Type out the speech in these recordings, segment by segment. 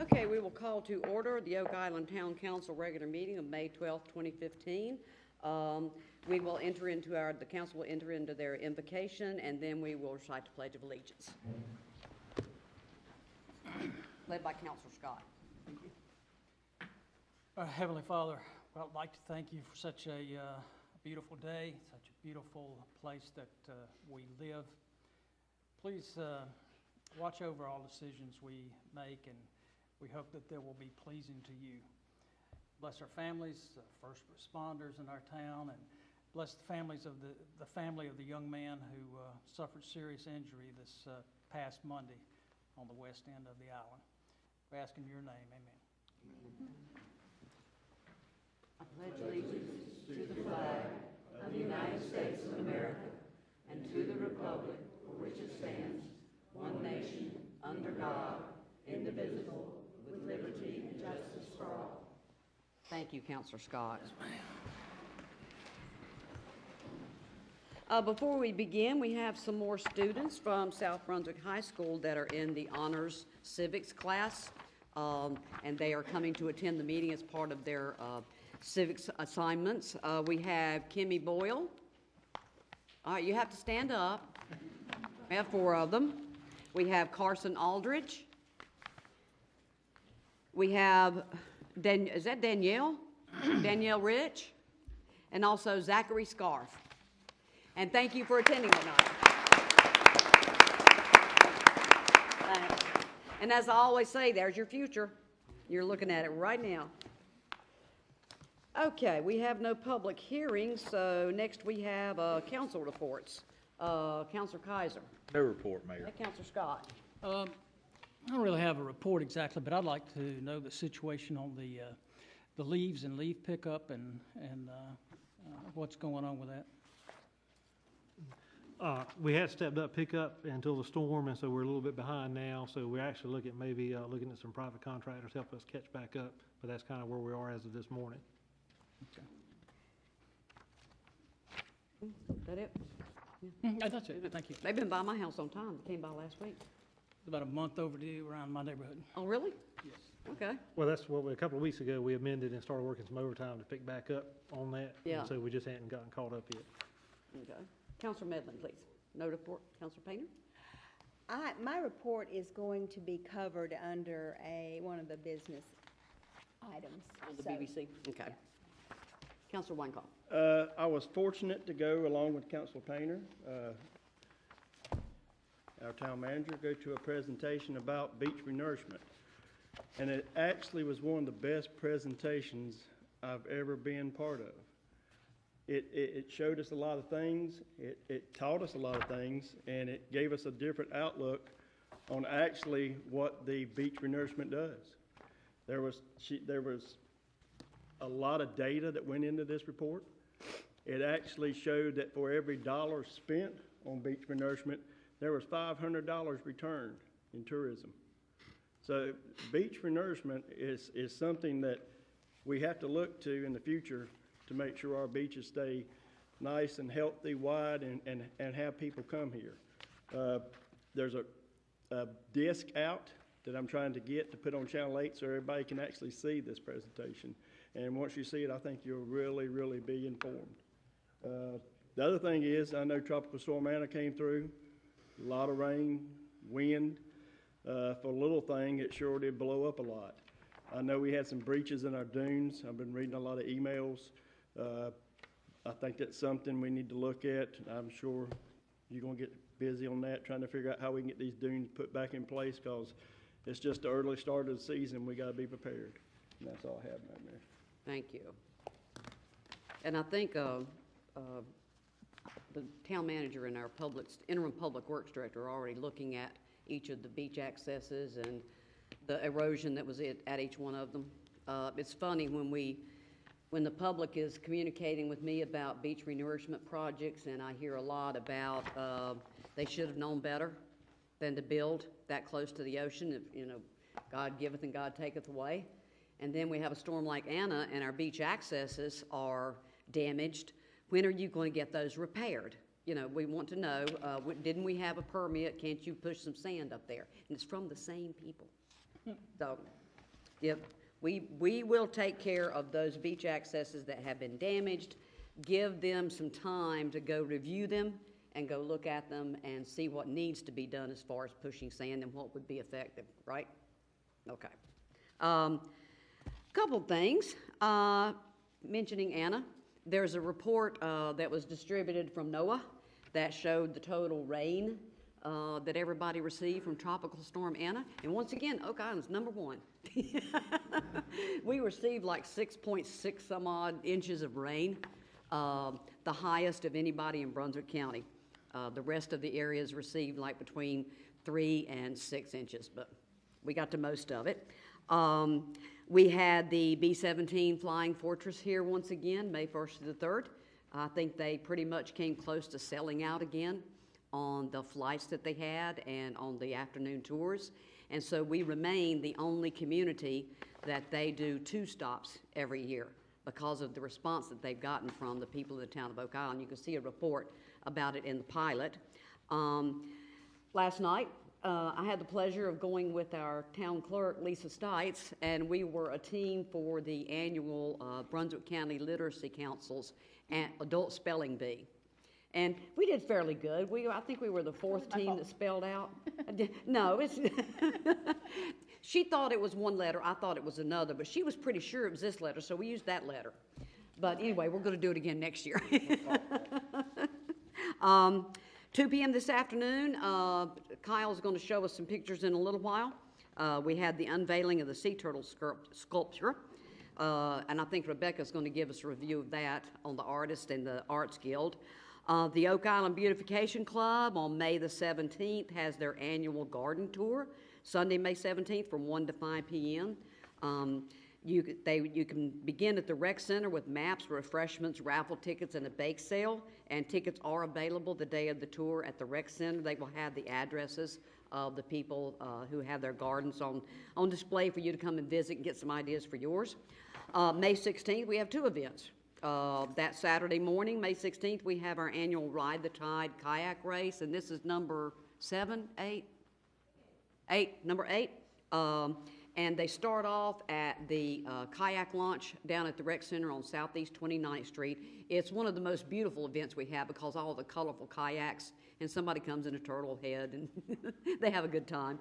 Okay, we will call to order the Oak Island Town Council regular meeting of May 12th, 2015. We will enter into the council will enter into their invocation, and then we will recite the Pledge of Allegiance. Led by Councilor Scott. Thank you. Heavenly Father, well, I'd like to thank you for such a beautiful day, such a beautiful place that we live. Please watch over all decisions we make, and we hope that they will be pleasing to you. Bless our families, first responders in our town, and bless the families of the family of the young man who suffered serious injury this past Monday on the west end of the island. We ask in your name, amen. I pledge allegiance to the flag of the United States of America and to the republic for which it stands, one nation, under God, indivisible, with liberty and justice for all. Thank you, Councilor Scott. Before we begin, we have some more students from South Brunswick High School that are in the Honors Civics class, and they are coming to attend the meeting as part of their civics assignments. We have Kimmy Boyle. All right, you have to stand up. We have 4 of them. We have Carson Aldridge. We have, is that Danielle? Danielle Rich. And also Zachary Scarf. And thank you for attending tonight. And as I always say, there's your future. You're looking at it right now. Okay, we have no public hearings, so next we have council reports. Councilor Kaiser. No report, Mayor. And Councilor Scott. I don't really have a report exactly, but I'd like to know the situation on the leaves and leaf pickup and what's going on with that. We had stepped up pickup until the storm, and so we're a little bit behind now. So we're actually looking at some private contractors help us catch back up. But that's kind of where we are as of this morning. Okay. Is that it? That's it. Thank you. They've been by my house on time. They came by last week. It's about a month overdue around my neighborhood. Oh, really? Yes. Okay. Well, that's what a couple of weeks ago we amended and started working some overtime to pick back up on that. Yeah. And so we just hadn't gotten caught up yet. Okay. Councilor Medlin, please. No report. Councilor Painter? My report is going to be covered under one of the business items. On the So, BBC? Okay. yeah. Councilor Weinkauf. I was fortunate to go along with Councilor Painter, our town manager, go to a presentation about beach renourishment. And it actually was one of the best presentations I've ever been part of. It showed us a lot of things, it taught us a lot of things, and it gave us a different outlook on actually what the beach renourishment does. There was a lot of data that went into this report. It actually showed that for every dollar spent on beach renourishment, there was $500 returned in tourism. So beach renourishment is something that we have to look to in the future to make sure our beaches stay nice and healthy, wide, and have people come here. There's a disc out that I'm trying to get to put on Channel 8 so everybody can actually see this presentation. And once you see it, I think you'll really, really be informed. The other thing is, I know Tropical Storm Anna came through, a lot of rain, wind. For a little thing, it sure did blow up a lot. I know we had some breaches in our dunes. I've been reading a lot of emails. I think that's something we need to look at. I'm sure you're going to get busy on that, trying to figure out how we can get these dunes put back in place, because it's just the early start of the season. We got to be prepared. And that's all I have, Madam Mayor. Thank you. And I think the town manager and our interim public works director are already looking at each of the beach accesses and the erosion that was at each one of them. It's funny when the public is communicating with me about beach renourishment projects, and I hear a lot about they should have known better than to build that close to the ocean. If, God giveth and God taketh away. And then we have a storm like Anna, and our beach accesses are damaged. When are you going to get those repaired? We want to know, didn't we have a permit? Can't you push some sand up there? And it's from the same people. So Yep, we will take care of those beach accesses that have been damaged, give them some time to go review them and go look at them and see what needs to be done as far as pushing sand and what would be effective, right? Okay. Couple things, mentioning Anna, there's a report that was distributed from NOAA that showed the total rain that everybody received from Tropical Storm Anna. And once again, Oak Island's #1. We received like 6.6 some odd inches of rain, the highest of anybody in Brunswick County. The rest of the areas received like between 3 and 6 inches, but we got to most of it. We had the B-17 Flying Fortress here once again, May 1st to the 3rd. I think they pretty much came close to selling out again on the flights that they had and on the afternoon tours. And so we remain the only community that they do 2 stops every year because of the response that they've gotten from the people in the town of Oak Island. You can see a report about it in the pilot. Last night, I had the pleasure of going with our town clerk, Lisa Stites, and we were a team for the annual Brunswick County Literacy Council's Adult Spelling Bee. And we did fairly good. I think we were the 4th team that spelled out. No, it's she thought it was one letter, I thought it was another, but she was pretty sure it was this letter, so we used that letter. But anyway, we're going to do it again next year. 2 p.m. this afternoon, Kyle's going to show us some pictures in a little while. We had the unveiling of the sea turtle sculpture, and I think Rebecca's going to give us a review of that on the artist and the Arts Guild. The Oak Island Beautification Club on May the 17th has their annual garden tour, Sunday, May 17th from 1 to 5 p.m. You can begin at the rec center with maps, refreshments, raffle tickets, and a bake sale. And tickets are available the day of the tour at the rec center. They will have the addresses of the people who have their gardens on display for you to come and visit and get some ideas for yours. May 16th, we have 2 events. That Saturday morning, May 16th, we have our annual Ride the Tide kayak race, and this is number 7, 8? 8, number 8. And they start off at the kayak launch down at the rec center on Southeast 29th Street. It's one of the most beautiful events we have because all the colorful kayaks, and somebody comes in a turtle head, and they have a good time.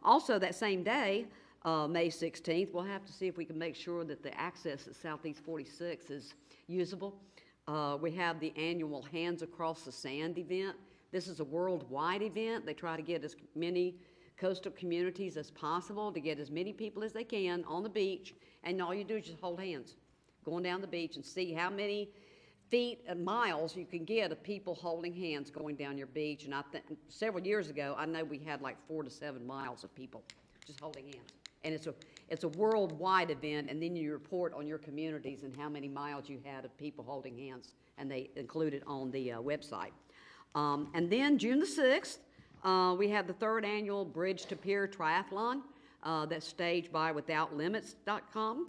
Also, that same day, May 16th, we'll have to see if we can make sure that the access at Southeast 46 is usable. We have the annual Hands Across the Sand event. This is a worldwide event. They try to get as many coastal communities as possible to get as many people as they can on the beach, and all you do is just hold hands going down the beach and see how many feet and miles you can get of people holding hands going down your beach. And several years ago, I know we had like 4 to 7 miles of people just holding hands. And it's a worldwide event, and then you report on your communities and how many miles you had of people holding hands, and they include it on the website. And then June the 6th, we have the 3rd annual Bridge to Pier Triathlon that's staged by WithoutLimits.com.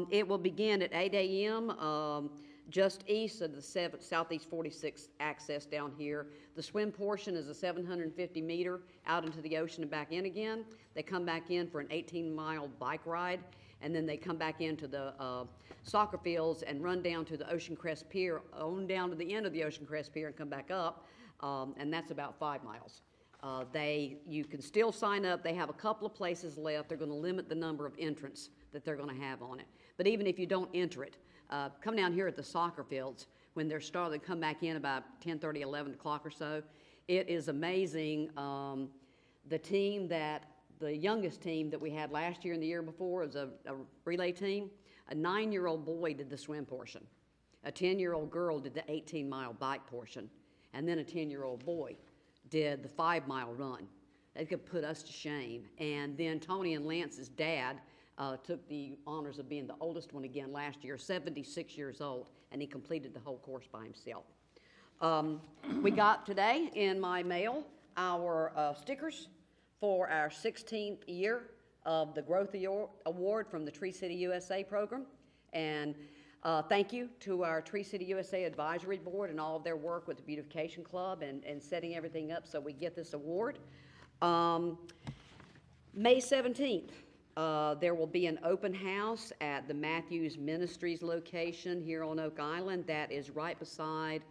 It will begin at 8 a.m. Just east of the Southeast 46 access down here. The swim portion is a 750-meter out into the ocean and back in again. They come back in for an 18-mile bike ride, and then they come back into the soccer fields and run down to the Ocean Crest Pier, on down to the end of the Ocean Crest Pier and come back up, and that's about 5 miles. You can still sign up. They have a couple of places left. They're going to limit the number of entrants that they're going to have on it. But even if you don't enter it, come down here at the soccer fields when they're starting to come back in about 10:30, 11 o'clock or so. It is amazing. The youngest team that we had last year and the year before was a relay team. A 9-year-old boy did the swim portion. A 10-year-old girl did the 18-mile bike portion. And then a 10-year-old boy did the 5-mile run. They could put us to shame. And then Tony and Lance's dad took the honors of being the oldest one again last year, 76 years old, and he completed the whole course by himself. We got today in my mail our stickers for our 16th year of the Growth Award from the Tree City USA program. And thank you to our Tree City USA Advisory Board and all of their work with the Beautification Club and setting everything up so we get this award. May 17th, There will be an open house at the Matthews Ministries location here on Oak Island. That is right beside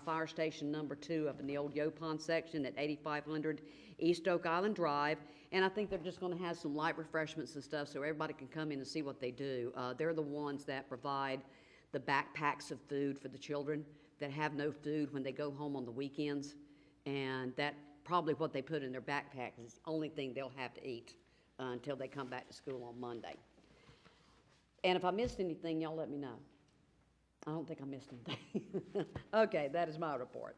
Fire Station Number 2 up in the old Yopon section at 8500 East Oak Island Drive. And I think they're just going to have some light refreshments and stuff so everybody can come in and see what they do. They're the ones that provide the backpacks of food for the children that have no food when they go home on the weekends. And that probably what they put in their backpacks is the only thing they'll have to eat until they come back to school on Monday. And if I missed anything, y'all let me know. I don't think I missed anything. Okay, that is my report.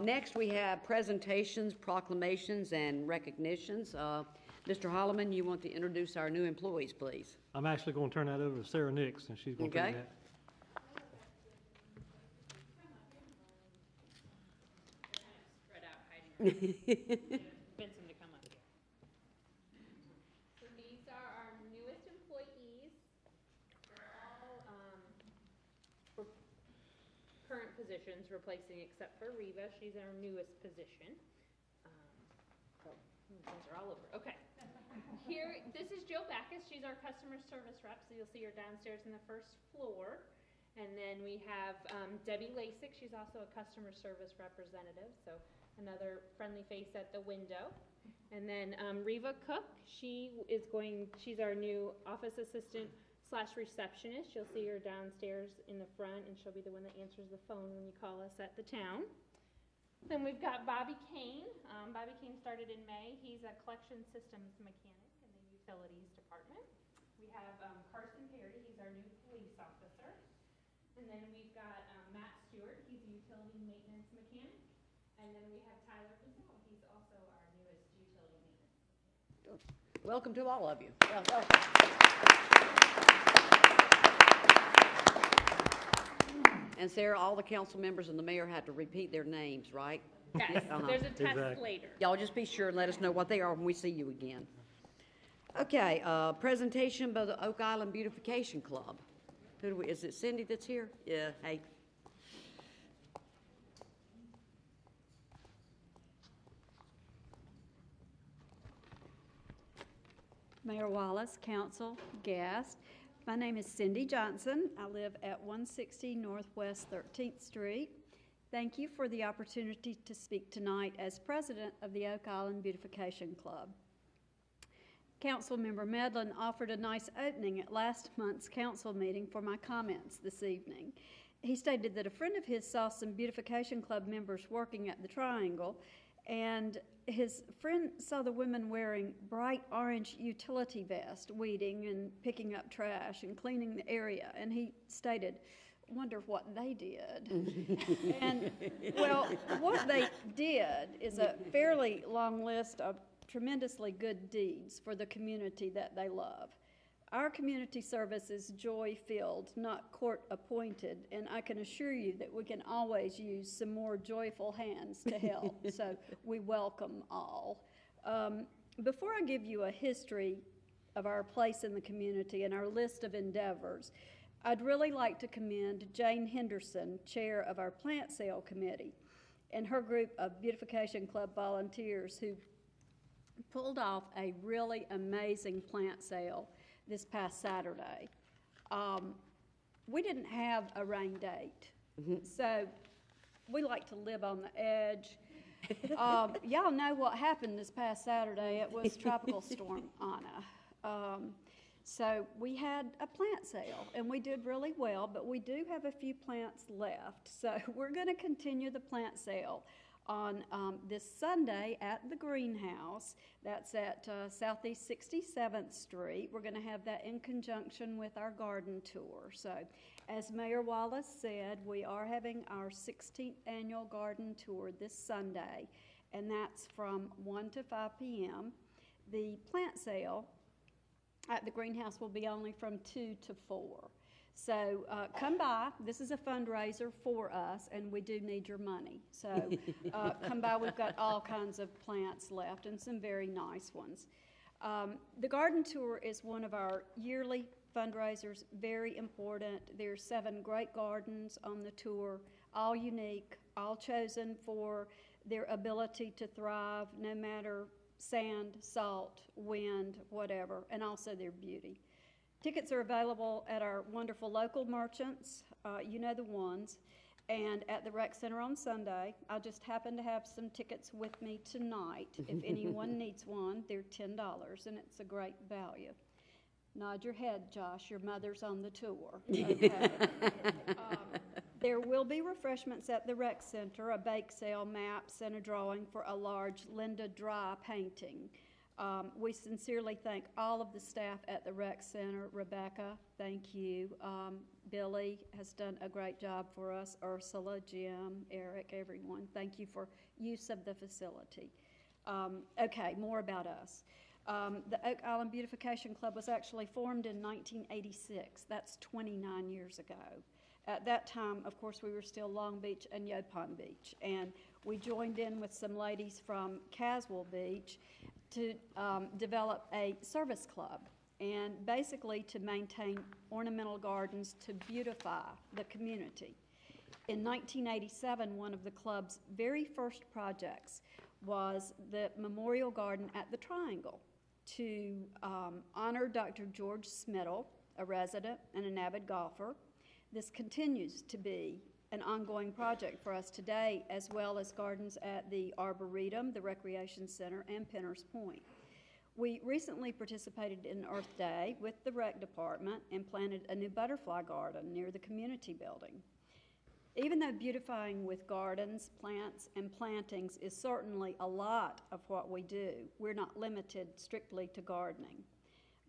Next, we have presentations, proclamations, and recognitions. Mr. Holloman, you want to introduce our new employees, please? I'm actually going to turn that over to Sarah Nix, and she's going to do Okay. that. Spread out, hiding. Convince them to come up here. So these are our newest employees. They're all for current positions, replacing except for Reva. She's our newest position. Those are all over. Okay. Here, this is Jill Backus. She's our customer service rep, so you'll see her downstairs in the first floor. And then we have Debbie Lasik. She's also a customer service representative, so another friendly face at the window. And then Reva Cook. She's our new office assistant / receptionist. You'll see her downstairs in the front, and she'll be the one that answers the phone when you call us at the town. Then we've got Bobby Kane. Bobby Kane started in May. He's a collection systems mechanic in the utilities department. We have Carson Perry. He's our new police officer. And then we've got Matt Stewart. He's a utility maintenance mechanic. And then we have Tyler Brazil. He's also our newest utility maintenance mechanic. Welcome to all of you. And Sarah, all the council members and the mayor had to repeat their names, right? Yes, Uh-huh. there's a test Exactly. later. Y'all just be sure and let us know what they are when we see you again. Okay, presentation by the Oak Island Beautification Club. Is it Cindy that's here? Yeah, hey. Mayor Wallace, council, guest. My name is Cindy Johnson. I live at 160 Northwest 13th Street. Thank you for the opportunity to speak tonight as president of the Oak Island Beautification Club. Councilmember Medlin offered a nice opening at last month's council meeting for my comments this evening. He stated that a friend of his saw some Beautification Club members working at the Triangle, and his friend saw the women wearing bright orange utility vests, weeding and picking up trash and cleaning the area, and he stated, wonder what they did. And, well, what they did is a fairly long list of tremendously good deeds for the community that they love. Our community service is joy-filled, not court-appointed, and I can assure you that we can always use some more joyful hands to help, so we welcome all. Before I give you a history of our place in the community and our list of endeavors, I'd really like to commend Jane Henderson, chair of our plant sale committee, and her group of Beautification Club volunteers who pulled off a really amazing plant sale this past Saturday. We didn't have a rain date, so we like to live on the edge. Y'all know what happened this past Saturday. It was Tropical Storm Ana. So we had a plant sale, and we did really well, but we do have a few plants left. So we're going to continue the plant sale on this Sunday at the greenhouse. That's at Southeast 67th Street. We're going to have that in conjunction with our garden tour. So as Mayor Wallace said, we are having our 16th annual garden tour this Sunday, and that's from 1 to 5 p.m. The plant sale at the greenhouse will be only from 2 to 4. So come by. This is a fundraiser for us, and we do need your money. So come by. We've got all kinds of plants left and some very nice ones. The garden tour is one of our yearly fundraisers, very important. There's 7 great gardens on the tour, all unique, all chosen for their ability to thrive no matter sand, salt, wind, whatever, and also their beauty. Tickets are available at our wonderful local merchants, you know the ones, and at the rec center on Sunday. I just happen to have some tickets with me tonight. If anyone needs one, they're $10, and it's a great value. Nod your head, Josh, your mother's on the tour. Okay. There will be refreshments at the rec center, a bake sale, maps, and a drawing for a large Linda Dry painting. We sincerely thank all of the staff at the rec center. Rebecca, thank you. Billy has done a great job for us. Ursula, Jim, Eric, everyone. Thank you for use of the facility. Okay, more about us. The Oak Island Beautification Club was actually formed in 1986. That's 29 years ago. At that time, of course, we were still Long Beach and Yopon Beach, and we joined in with some ladies from Caswell Beach to develop a service club, and basically to maintain ornamental gardens to beautify the community. In 1987, one of the club's very first projects was the Memorial Garden at the Triangle to honor Dr. George Smittle, a resident and an avid golfer. This continues to be an ongoing project for us today, as well as gardens at the Arboretum, the Recreation Center, and Penner's Point. We recently participated in Earth Day with the Rec Department and planted a new butterfly garden near the community building. Even though beautifying with gardens, plants, and plantings is certainly a lot of what we do, we're not limited strictly to gardening.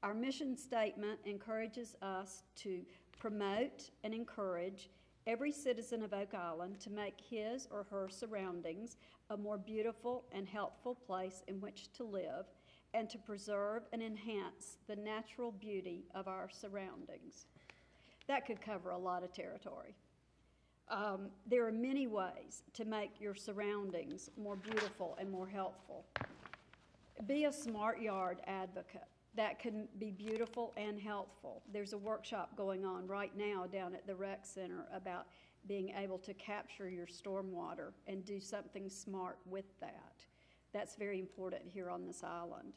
Our mission statement encourages us to promote and encourage every citizen of Oak Island to make his or her surroundings a more beautiful and healthful place in which to live, and to preserve and enhance the natural beauty of our surroundings. That could cover a lot of territory. There are many ways to make your surroundings more beautiful and more healthful. Be a smart yard advocate. That can be beautiful and healthful. There's a workshop going on right now down at the rec center about being able to capture your stormwater and do something smart with that. That's very important here on this island.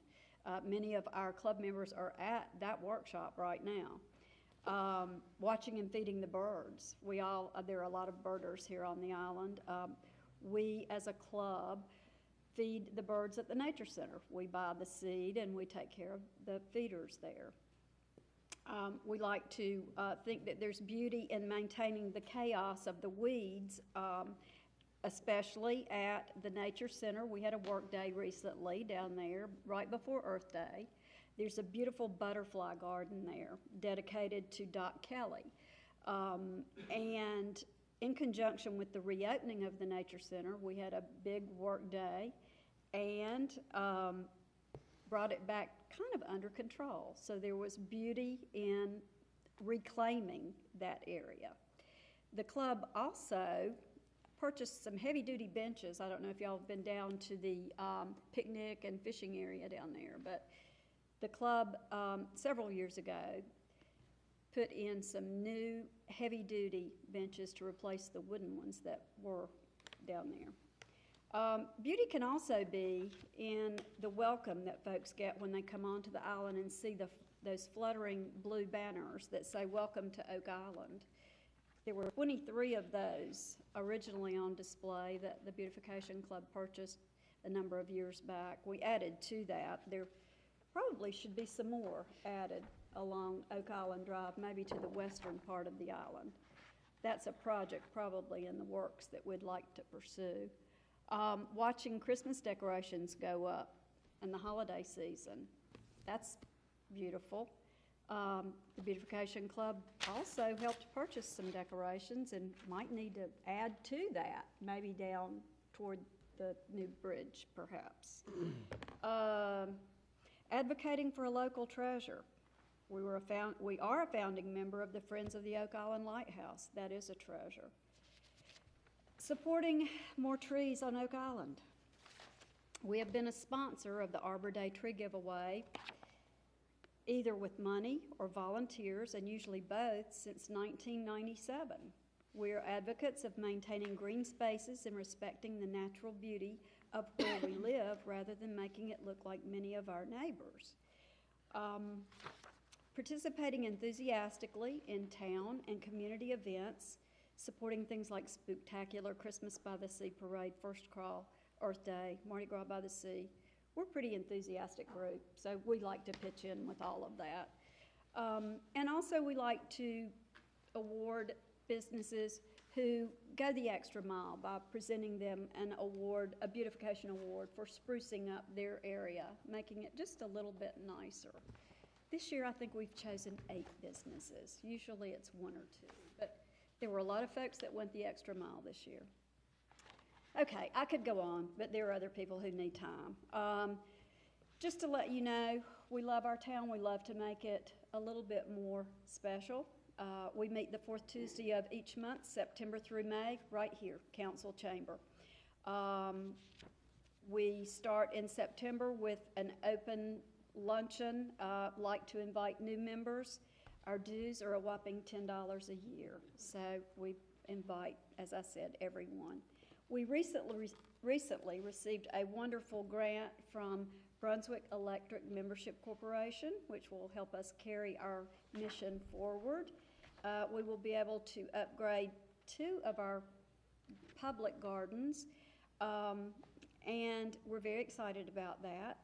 Many of our club members are at that workshop right now, watching and feeding the birds. There are a lot of birders here on the island. We, as a club, feed the birds at the Nature Center. We buy the seed and we take care of the feeders there. We like to think that there's beauty in maintaining the chaos of the weeds, especially at the Nature Center. We had a work day recently down there right before Earth Day. There's a beautiful butterfly garden there dedicated to Doc Kelly. And in conjunction with the reopening of the Nature Center, we had a big work day and brought it back kind of under control. So there was beauty in reclaiming that area. The club also purchased some heavy-duty benches. I don't know if y'all have been down to the picnic and fishing area down there, but the club several years ago put in some new heavy-duty benches to replace the wooden ones that were down there. Beauty can also be in the welcome that folks get when they come onto the island and see those fluttering blue banners that say, "Welcome to Oak Island." There were 23 of those originally on display that the Beautification Club purchased a number of years back. We added to that. There probably should be some more added along Oak Island Drive, maybe to the western part of the island. That's a project probably in the works that we'd like to pursue. Watching Christmas decorations go up in the holiday season, that's beautiful. The Beautification Club also helped purchase some decorations and might need to add to that, maybe down toward the new bridge, perhaps. Advocating for a local treasure. We are a founding member of the Friends of the Oak Island Lighthouse. That is a treasure. Supporting more trees on Oak Island. We have been a sponsor of the Arbor Day tree giveaway, either with money or volunteers, and usually both, since 1997. We are advocates of maintaining green spaces and respecting the natural beauty of where we live rather than making it look like many of our neighbors. Participating enthusiastically in town and community events, supporting things like Spooktacular, Christmas by the Sea Parade, First Crawl, Earth Day, Mardi Gras by the Sea. We're a pretty enthusiastic group, so we like to pitch in with all of that. And also we like to award businesses who go the extra mile by presenting them an award, a beautification award for sprucing up their area, making it just a little bit nicer. This year, I think we've chosen 8 businesses. Usually it's 1 or 2, but there were a lot of folks that went the extra mile this year. Okay, I could go on, but there are other people who need time. Just to let you know, we love our town. We love to make it a little bit more special. We meet the 4th Tuesday of each month, September through May, right here, Council Chamber. We start in September with an open luncheon. Like to invite new members. Our dues are a whopping $10 a year, so we invite, as I said, everyone. We recently received a wonderful grant from Brunswick Electric Membership Corporation, which will help us carry our mission forward. We will be able to upgrade 2 of our public gardens, and we're very excited about that.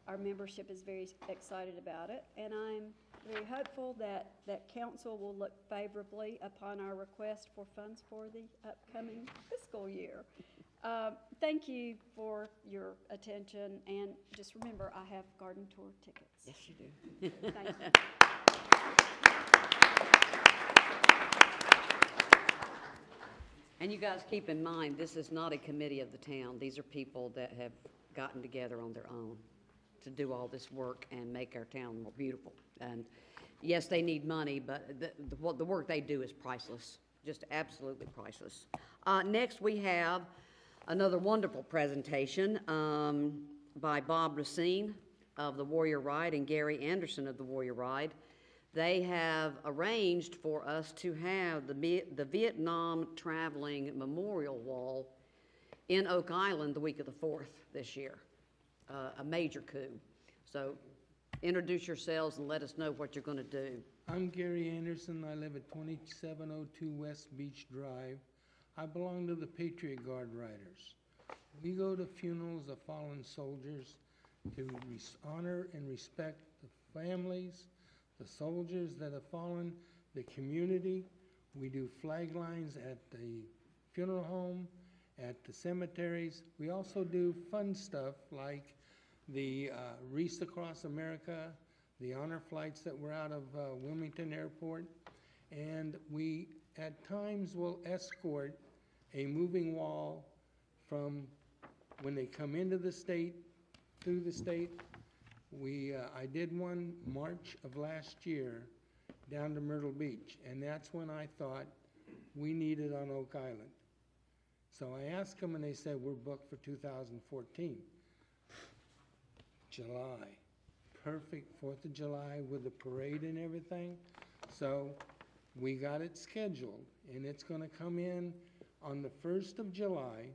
Our membership is very excited about it, and I'm very hopeful that council will look favorably upon our request for funds for the upcoming fiscal year. Thank you for your attention, and just remember, I have garden tour tickets. Yes, you do. Thank you. And you guys keep in mind, this is not a committee of the town. These are people that have gotten together on their own to do all this work and make our town more beautiful. And yes, they need money, but the work they do is priceless, just absolutely priceless. Next, we have another wonderful presentation by Bob Racine of the Warrior Ride and Gary Anderson of the Warrior Ride. They have arranged for us to have the Vietnam Traveling Memorial Wall in Oak Island the week of the 4th this year. A major coup. So introduce yourselves and let us know what you're going to do. I'm Gary Anderson. I live at 2702 West Beach Drive. I belong to the Patriot Guard Riders. We go to funerals of fallen soldiers to honor and respect the families, the soldiers that have fallen, the community. We do flag lines at the funeral home, at the cemeteries. We also do fun stuff like the Wreaths Across America, the honor flights that were out of Wilmington Airport, and we at times will escort a moving wall from when they come into the state, through the state. I did one March of last year down to Myrtle Beach, and that's when I thought we need it on Oak Island. So I asked them, and they said, we're booked for 2014. July. Perfect 4th of July with the parade and everything. So we got it scheduled, and it's going to come in on the 1st of July,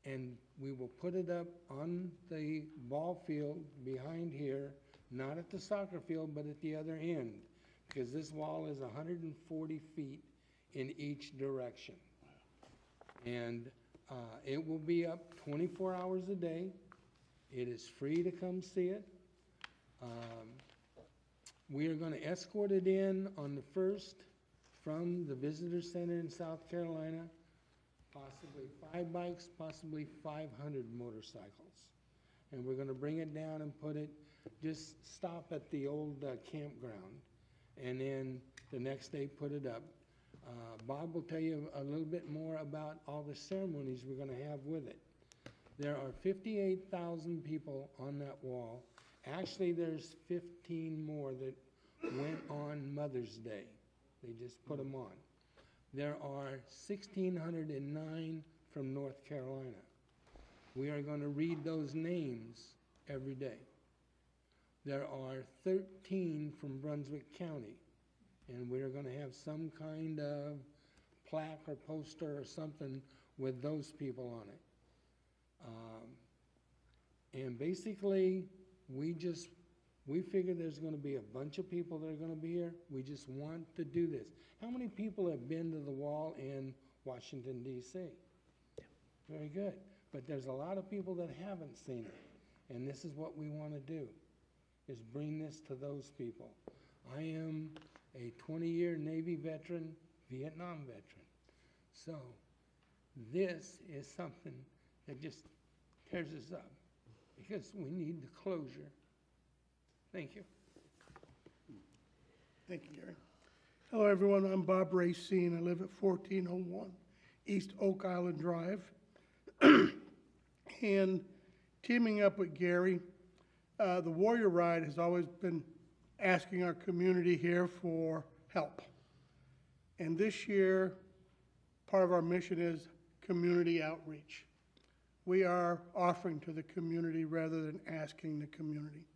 and we will put it up on the ball field behind here, not at the soccer field, but at the other end, because this wall is 140 feet in each direction. And it will be up 24 hours a day. It is free to come see it. We are going to escort it in on the 1st from the Visitor Center in South Carolina, possibly 5 bikes, possibly 500 motorcycles. And we're going to bring it down and put it, just stop at the old campground, and then the next day put it up. Bob will tell you a little bit more about all the ceremonies we're going to have with it. There are 58,000 people on that wall. Actually, there's 15 more that went on Mother's Day. They just put them on. There are 1,609 from North Carolina. We are going to read those names every day. There are 13 from Brunswick County, and we are going to have some kind of plaque or poster or something with those people on it. And basically, we figure there's gonna be a bunch of people that are gonna be here. We just want to do this. How many people have been to the wall in Washington DC? Very good. But there's a lot of people that haven't seen it. And this is what we wanna do, is bring this to those people. I am a 20-year Navy veteran, Vietnam veteran. So this is something that just tears us up because we need the closure. Thank you. Thank you, Gary. Hello, everyone. I'm Bob Racine. I live at 1401 East Oak Island Drive. And teaming up with Gary, the Warrior Ride has always been asking our community here for help. And this year, part of our mission is community outreach. We are offering to the community rather than asking the community.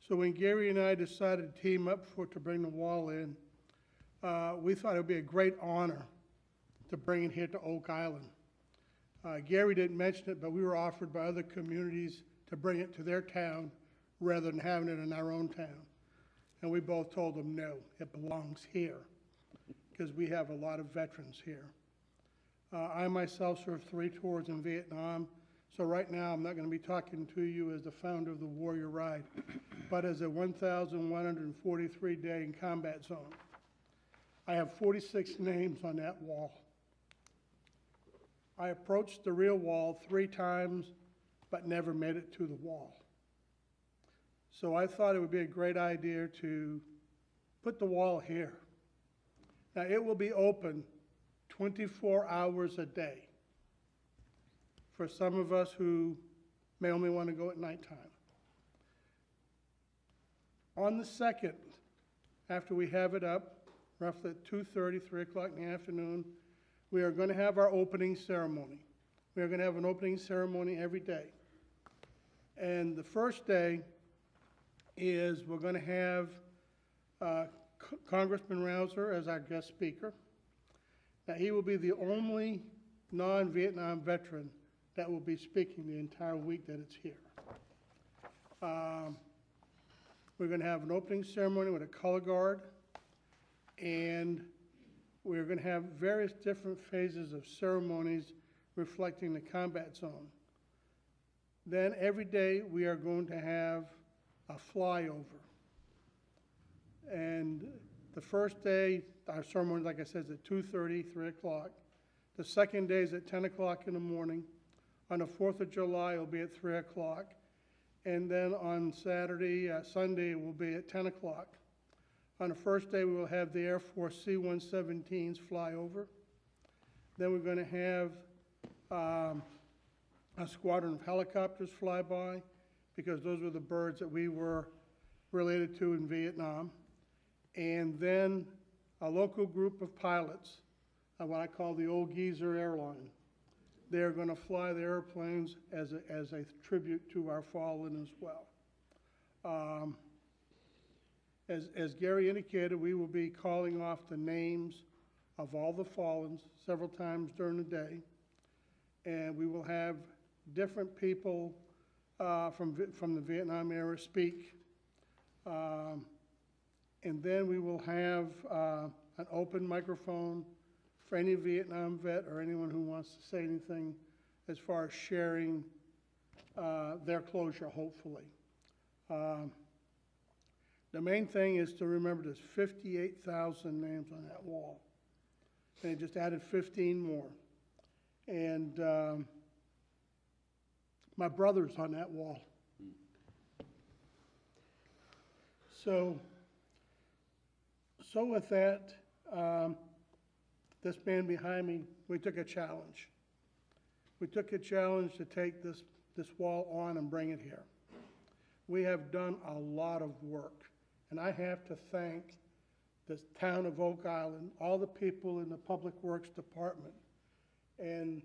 So when Gary and I decided to team up to bring the wall in, we thought it would be a great honor to bring it here to Oak Island. Gary didn't mention it, but we were offered by other communities to bring it to their town rather than having it in our own town. And we both told them, no, it belongs here, because we have a lot of veterans here. I myself served 3 tours in Vietnam, so right now I'm not going to be talking to you as the founder of the Warrior Ride, but as a 1,143-day in combat zone. I have 46 names on that wall. I approached the real wall 3 times, but never made it to the wall. So I thought it would be a great idea to put the wall here. Now, it will be open 24 hours a day for some of us who may only want to go at nighttime. On the 2nd, after we have it up, roughly at 2:30, 3 o'clock in the afternoon, we are going to have our opening ceremony. We are going to have an opening ceremony every day. And the first day is we're going to have Congressman Rausser as our guest speaker. Now, he will be the only non-Vietnam veteran that will be speaking the entire week that it's here. We're going to have an opening ceremony with a color guard, and we're going to have various different phases of ceremonies reflecting the combat zone. Then every day we are going to have a flyover. And the first day, our ceremony, like I said, is at 2:30, 3 o'clock. The second day is at 10 o'clock in the morning. On the 4th of July, it'll be at 3 o'clock. And then on Sunday, it will be at 10 o'clock. On the first day, we will have the Air Force C-117s fly over. Then we're going to have a squadron of helicopters fly by, because those were the birds that we were related to in Vietnam. And then a local group of pilots, what I call the Old Geezer Airline. They're going to fly the airplanes as a tribute to our fallen as well. As Gary indicated, we will be calling off the names of all the fallens several times during the day. And we will have different people from the Vietnam era speak. And then we will have an open microphone for any Vietnam vet or anyone who wants to say anything as far as sharing their closure, hopefully. The main thing is to remember there's 58,000 names on that wall. They just added 15 more. And my brother's on that wall. So with that, this man behind me, we took a challenge. We took a challenge to take this wall on and bring it here. We have done a lot of work, and I have to thank the town of Oak Island, all the people in the Public Works Department, and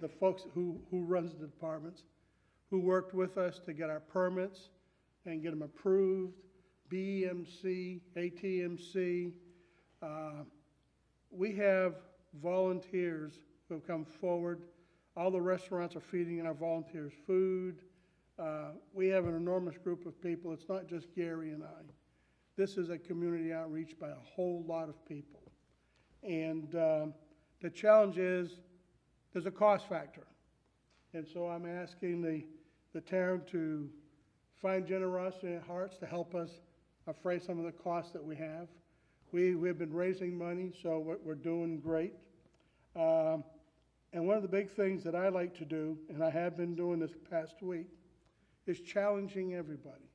the folks who runs the departments, who worked with us to get our permits and get them approved, BEMC, ATMC. We have volunteers who have come forward. All the restaurants are feeding our volunteers food. We have an enormous group of people. It's not just Gary and I. This is a community outreach by a whole lot of people. And the challenge is, there's a cost factor. And so I'm asking the town to find generosity in hearts to help us defray some of the costs that we have. We've been raising money, so we're doing great. And one of the big things that I like to do, and I have been doing this past week, is challenging everybody.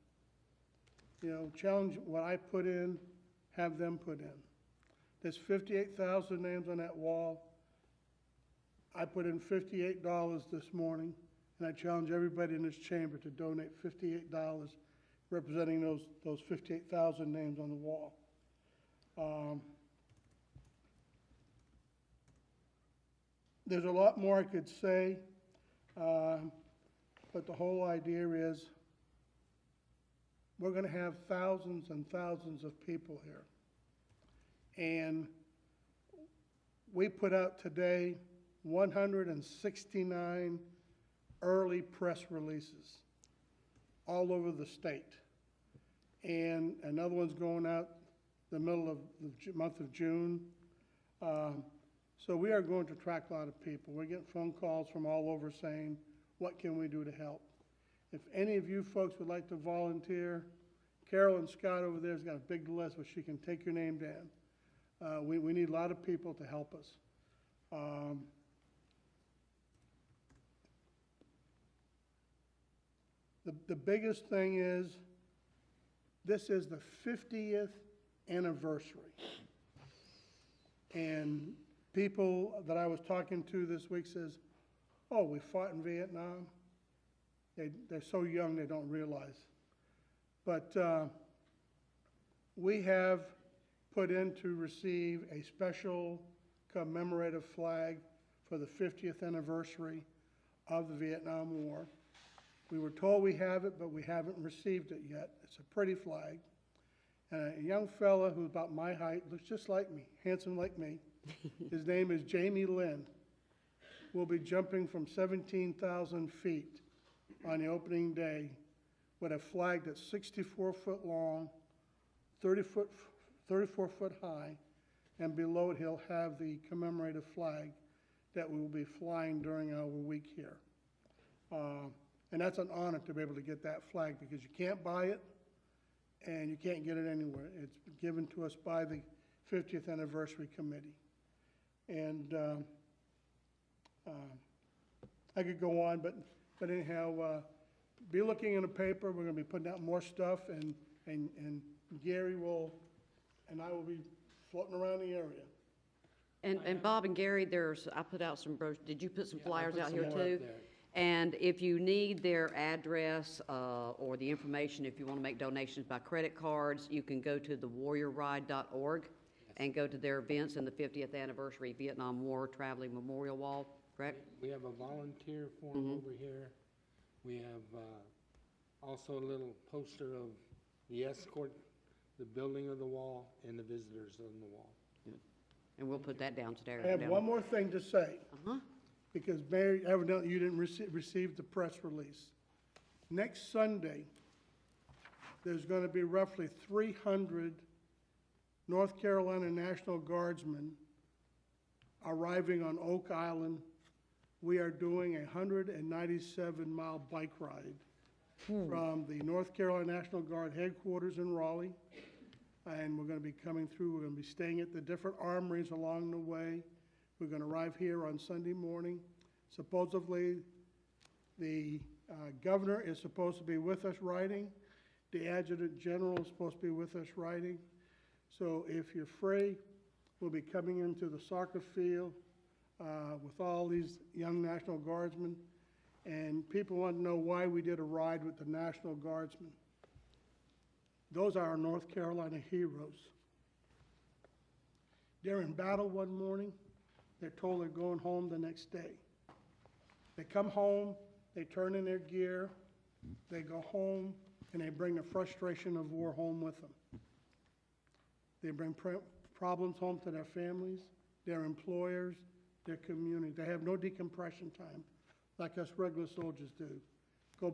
You know, challenge what I put in, have them put in. There's 58,000 names on that wall. I put in $58 this morning, and I challenge everybody in this chamber to donate $58 representing those 58,000 names on the wall. There's a lot more I could say, but the whole idea is we're going to have thousands and thousands of people here. And we put out today 169 early press releases all over the state. And another one's going out the middle of the month of June. So we are going to attract a lot of people. We're getting phone calls from all over saying, what can we do to help? If any of you folks would like to volunteer, Carol and Scott over there has got a big list where she can take your name down. We need a lot of people to help us. The biggest thing is, this is the 50th anniversary. And people that I was talking to this week says, oh, we fought in Vietnam. They're so young they don't realize. But we have put in to receive a special commemorative flag for the 50th anniversary of the Vietnam War. We were told we have it, but we haven't received it yet. It's a pretty flag. And a young fella who's about my height, looks just like me, handsome like me, his name is Jamie Lynn, will be jumping from 17,000 feet on the opening day with a flag that's 64 foot long, 34 foot high, and below it he'll have the commemorative flag that we will be flying during our week here. And that's an honor to be able to get that flag, because you can't buy it and you can't get it anywhere. It's given to us by the 50th Anniversary Committee. And I could go on, but anyhow, be looking in the paper. We're going to be putting out more stuff, and Gary will, and I will be floating around the area. And Bob and Gary, I put out some did you put some flyers out here some more too? up there. And if you need their address or the information, if you want to make donations by credit cards, you can go to thewarriorride.org and go to their events in the 50th Anniversary Vietnam War Traveling Memorial Wall, correct? We have a volunteer form over here. We have also a little poster of the escort, the building of the wall, and the visitors on the wall. And we'll put that down today. I have one more thing to say. Because Mary, evidently you didn't receive the press release. Next Sunday, there's going to be roughly 300 North Carolina National Guardsmen arriving on Oak Island. We are doing a 197-mile bike ride from the North Carolina National Guard headquarters in Raleigh. And we're going to be coming through. We're going to be staying at the different armories along the way. We're going to arrive here on Sunday morning. Supposedly, the governor is supposed to be with us riding. The adjutant general is supposed to be with us riding. So if you're free, we'll be coming into the soccer field with all these young National Guardsmen. And people want to know why we did a ride with the National Guardsmen. Those are our North Carolina heroes. They're in battle one morning. They're told they're going home the next day. They come home, they turn in their gear, they go home, and they bring the frustration of war home with them. They bring problems home to their families. their employers, their community. They have no decompression time like us regular soldiers do. We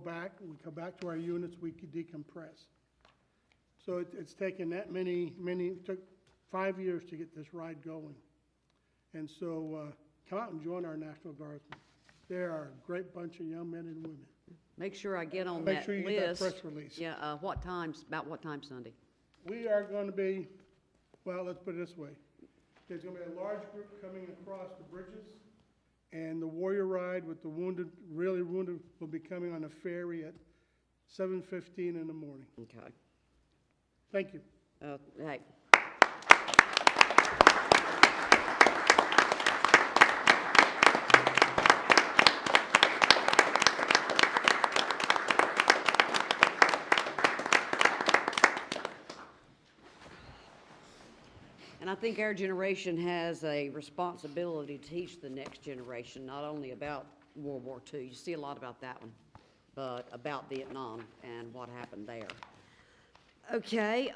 come back to our units, we could decompress. So it's taken that it took 5 years to get this ride going. And so come out and join our National Guardsmen. They are a great bunch of young men and women. Make sure I get on Make that sure you get that list. press release. Yeah, about what time Sunday? We are going to be, well, let's put it this way. There's going to be a large group coming across the bridges, and the Warrior Ride with the wounded, really wounded, will be coming on a ferry at 7:15 in the morning. Okay. Thank you. Hey. And I think our generation has a responsibility to teach the next generation, not only about World War II, you see a lot about that one, but about Vietnam and what happened there. Okay,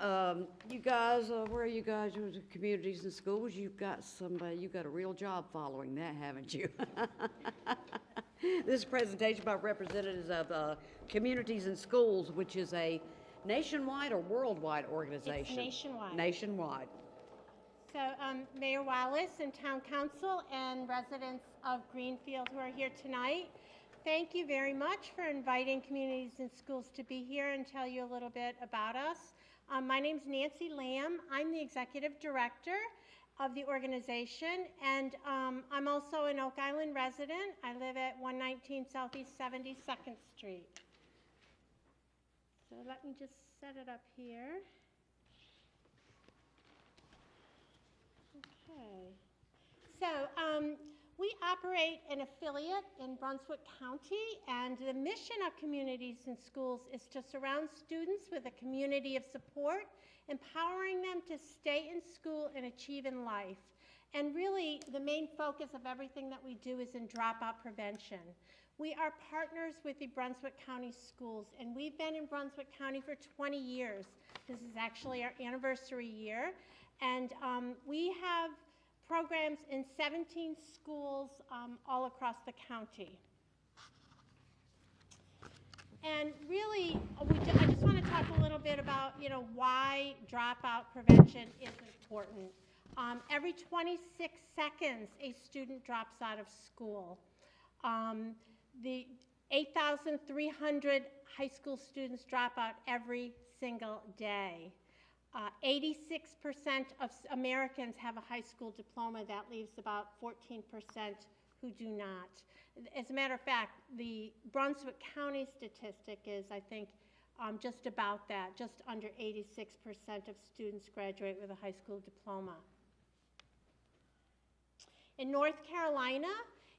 you guys, where are you guys? Communities and schools, you've got a real job following that, haven't you? This presentation by representatives of Communities and Schools, which is a nationwide or worldwide organization? It's nationwide. Nationwide. So Mayor Wallace and Town Council and residents of Greenfield who are here tonight, thank you very much for inviting Communities and Schools to be here and tell you a little bit about us. My name's Nancy Lamb. I'm the Executive Director of the organization, and I'm also an Oak Island resident. I live at 119 Southeast 72nd Street. So let me just set it up here. Okay. So we operate an affiliate in Brunswick County, and the mission of Communities and Schools is to surround students with a community of support, empowering them to stay in school and achieve in life. And really, the main focus of everything that we do is in dropout prevention. We are partners with the Brunswick County Schools, and we've been in Brunswick County for 20 years. This is actually our anniversary year. And we have programs in 17 schools all across the county. And really, I just want to talk a little bit about, why dropout prevention is important. Every 26 seconds, a student drops out of school. The 8,300 high school students drop out every single day. 86% of Americans have a high school diploma. That leaves about 14% who do not. As a matter of fact, the Brunswick County statistic is, I think, just about that. Just under 86% of students graduate with a high school diploma. In North Carolina,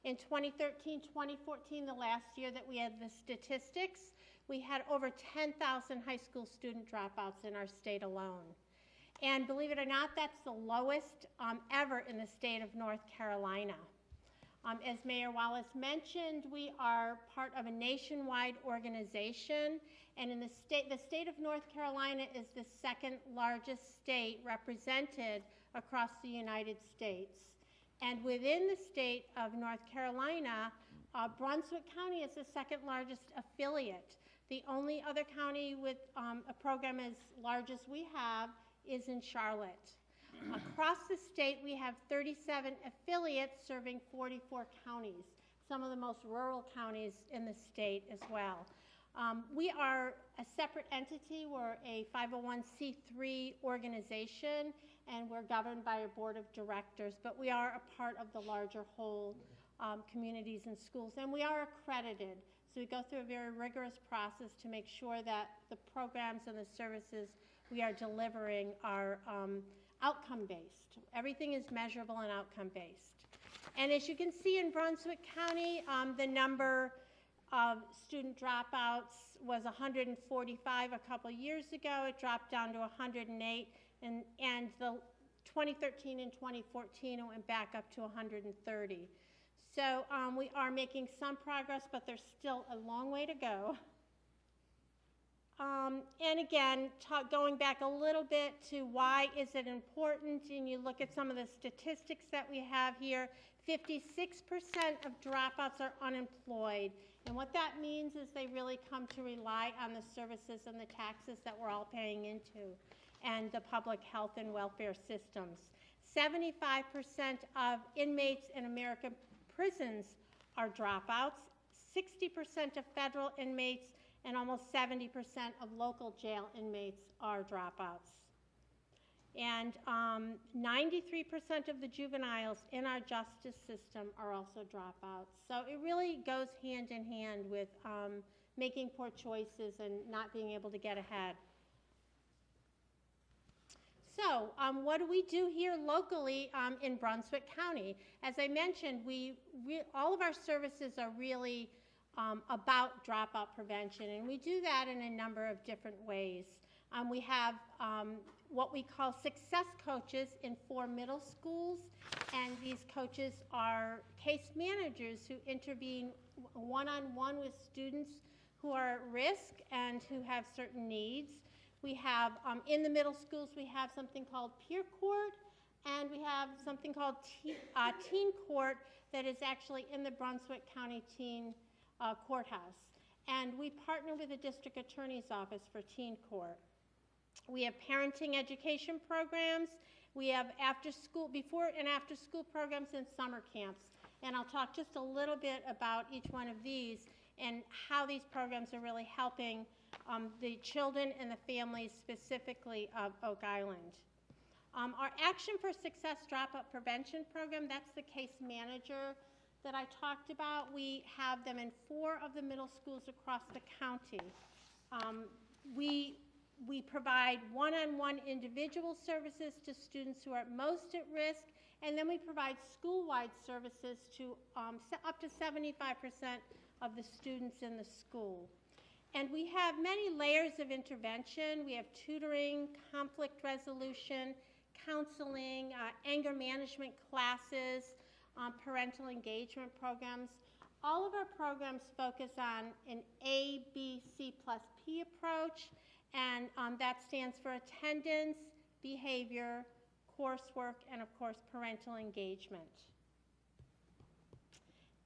in 2013-2014, the last year that we had the statistics, we had over 10,000 high school student dropouts in our state alone. And believe it or not, that's the lowest ever in the state of North Carolina. As Mayor Wallace mentioned, we are part of a nationwide organization, and in the state of North Carolina is the second largest state represented across the United States. And within the state of North Carolina, Brunswick County is the second largest affiliate. The only other county with a program as large as we have is in Charlotte. Across the state, we have 37 affiliates serving 44 counties, some of the most rural counties in the state as well. We are a separate entity. We're a 501c3 organization, and we're governed by a board of directors, but we are a part of the larger whole Communities and Schools, and we are accredited. So we go through a very rigorous process to make sure that the programs and the services we are delivering are outcome-based. Everything is measurable and outcome-based. And as you can see in Brunswick County, the number of student dropouts was 145 a couple years ago. It dropped down to 108, and the 2013 and 2014 it went back up to 130. So we are making some progress, but there's still a long way to go. And again, going back a little bit to why is it important, and you look at some of the statistics that we have here, 56% of dropouts are unemployed. And what that means is they really come to rely on the services and the taxes that we're all paying into and the public health and welfare systems. 75% of inmates in American prisons are dropouts, 60% of federal inmates, and almost 70% of local jail inmates are dropouts. And 93% of the juveniles in our justice system are also dropouts. So it really goes hand in hand with making poor choices and not being able to get ahead. So what do we do here locally in Brunswick County? As I mentioned, all of our services are really about dropout prevention, and we do that in a number of different ways. We have what we call success coaches in 4 middle schools, and these coaches are case managers who intervene one-on-one with students who are at risk and who have certain needs. We have, in the middle schools, we have something called peer court, and we have something called teen court that is actually in the Brunswick County Teen Courthouse. And we partner with the district attorney's office for teen court. We have parenting education programs. We have before and after school programs and summer camps. And I'll talk just a little bit about each one of these and how these programs are really helping the children and the families specifically of Oak Island. Our Action for Success Dropout Prevention program, that's the case manager that I talked about. We have them in 4 of the middle schools across the county. We provide one-on-one individual services to students who are most at risk, and then we provide school-wide services to up to 75% of the students in the school. And we have many layers of intervention. We have tutoring, conflict resolution, counseling, anger management classes, parental engagement programs. All of our programs focus on an A, B, C plus P approach, and that stands for attendance, behavior, coursework, and of course parental engagement.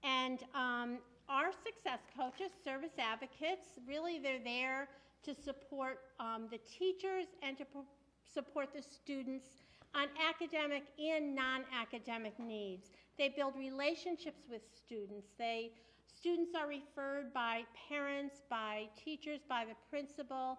And our success coaches, service advocates, really they're there to support the teachers and to support the students on academic and non-academic needs. They build relationships with students. Students are referred by parents, by teachers, by the principal,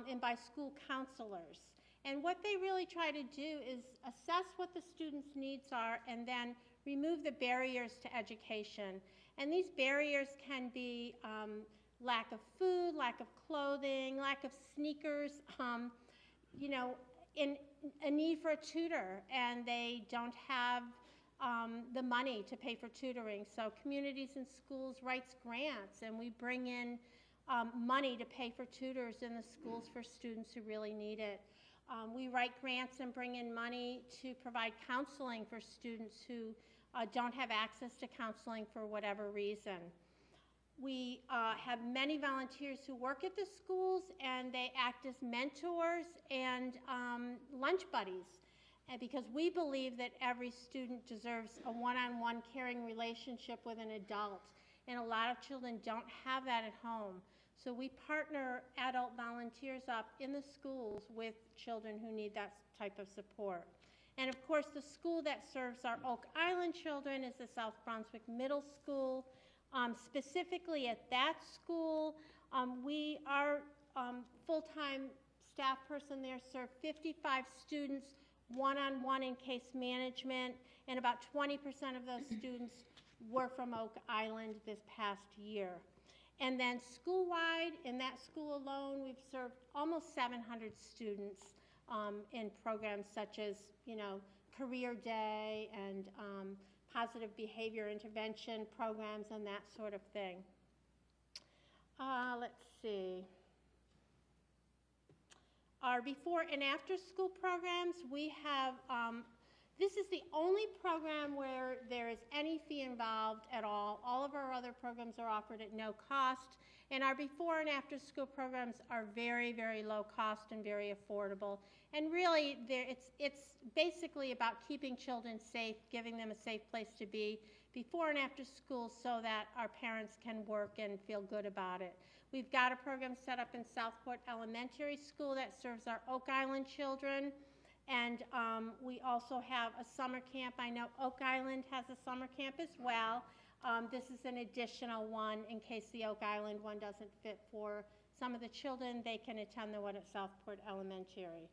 and by school counselors. And what they really try to do is assess what the students' needs are and then remove the barriers to education. And these barriers can be lack of food, lack of clothing, lack of sneakers, in a need for a tutor, and they don't have the money to pay for tutoring. So Communities in Schools writes grants, and we bring in money to pay for tutors in the schools for students who really need it. We write grants and bring in money to provide counseling for students who don't have access to counseling for whatever reason. We have many volunteers who work at the schools, and they act as mentors and lunch buddies, because we believe that every student deserves a one-on-one caring relationship with an adult, and a lot of children don't have that at home. So we partner adult volunteers up in the schools with children who need that type of support. And of course, the school that serves our Oak Island children is the South Brunswick Middle School. Specifically at that school, our full-time staff person there served 55 students one-on-one in case management, and about 20% of those students were from Oak Island this past year. And then school-wide, in that school alone, we've served almost 700 students in programs such as, Career Day and positive behavior intervention programs and that sort of thing. Let's see. Our before and after school programs, we have This is the only program where there is any fee involved at all. All of our other programs are offered at no cost, and our before and after school programs are very, very low cost and very affordable. And really, it's basically about keeping children safe, giving them a safe place to be before and after school so that our parents can work and feel good about it. We've got a program set up in Southport Elementary School that serves our Oak Island children. And we also have a summer camp. I know Oak Island has a summer camp as well. This is an additional one in case the Oak Island one doesn't fit for some of the children. They can attend the one at Southport Elementary.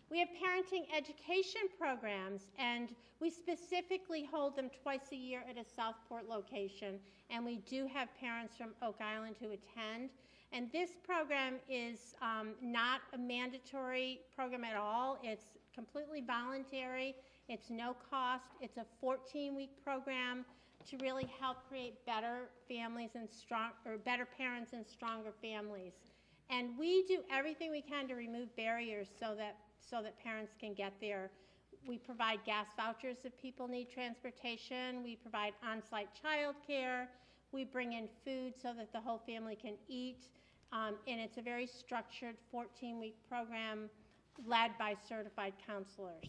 We have parenting education programs, and we specifically hold them twice a year at a Southport location. And we do have parents from Oak Island who attend. And this program is not a mandatory program at all. It's completely voluntary. It's no cost. It's a 14-week program to really help create better families and better parents and stronger families. And we do everything we can to remove barriers so that parents can get there. We provide gas vouchers if people need transportation. We provide on-site childcare. We bring in food so that the whole family can eat. And it's a very structured 14-week program led by certified counselors.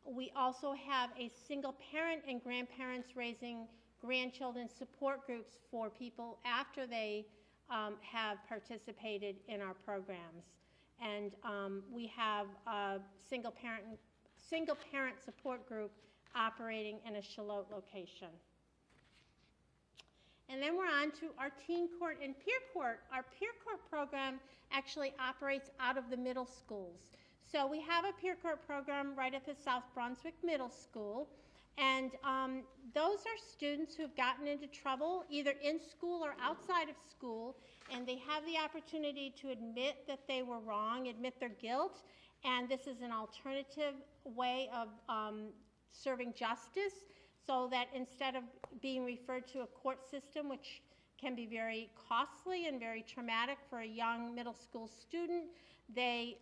We also have a single parent and grandparents raising grandchildren support groups for people after they have participated in our programs. And we have a single parent support group operating in a Shallotte location. And then we're on to our teen court and peer court. Our peer court program actually operates out of the middle schools. So we have a peer court program right at the South Brunswick Middle School. And those are students who've gotten into trouble either in school or outside of school, and they have the opportunity to admit that they were wrong, admit their guilt, and this is an alternative way of serving justice, so that instead of being referred to a court system, which can be very costly and very traumatic for a young middle school student, they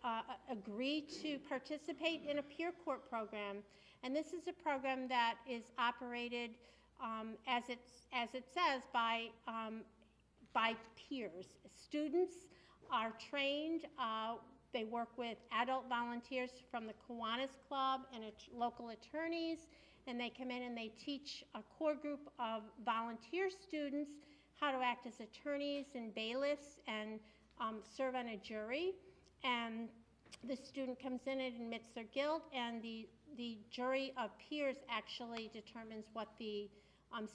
agree to participate in a peer court program. And this is a program that is operated, as it says, by peers. Students are trained. They work with adult volunteers from the Kiwanis Club and local attorneys, and they come in and they teach a core group of volunteer students how to act as attorneys and bailiffs and serve on a jury. And the student comes in and admits their guilt, and the jury of peers actually determines what the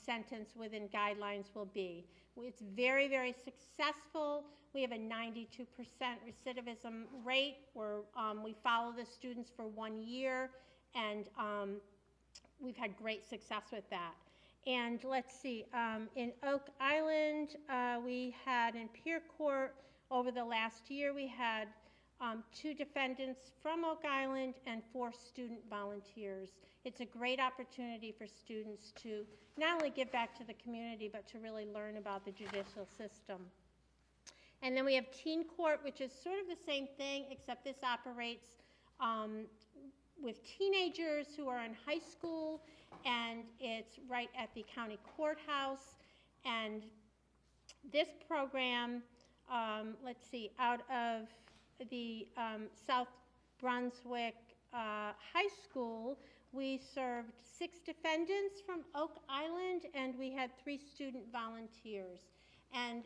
sentence within guidelines will be. It's very, very successful. We have a 92% recidivism rate where we follow the students for 1 year, and we've had great success with that. And let's see, in Oak Island, we had in peer court over the last year, we had 2 defendants from Oak Island and 4 student volunteers. It's a great opportunity for students to not only give back to the community, but to really learn about the judicial system. And then we have teen court, which is sort of the same thing, except this operates with teenagers who are in high school, and it's right at the county courthouse. And this program, let's see, out of the South Brunswick High School, we served 6 defendants from Oak Island, and we had 3 student volunteers. And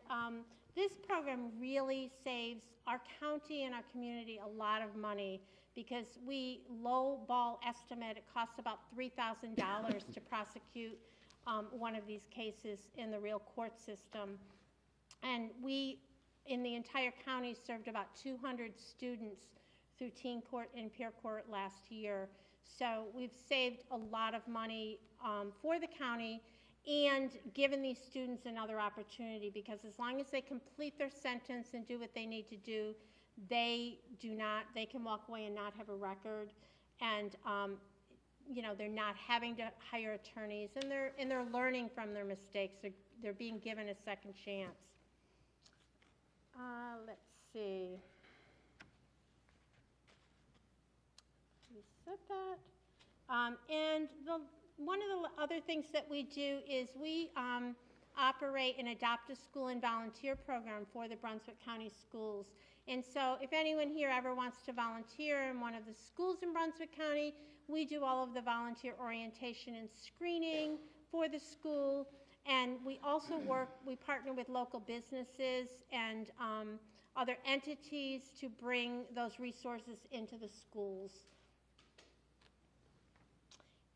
this program really saves our county and our community a lot of money, because we low-ball estimate it costs about $3,000 to prosecute one of these cases in the real court system. And we, in the entire county, served about 200 students through teen court and peer court last year. So we've saved a lot of money for the county and given these students another opportunity, because as long as they complete their sentence and do what they need to do, they can walk away and not have a record, and they're not having to hire attorneys, and they're learning from their mistakes. They're being given a second chance. Let's see. Let me said that. And one of the other things that we do is we operate an Adopt a School and Volunteer program for the Brunswick County Schools. And so if anyone here ever wants to volunteer in one of the schools in Brunswick County, we do all of the volunteer orientation and screening for the school. And we also we partner with local businesses and other entities to bring those resources into the schools.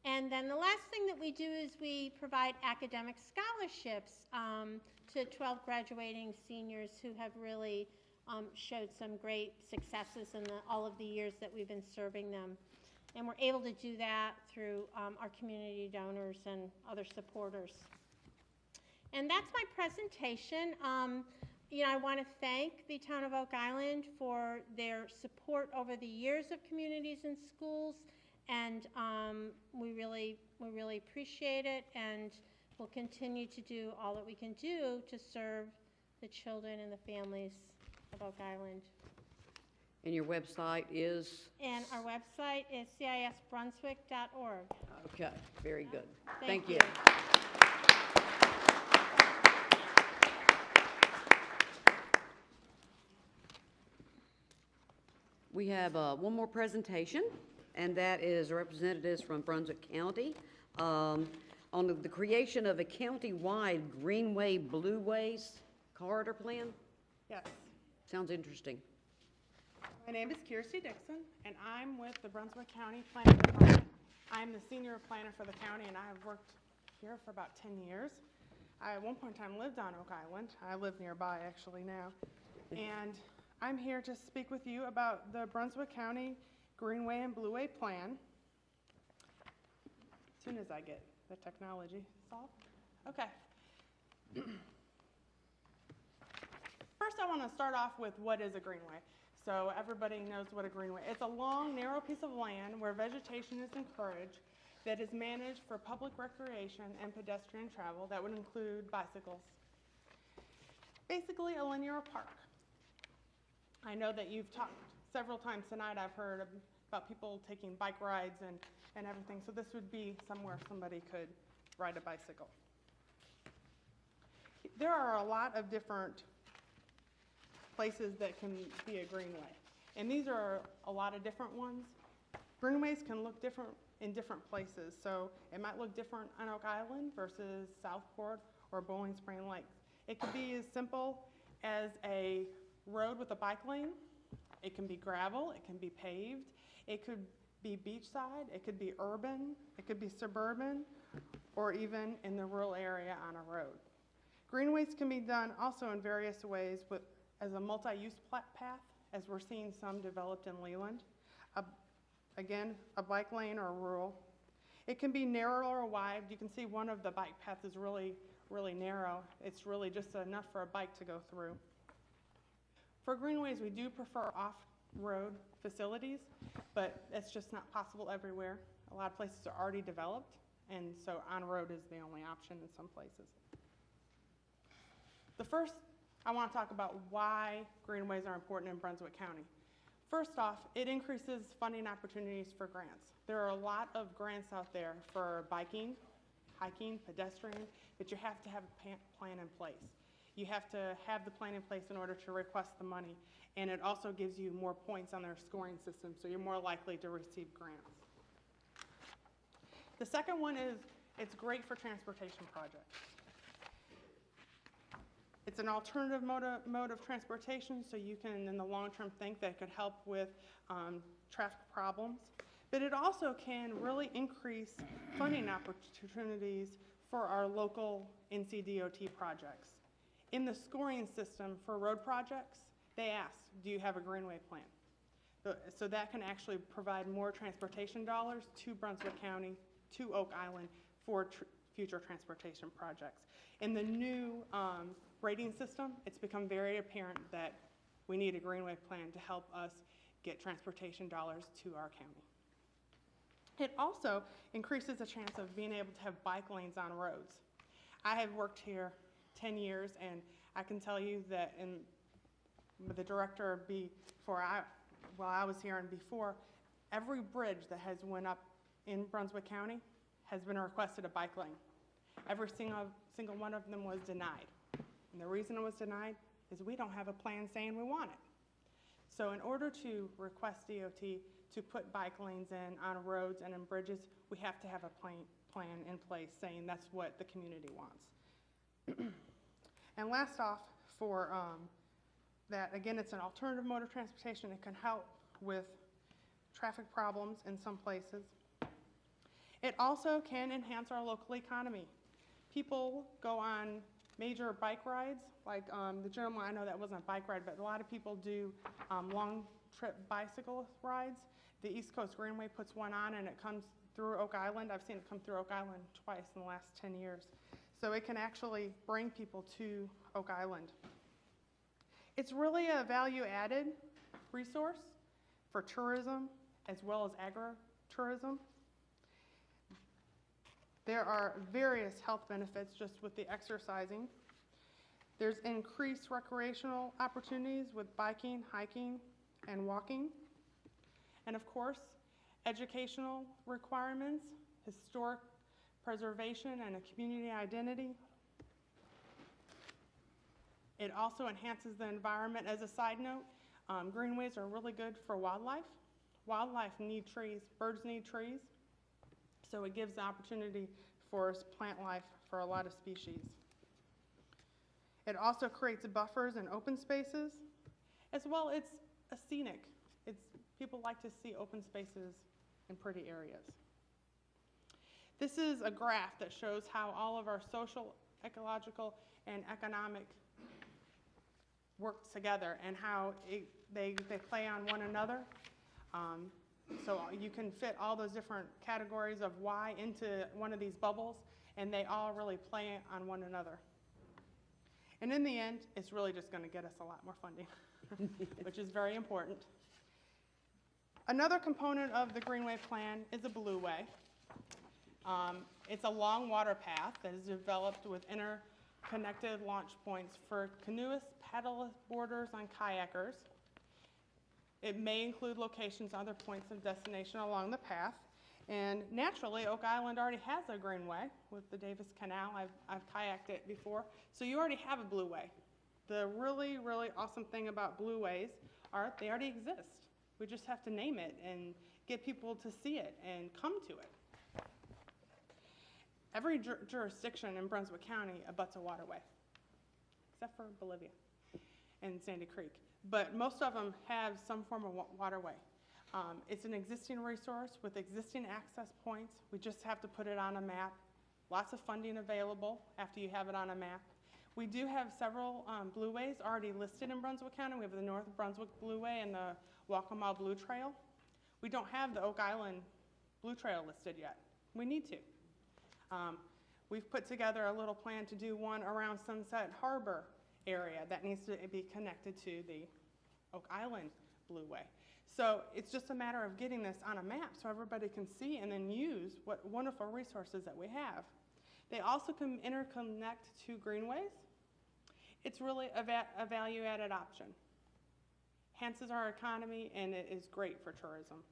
And then the last thing that we do is we provide academic scholarships to 12 graduating seniors who have really showed some great successes in all of the years that we've been serving them. And we're able to do that through our community donors and other supporters. And that's my presentation. You know, I want to thank the town of Oak Island for their support over the years of communities and schools, and we really appreciate it, and we'll continue to do all that we can do to serve the children and the families of Oak Island. And your website is? And our website is cisbrunswick.org. Okay, very good. Thank you. you. We have one more presentation, and that is representatives from Brunswick County on the creation of a county-wide Greenway Blueways corridor plan. Yes. Sounds interesting. My name is Kirsty Dixon, and I'm with the Brunswick County Planning Department. I'm the senior planner for the county, and I have worked here for about 10 years. I, at one point in time, lived on Oak Island. I live nearby, actually, now. And I'm here to speak with you about the Brunswick County Greenway and Blueway Plan. As soon as I get the technology solved. Okay. First, I want to start off with what is a greenway. So everybody knows what a greenway is. It's a long, narrow piece of land where vegetation is encouraged that is managed for public recreation and pedestrian travel that would include bicycles. Basically, a linear park. I know that you've talked several times tonight, I've heard about people taking bike rides and everything, so this would be somewhere somebody could ride a bicycle. There are a lot of different places that can be a greenway, and these are a lot of different ones. Greenways can look different in different places, so it might look different on Oak Island versus Southport or Bowling Spring Lake. It could be as simple as a road with a bike lane. It can be gravel, it can be paved, it could be beachside, it could be urban, it could be suburban, or even in the rural area on a road. Greenways can be done also in various ways as a multi-use path, as we're seeing some developed in Leland. Again, a bike lane or rural. It can be narrow or wide. You can see one of the bike paths is really, really narrow. It's really just enough for a bike to go through. For greenways, we do prefer off-road facilities, but it's just not possible everywhere. A lot of places are already developed, and so on-road is the only option in some places. The first, I want to talk about why greenways are important in Brunswick County. First off, it increases funding opportunities for grants. There are a lot of grants out there for biking, hiking, pedestrian, but you have to have a plan in place. You have to have the plan in place in order to request the money, and it also gives you more points on their scoring system, so you're more likely to receive grants. The second one is it's great for transportation projects. It's an alternative mode of transportation, so you can, in the long term, think that it could help with traffic problems. But it also can really increase funding opportunities for our local NCDOT projects. In the scoring system for road projects, they ask, do you have a greenway plan? So that can actually provide more transportation dollars to Brunswick County, to Oak Island for future transportation projects. In the new rating system, it's become very apparent that we need a greenway plan to help us get transportation dollars to our county. It also increases the chance of being able to have bike lanes on roads. I have worked here 10 years, and I can tell you that the director while I was here and before, every bridge that has went up in Brunswick County has been requested a bike lane. Every single one of them was denied. And the reason it was denied is we don't have a plan saying we want it. So in order to request DOT to put bike lanes in on roads and in bridges, we have to have a plan in place saying that's what the community wants. And last off, for that, again, it's an alternative mode of transportation. It can help with traffic problems in some places. It also can enhance our local economy. People go on major bike rides, like the gentleman, I know that wasn't a bike ride, but a lot of people do long trip bicycle rides. The East Coast Greenway puts one on and it comes through Oak Island. I've seen it come through Oak Island twice in the last 10 years. So it can actually bring people to Oak Island. It's really a value-added resource for tourism as well as agritourism. There are various health benefits just with the exercising. There's increased recreational opportunities with biking, hiking, and walking. And of course, educational requirements, historic preservation, and a community identity. It also enhances the environment. As a side note, greenways are really good for wildlife. Wildlife need trees, birds need trees. So it gives the opportunity for plant life for a lot of species. It also creates buffers and open spaces. As well, it's a scenic. People like to see open spaces in pretty areas. This is a graph that shows how all of our social, ecological, and economic work together and how they play on one another. So you can fit all those different categories of why into one of these bubbles, and they all really play on one another. And in the end, it's really just going to get us a lot more funding, which is very important. Another component of the Greenway Plan is a Blueway. It's a long water path that is developed with interconnected launch points for canoeists, paddle boarders, and kayakers. It may include locations on other points of destination along the path. And naturally, Oak Island already has a greenway with the Davis Canal. I've kayaked it before. So you already have a Blueway. The really, really awesome thing about Blueways are they already exist. We just have to name it and get people to see it and come to it. Every jurisdiction in Brunswick County abuts a waterway, except for Bolivia and Sandy Creek. But most of them have some form of waterway. It's an existing resource with existing access points. We just have to put it on a map. Lots of funding available after you have it on a map. We do have several Blueways already listed in Brunswick County. We have the North Brunswick Blueway and the Waccamaw Blue Trail. We don't have the Oak Island Blue Trail listed yet. We need to. We've put together a little plan to do one around Sunset Harbor area that needs to be connected to the Oak Island Blueway. So it's just a matter of getting this on a map so everybody can see and then use what wonderful resources that we have. They also can interconnect to greenways. It's really a value-added option. Enhances our economy, and it is great for tourism.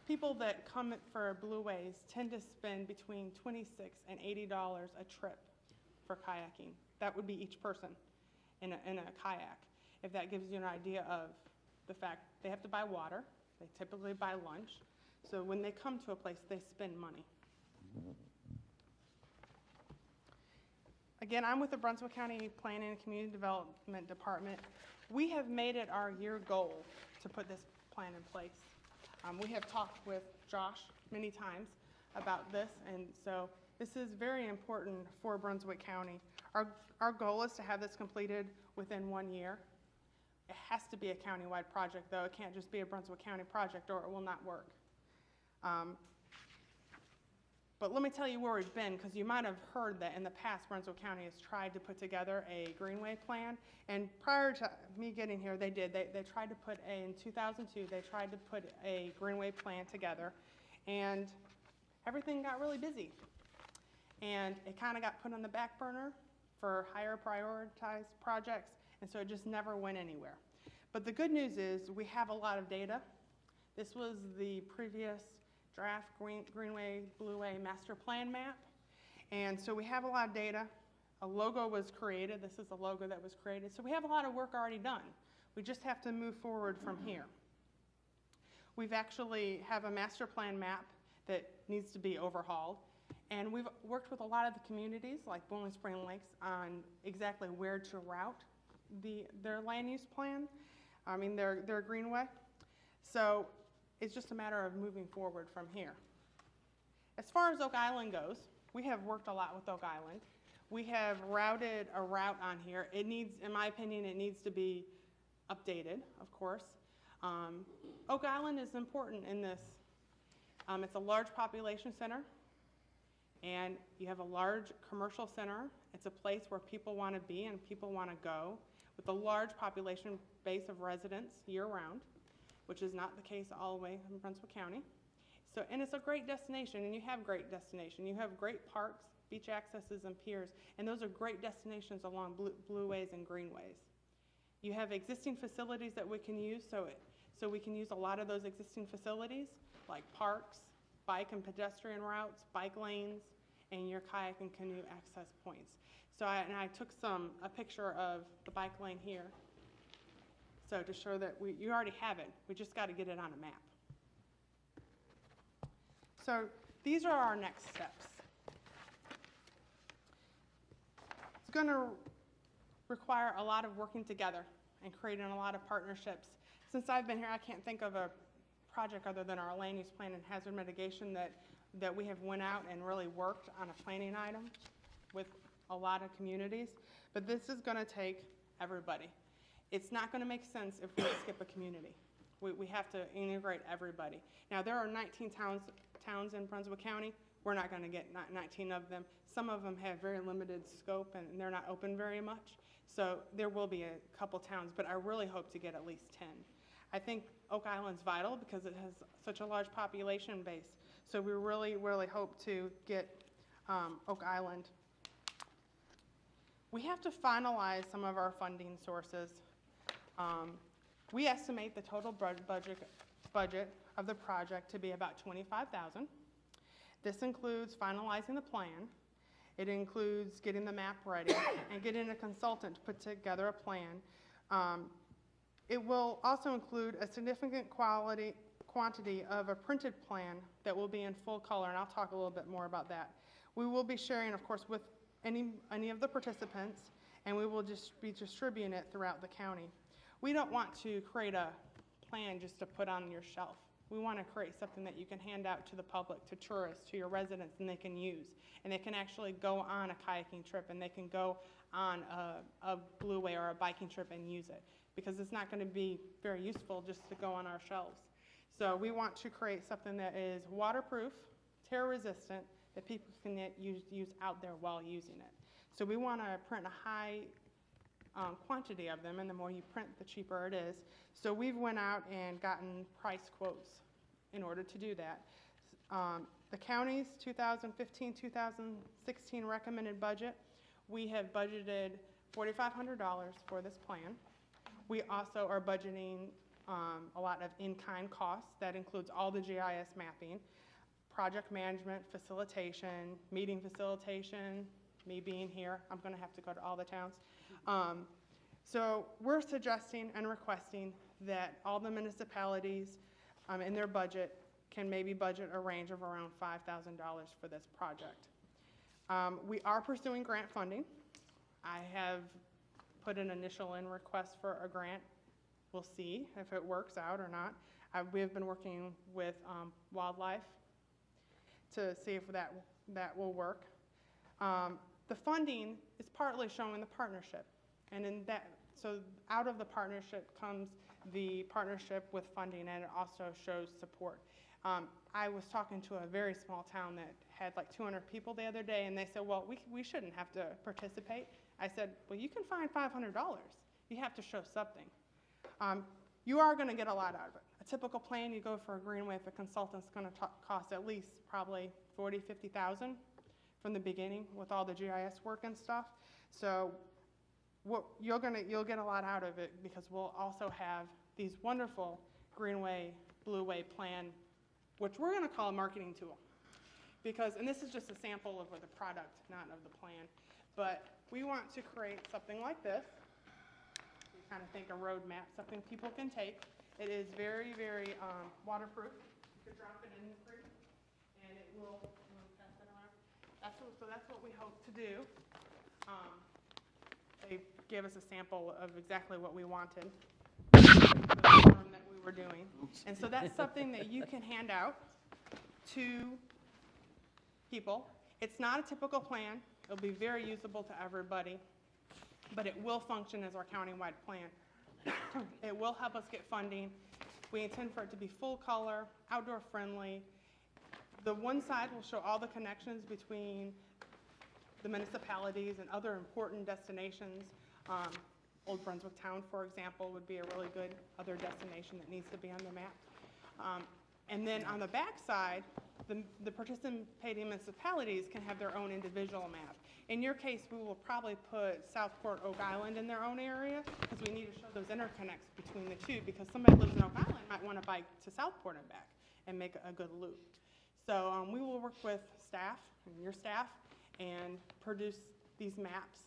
People that come for Blueways tend to spend between $26 and $80 a trip for kayaking. That would be each person in a kayak. If that gives you an idea of the fact they have to buy water, they typically buy lunch. So when they come to a place, they spend money. Again, I'm with the Brunswick County Planning and Community Development Department. We have made it our year goal to put this plan in place. We have talked with Josh many times about this, and so this is very important for Brunswick County. Our goal is to have this completed within 1 year. It has to be a countywide project, though. It can't just be a Brunswick County project, or it will not work. But let me tell you where we've been, because you might have heard that in the past, Brunswick County has tried to put together a greenway plan. And prior to me getting here, they did. They tried to put, in 2002, they tried to put a greenway plan together. And everything got really busy. And it kind of got put on the back burner for higher prioritized projects. And so it just never went anywhere. But the good news is we have a lot of data This was the previous draft Greenway Blueway Master Plan map. And so we have a lot of data. A logo was created. This is the logo that was created. So we have a lot of work already done. We just have to move forward from here. We've actually have a master plan map that needs to be overhauled. And we've worked with a lot of the communities, like Bowling Spring Lakes, on exactly where to route their land use plan, their greenway. So it's just a matter of moving forward from here. As far as Oak Island goes, we have worked a lot with Oak Island. We have routed a route on here. It needs, in my opinion, it needs to be updated, of course. Oak Island is important in this. It's a large population center, and you have a large commercial center. It's a place where people want to be and people want to go, with a large population base of residents year-round, which is not the case all the way in Brunswick County. So, and it's a great destination, and you have great destination. You have great parks, beach accesses, and piers, and those are great destinations along blueways and greenways. You have existing facilities that we can use, so we can use a lot of those existing facilities, like parks, bike and pedestrian routes, bike lanes, and your kayak and canoe access points. So I took a picture of the bike lane here, so to show that you already have it. We just got to get it on a map. So these are our next steps. It's going to require a lot of working together and creating a lot of partnerships. Since I've been here, I can't think of a project other than our land use plan and hazard mitigation that we have went out and really worked on a planning item with a lot of communities. But this is going to take everybody. It's not going to make sense if we skip a community. We have to integrate everybody. Now, there are 19 towns in Brunswick County. We're not going to get 19 of them. Some of them have very limited scope, and they're not open very much. So there will be a couple towns, but I really hope to get at least 10. I think Oak Island's vital because it has such a large population base. So we really, really hope to get Oak Island. We have to finalize some of our funding sources. We estimate the total budget of the project to be about $25,000. This includes finalizing the plan. It includes getting the map ready and getting a consultant to put together a plan. It will also include a significant quantity of a printed plan that will be in full color, and I'll talk a little bit more about that. We will be sharing, of course, with any of the participants, and we will just be distributing it throughout the county. We don't want to create a plan just to put on your shelf. We want to create something that you can hand out to the public, to tourists, to your residents, and they can use. And they can actually go on a kayaking trip, and they can go on a blueway or a biking trip and use it, because it's not going to be very useful just to go on our shelves. So we want to create something that is waterproof, tear resistant, that people can use out there while using it. So we want to print a high quantity of them, and the more you print, the cheaper it is. So we've went out and gotten price quotes in order to do that. The county's 2015-2016 recommended budget, we have budgeted $4,500 for this plan. We also are budgeting a lot of in-kind costs. That includes all the GIS mapping, project management, facilitation, meeting facilitation, me being here. I'm going to have to go to all the towns. So we're suggesting and requesting that all the municipalities in their budget can maybe budget a range of around $5,000 for this project. We are pursuing grant funding. I have put an initial in request for a grant. We'll see if it works out or not. We have been working with wildlife to see if that will work. The funding is partly showing the partnership, and in that, so out of the partnership comes the partnership with funding, and it also shows support. I was talking to a very small town that had like 200 people the other day, and they said, well, we shouldn't have to participate. I said, well, you can find $500. You have to show something. You are going to get a lot out of it. A typical plan, you go for a greenway, if a consultant's going to cost at least probably $40,000, $50,000 from the beginning with all the GIS work and stuff. So you'll get a lot out of it, because we'll also have these wonderful greenway Blue Wave plan, which we're gonna call a marketing tool. Because, and this is just a sample of the product, not of the plan, but we want to create something like this. We kind of think a roadmap, something people can take. It is very, very waterproof. You could drop it in the creek, and it will, pass that around. So that's what we hope to do. They gave us a sample of exactly what we wanted, the form that we were doing. And so that's something that you can hand out to people. It's not a typical plan. It'll be very usable to everybody, but it will function as our countywide plan. It will help us get funding. We intend for it to be full color, outdoor friendly. The one side will show all the connections between the municipalities and other important destinations. Old Brunswick Town, for example, would be a really good other destination that needs to be on the map. And then on the back side, the participating municipalities can have their own individual map. In your case, we will probably put Southport, Oak Island in their own area because we need to show those interconnects between the two, because somebody who lives in Oak Island might want to bike to Southport and back and make a good loop. So we will work with staff and your staff and produce these maps.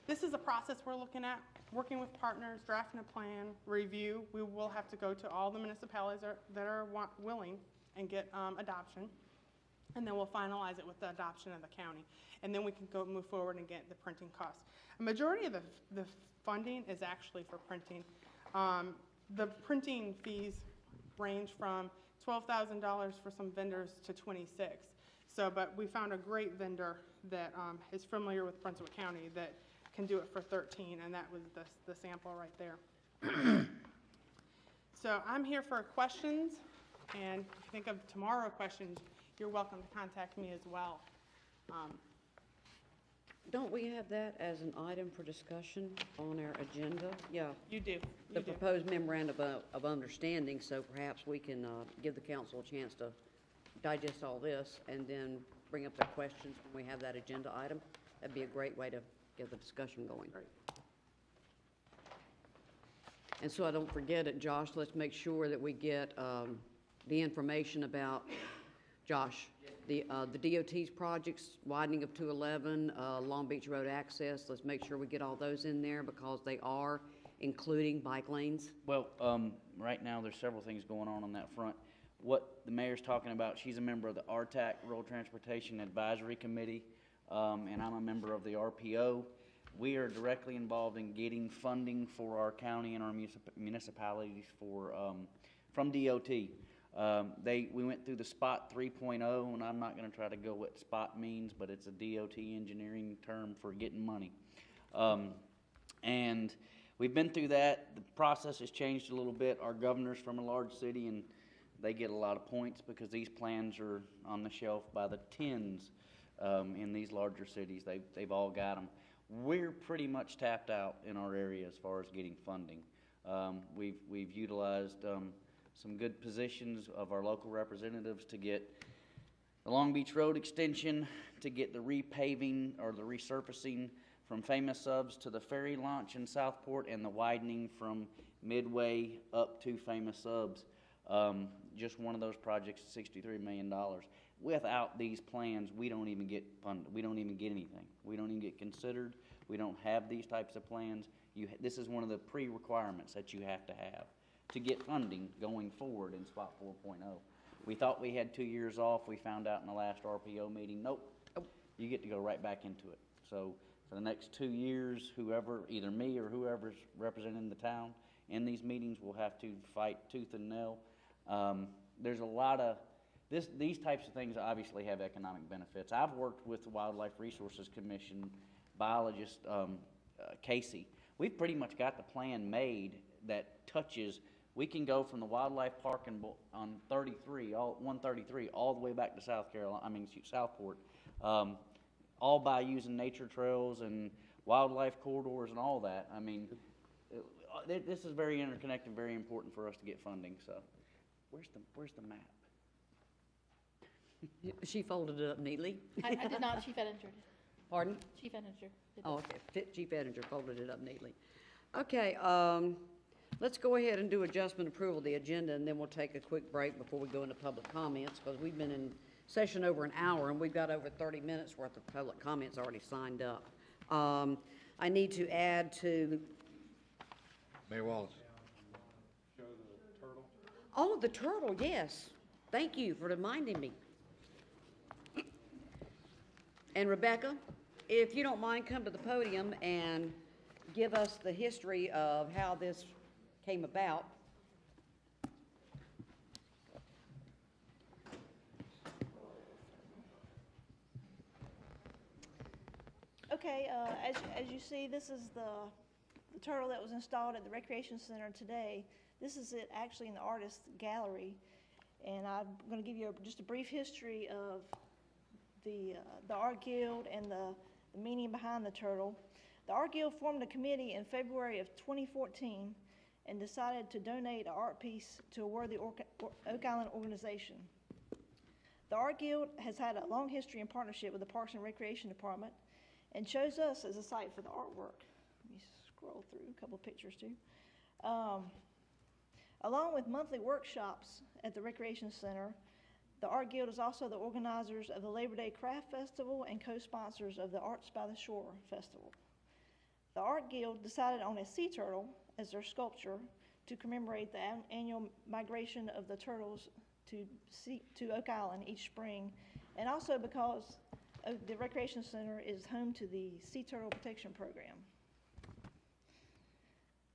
This is a process we're looking at, working with partners, drafting a plan, review. We will have to go to all the municipalities that are willing and get adoption. And then we'll finalize it with the adoption of the county. And then we can go move forward and get the printing costs. A majority of the funding is actually for printing. The printing fees range from $12,000 for some vendors to $26,000. So, but we found a great vendor that is familiar with Brunswick County that can do it for $13,000, and that was the sample right there. So I'm here for questions, and if you think of tomorrow questions, you're welcome to contact me as well. Don't we have that as an item for discussion on our agenda? Yeah. You do. The proposed memorandum of understanding, so perhaps we can give the council a chance to digest all this and then bring up their questions when we have that agenda item. That'd be a great way to get the discussion going. Right. And so I don't forget it, Josh, let's make sure that we get the information about, Josh, the DOT's projects, widening of 211, Long Beach Road access. Let's make sure we get all those in there because they are including bike lanes. Well, right now, there's several things going on that front. What the mayor's talking about, she's a member of the RTAC, Rural Transportation Advisory Committee, and I'm a member of the RPO. We are directly involved in getting funding for our county and our municipalities for, from DOT. We went through the SPOT 3.0, and I'm not going to try to go what SPOT means, but it's a DOT engineering term for getting money. And we've been through that. The process has changed a little bit. Our governor's from a large city, and they get a lot of points because these plans are on the shelf by the tens in these larger cities. They've all got them. We're pretty much tapped out in our area as far as getting funding. We've utilized some good positions of our local representatives to get the Long Beach Road extension, to get the repaving or the resurfacing from Famous Subs to the ferry launch in Southport, and the widening from Midway up to Famous Subs. Just one of those projects is $63 million. Without these plans, we don't even get funded. We don't even get anything. We don't even get considered. We don't have these types of plans. This is one of the pre-requirements that you have to have to get funding going forward in SPOT 4.0. We thought we had 2 years off. We found out in the last RPO meeting, nope, you get to go right back into it. So for the next 2 years, whoever, either me or whoever's representing the town in these meetings will have to fight tooth and nail. There's a lot of, these types of things obviously have economic benefits. I've worked with the Wildlife Resources Commission biologist, Casey. We've pretty much got the plan made that touches. We can go from the wildlife park on 133, all the way back to Southport, all by using nature trails and wildlife corridors and all that. I mean, this is very interconnected, very important for us to get funding. So, where's the map? She folded it up neatly. I did not. Chief Edinger did. Pardon? Chief Edinger did. Oh, okay. Chief Edinger folded it up neatly. Okay, let's go ahead and do adjustment approval of the agenda, and then we'll take a quick break before we go into public comments, because we've been in session over an hour, and we've got over 30 minutes worth of public comments already signed up. I need to add to, Mayor Wallace. oh, the turtle, yes. Thank you for reminding me. And Rebecca, if you don't mind, come to the podium and give us the history of how this came about. Okay, as you see, this is the turtle that was installed at the Recreation Center today. This is it actually in the artist gallery. And I'm going to give you just a brief history of the Art Guild and the meaning behind the turtle. The Art Guild formed a committee in February of 2014 and decided to donate an art piece to a worthy Oak Island organization. The Art Guild has had a long history in partnership with the Parks and Recreation Department and chose us as a site for the artwork. Let me scroll through a couple pictures too. Along with monthly workshops at the Recreation Center, the Art Guild is also the organizers of the Labor Day Craft Festival and co-sponsors of the Arts by the Shore Festival. The Art Guild decided on a sea turtle as their sculpture to commemorate the annual migration of the turtles to Oak Island each spring, and also because the Recreation Center is home to the Sea Turtle Protection Program.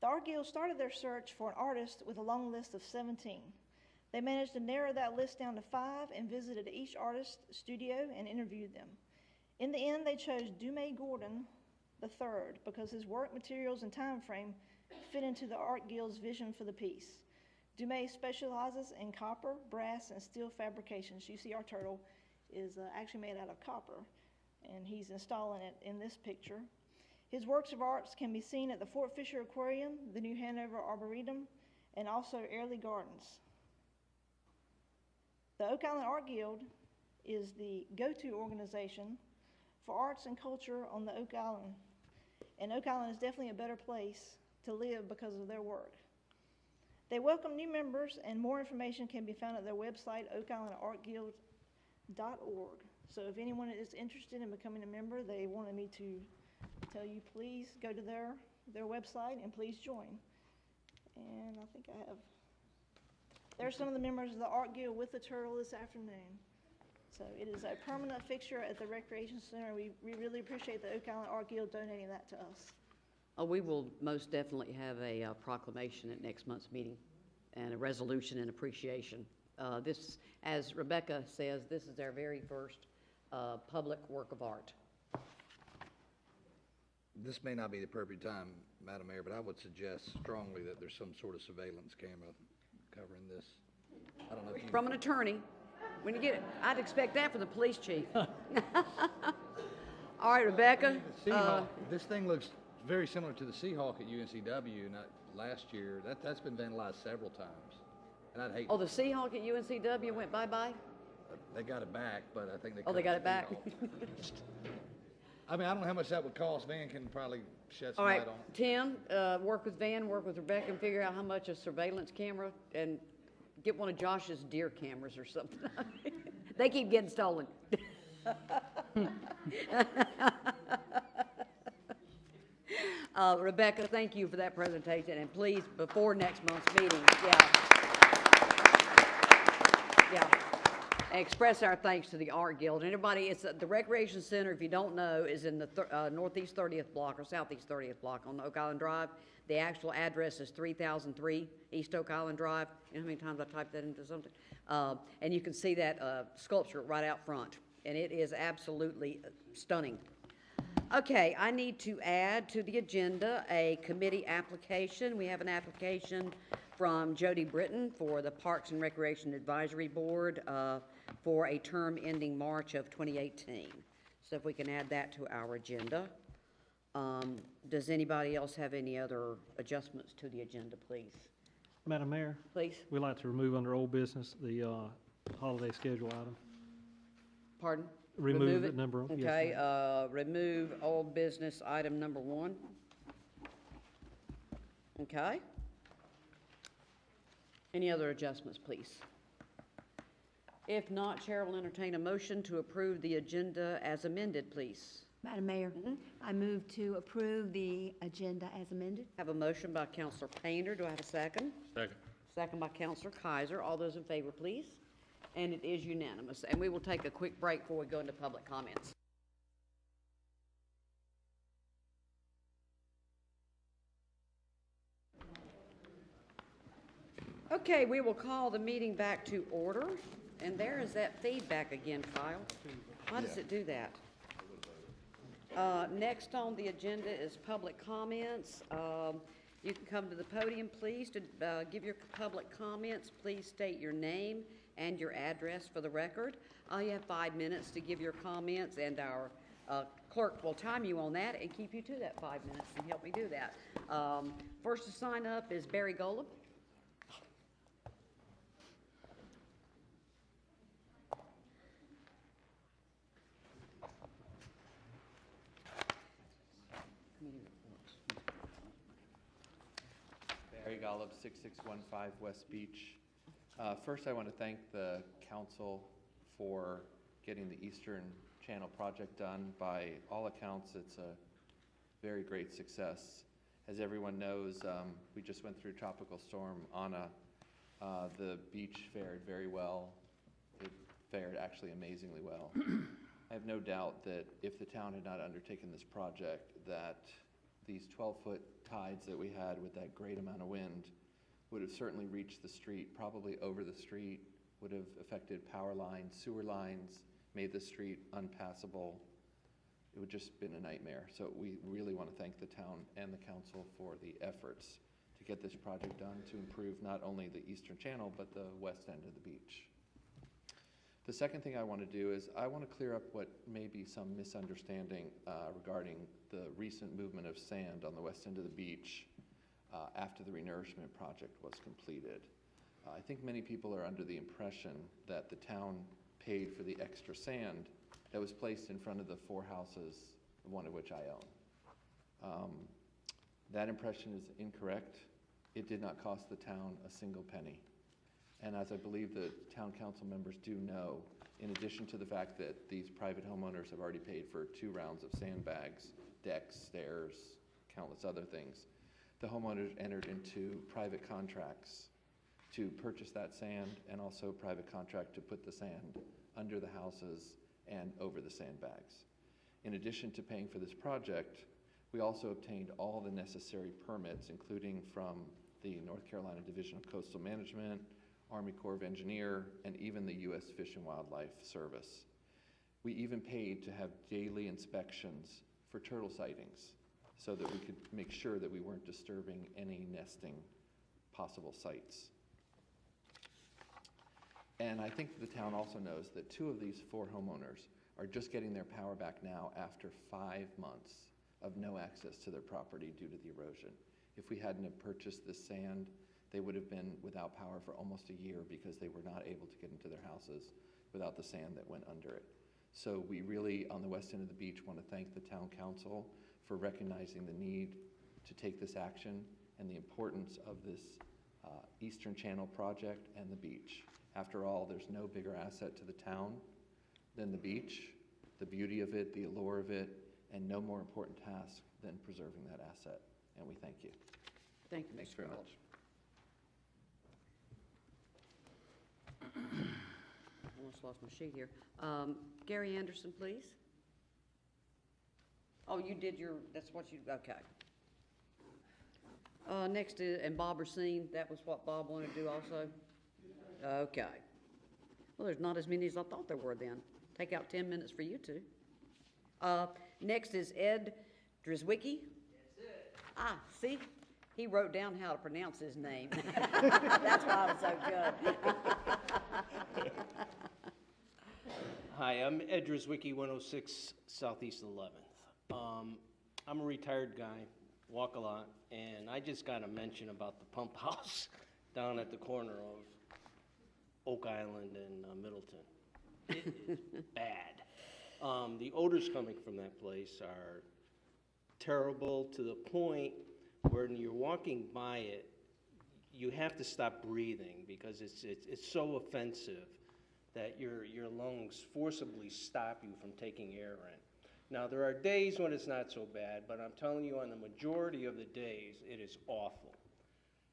The Art Guild started their search for an artist with a long list of 17. They managed to narrow that list down to 5 and visited each artist's studio and interviewed them. In the end, they chose Dume Gordon III because his work materials and time frame fit into the Art Guild's vision for the piece. Dume specializes in copper, brass, and steel fabrications. You see our turtle is actually made out of copper, and he's installing it in this picture. His works of arts can be seen at the Fort Fisher Aquarium, the New Hanover Arboretum, and also Airlie Gardens. The Oak Island Art Guild is the go-to organization for arts and culture on the Oak Island, and Oak Island is definitely a better place to live because of their work. They welcome new members, and more information can be found at their website, oakislandartguild.org. So if anyone is interested in becoming a member, they wanted me to tell you, please go to their website and please join. And I think I have, there's some of the members of the Art Guild with the turtle this afternoon. So it is a permanent fixture at the Recreation Center. We really appreciate the Oak Island Art Guild donating that to us. Oh, we will most definitely have a proclamation at next month's meeting and a resolution in appreciation. This, as Rebecca says, this is their very first public work of art. This may not be the appropriate time, Madam Mayor, but I would suggest strongly that there's some sort of surveillance camera covering this. I don't know if you... From an attorney, when you get it, I'd expect that from the police chief. All right, Rebecca. This thing looks very similar to the Seahawk at UNCW last year. That's been vandalized several times, and I'd hate. Oh, the Seahawk at UNCW went bye-bye? They got it back, but I think they. Oh, they got it back. I mean, I don't know how much that would cost. Van can probably shed some All right, light on it. Tim, work with Van, work with Rebecca, and figure out how much a surveillance camera, and get one of Josh's deer cameras or something. They keep getting stolen. Rebecca, thank you for that presentation, and please, before next month's meeting, express our thanks to the Art Guild. And everybody, it's the Recreation Center, if you don't know, is in the northeast 30th block or southeast 30th block on Oak Island Drive. The actual address is 3003 East Oak Island Drive. You know how many times I typed that into something? And you can see that sculpture right out front, and it is absolutely stunning. Okay, I need to add to the agenda a committee application. We have an application from Jody Britton for the Parks and Recreation Advisory Board for a term ending March of 2018. So if we can add that to our agenda. Does anybody else have any other adjustments to the agenda, please? Madam Mayor? Please. We'd like to remove under old business the holiday schedule item. Pardon? Remove it? it, number one. Okay, Yes, remove old business item number 1. Okay. Any other adjustments, please? If not, Chair will entertain a motion to approve the agenda as amended, please. Madam Mayor, I move to approve the agenda as amended. Have a motion by Counselor Painter. Do I have a second? Second. Second by Counselor Kaiser. All those in favor, please. And it is unanimous. And we will take a quick break before we go into public comments. Okay, we will call the meeting back to order. And there is that feedback again, Kyle. Why does it do that? Next on the agenda is public comments. You can come to the podium, please, to give your public comments. Please state your name and your address for the record. You have 5 minutes to give your comments, and our clerk will time you on that and keep you to that 5 minutes and help me do that. First to sign up is Barry Golub. Barry Golub, 6615 West Beach. First, I want to thank the council for getting the Eastern Channel project done. By all accounts, it's a very great success. As everyone knows, we just went through Tropical Storm Ana. The beach fared very well. It fared actually amazingly well. I have no doubt that if the town had not undertaken this project, that these 12-foot tides that we had with that great amount of wind would have certainly reached the street, probably over the street, would have affected power lines, sewer lines, made the street unpassable. It would just been a nightmare. So we really want to thank the town and the council for the efforts to get this project done to improve not only the Eastern Channel, but the west end of the beach. The second thing I want to do is I want to clear up what may be some misunderstanding regarding the recent movement of sand on the west end of the beach after the renourishment project was completed. I think many people are under the impression that the town paid for the extra sand that was placed in front of the 4 houses, one of which I own. That impression is incorrect. It did not cost the town a single penny. And as I believe the town council members do know, in addition to the fact that these private homeowners have already paid for 2 rounds of sandbags, decks, stairs, countless other things, the homeowners entered into private contracts to purchase that sand, and also private contract to put the sand under the houses and over the sandbags. In addition to paying for this project, we also obtained all the necessary permits, including from the North Carolina Division of Coastal Management, Army Corps of Engineer, and even the U.S. Fish and Wildlife Service. We even paid to have daily inspections for turtle sightings so that we could make sure that we weren't disturbing any nesting possible sites. And I think the town also knows that 2 of these 4 homeowners are just getting their power back now after 5 months of no access to their property due to the erosion. If we hadn't have purchased this sand, they would have been without power for almost a year because they were not able to get into their houses without the sand that went under it. So we really, on the west end of the beach, want to thank the town council for recognizing the need to take this action and the importance of this Eastern Channel project and the beach. After all, there's no bigger asset to the town than the beach, the beauty of it, the allure of it, and no more important task than preserving that asset. And we thank you. Thank you, Thanks Mr. very Golub. much. I almost lost my sheet here. Gary Anderson, please. Oh, you did your, that's what you, okay. Next is, and Bob Racine, that was what Bob wanted to do also? Okay. Well, there's not as many as I thought there were then. Take out 10 minutes for you two. Next is Ed Drzwicki. That's it. Ah, see? He wrote down how to pronounce his name. That's why it was so good. Hi, I'm Ed Drzwicki, 106 Southeast 11th. I'm a retired guy, walk a lot, and I just got a mention about the pump house down at the corner of Oak Island and Middleton. It is bad. The odors coming from that place are terrible, to the point where when you're walking by it, you have to stop breathing because it's so offensive that your lungs forcibly stop you from taking air in. Now, there are days when it's not so bad, but I'm telling you, on the majority of the days, it is awful.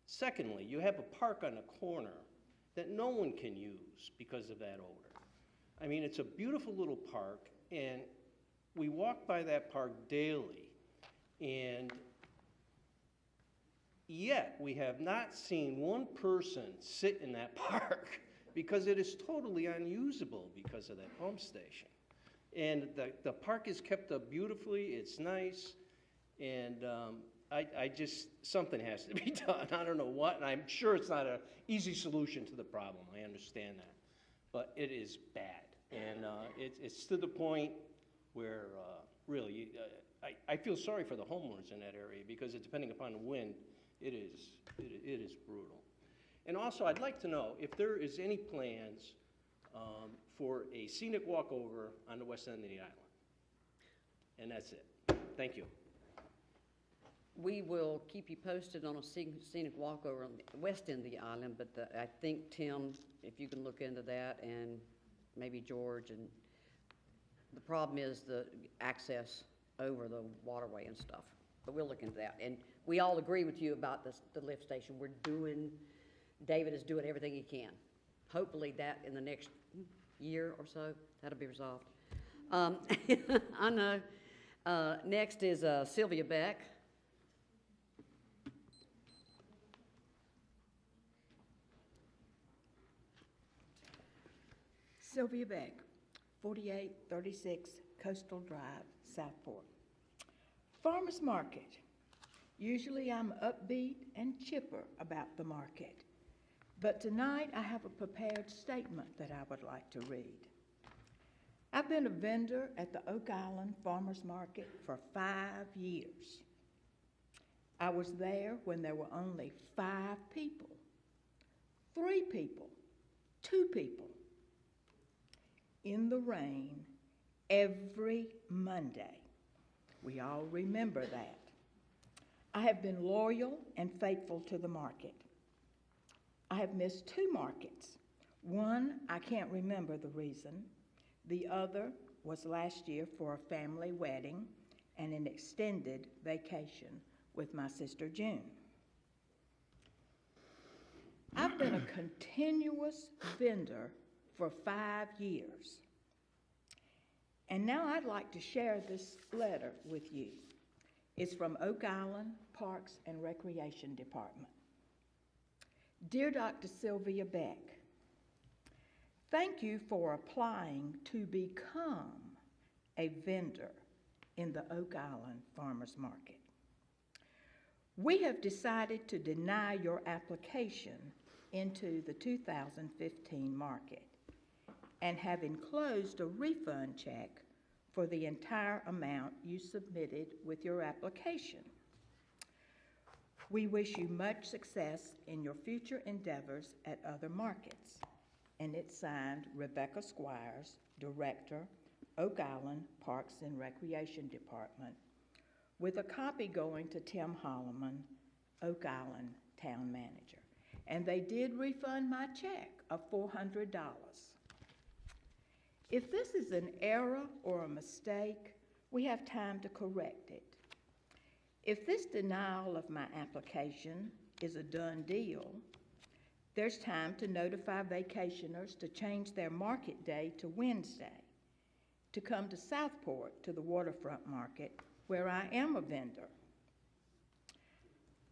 Secondly, you have a park on the corner that no one can use because of that odor. I mean, it's a beautiful little park, and we walk by that park daily, and yet we have not seen one person sit in that park because it is totally unusable because of that pump station. And the park is kept up beautifully, it's nice, and I just, something has to be done. I don't know what, and I'm sure it's not an easy solution to the problem, I understand that. But it is bad, and it's to the point where really, I feel sorry for the homeowners in that area because depending upon the wind, it is brutal. And also, I'd like to know if there is any plans for a scenic walkover on the west end of the island. And that's it. Thank you. We will keep you posted on a scenic walkover on the west end of the island, but I think, Tim, if you can look into that, and maybe George, and the problem is the access over the waterway and stuff. But we'll look into that. And we all agree with you about the lift station. David is doing everything he can. Hopefully that in the next year or so, that'll be resolved. I know. Next is Sylvia Beck. Sylvia Beck, 4836 Coastal Drive, Southport. Farmers Market. Usually I'm upbeat and chipper about the market, but tonight I have a prepared statement that I would like to read. I've been a vendor at the Oak Island Farmers Market for 5 years. I was there when there were only 5 people, 3 people, 2 people, in the rain every Monday. We all remember that. I have been loyal and faithful to the market. I have missed 2 markets. One, I can't remember the reason. The other was last year for a family wedding and an extended vacation with my sister June. I've been a continuous vendor for 5 years. And now I'd like to share this letter with you. It's from Oak Island Parks and Recreation Department. Dear Dr. Sylvia Beck, thank you for applying to become a vendor in the Oak Island Farmers Market. We have decided to deny your application into the 2015 market and have enclosed a refund check for the entire amount you submitted with your application. We wish you much success in your future endeavors at other markets. And it's signed Rebecca Squires, Director, Oak Island Parks and Recreation Department, with a copy going to Tim Holloman, Oak Island Town Manager. And they did refund my check of $400. If this is an error or a mistake, we have time to correct it. If this denial of my application is a done deal, there's time to notify vacationers to change their market day to Wednesday, to come to Southport to the waterfront market where I am a vendor.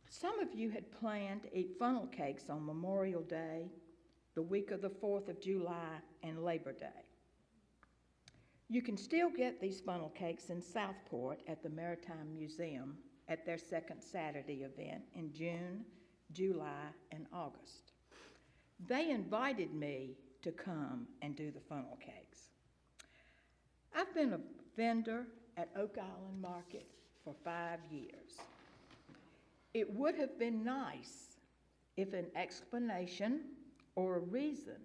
Some of you had planned to eat funnel cakes on Memorial Day, the week of the 4th of July, and Labor Day. You can still get these funnel cakes in Southport at the Maritime Museum at their second Saturday event in June, July, and August. They invited me to come and do the funnel cakes. I've been a vendor at Oak Island Market for 5 years. It would have been nice if an explanation or a reason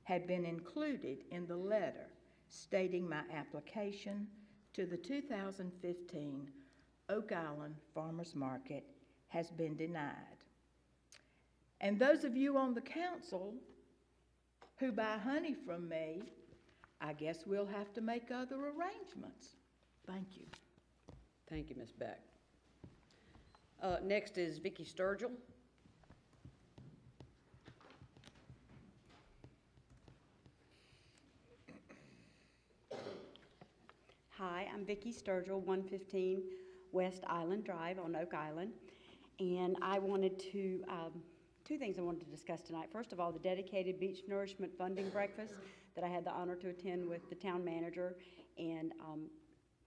had been included in the letter stating my application to the 2015 Oak Island Farmers Market has been denied. And those of you on the council who buy honey from me, I guess we'll have to make other arrangements. Thank you. Thank you, Ms. Beck. Next is Vicki Sturgill. Hi, I'm Vicki Sturgill, 115 West Island Drive on Oak Island. And I wanted to, two things I wanted to discuss tonight. First of all, the dedicated beach nourishment funding breakfast that I had the honor to attend with the town manager and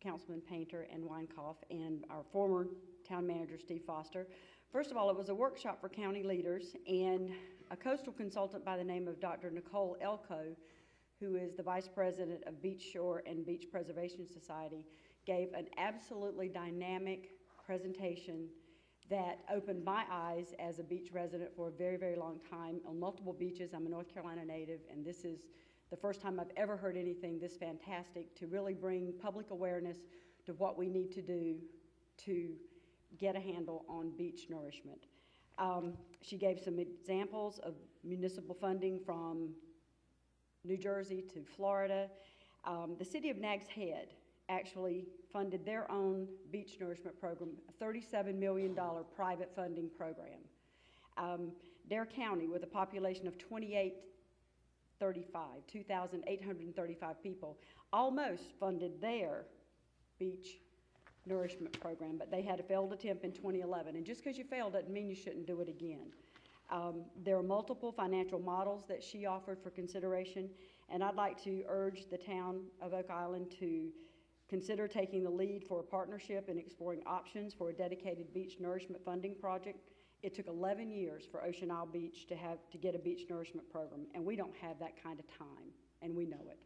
Councilman Painter and Weinkauf and our former town manager, Steve Foster. First of all, it was a workshop for county leaders, and a coastal consultant by the name of Dr. Nicole Elko, who is the Vice President of Beach Shore and Beach Preservation Society, gave an absolutely dynamic presentation that opened my eyes as a beach resident for a very, very long time on multiple beaches. I'm a North Carolina native, and this is the first time I've ever heard anything this fantastic to really bring public awareness to what we need to do to get a handle on beach nourishment. She gave some examples of municipal funding from New Jersey to Florida. The city of Nags Head actually funded their own beach nourishment program, a $37 million private funding program. Dare County, with a population of 2,835 people, almost funded their beach nourishment program, but they had a failed attempt in 2011. And just because you failed doesn't mean you shouldn't do it again. There are multiple financial models that she offered for consideration, and I'd like to urge the town of Oak Island to consider taking the lead for a partnership and exploring options for a dedicated beach nourishment funding project. It took 11 years for Ocean Isle Beach to get a beach nourishment program, and we don't have that kind of time, and we know it.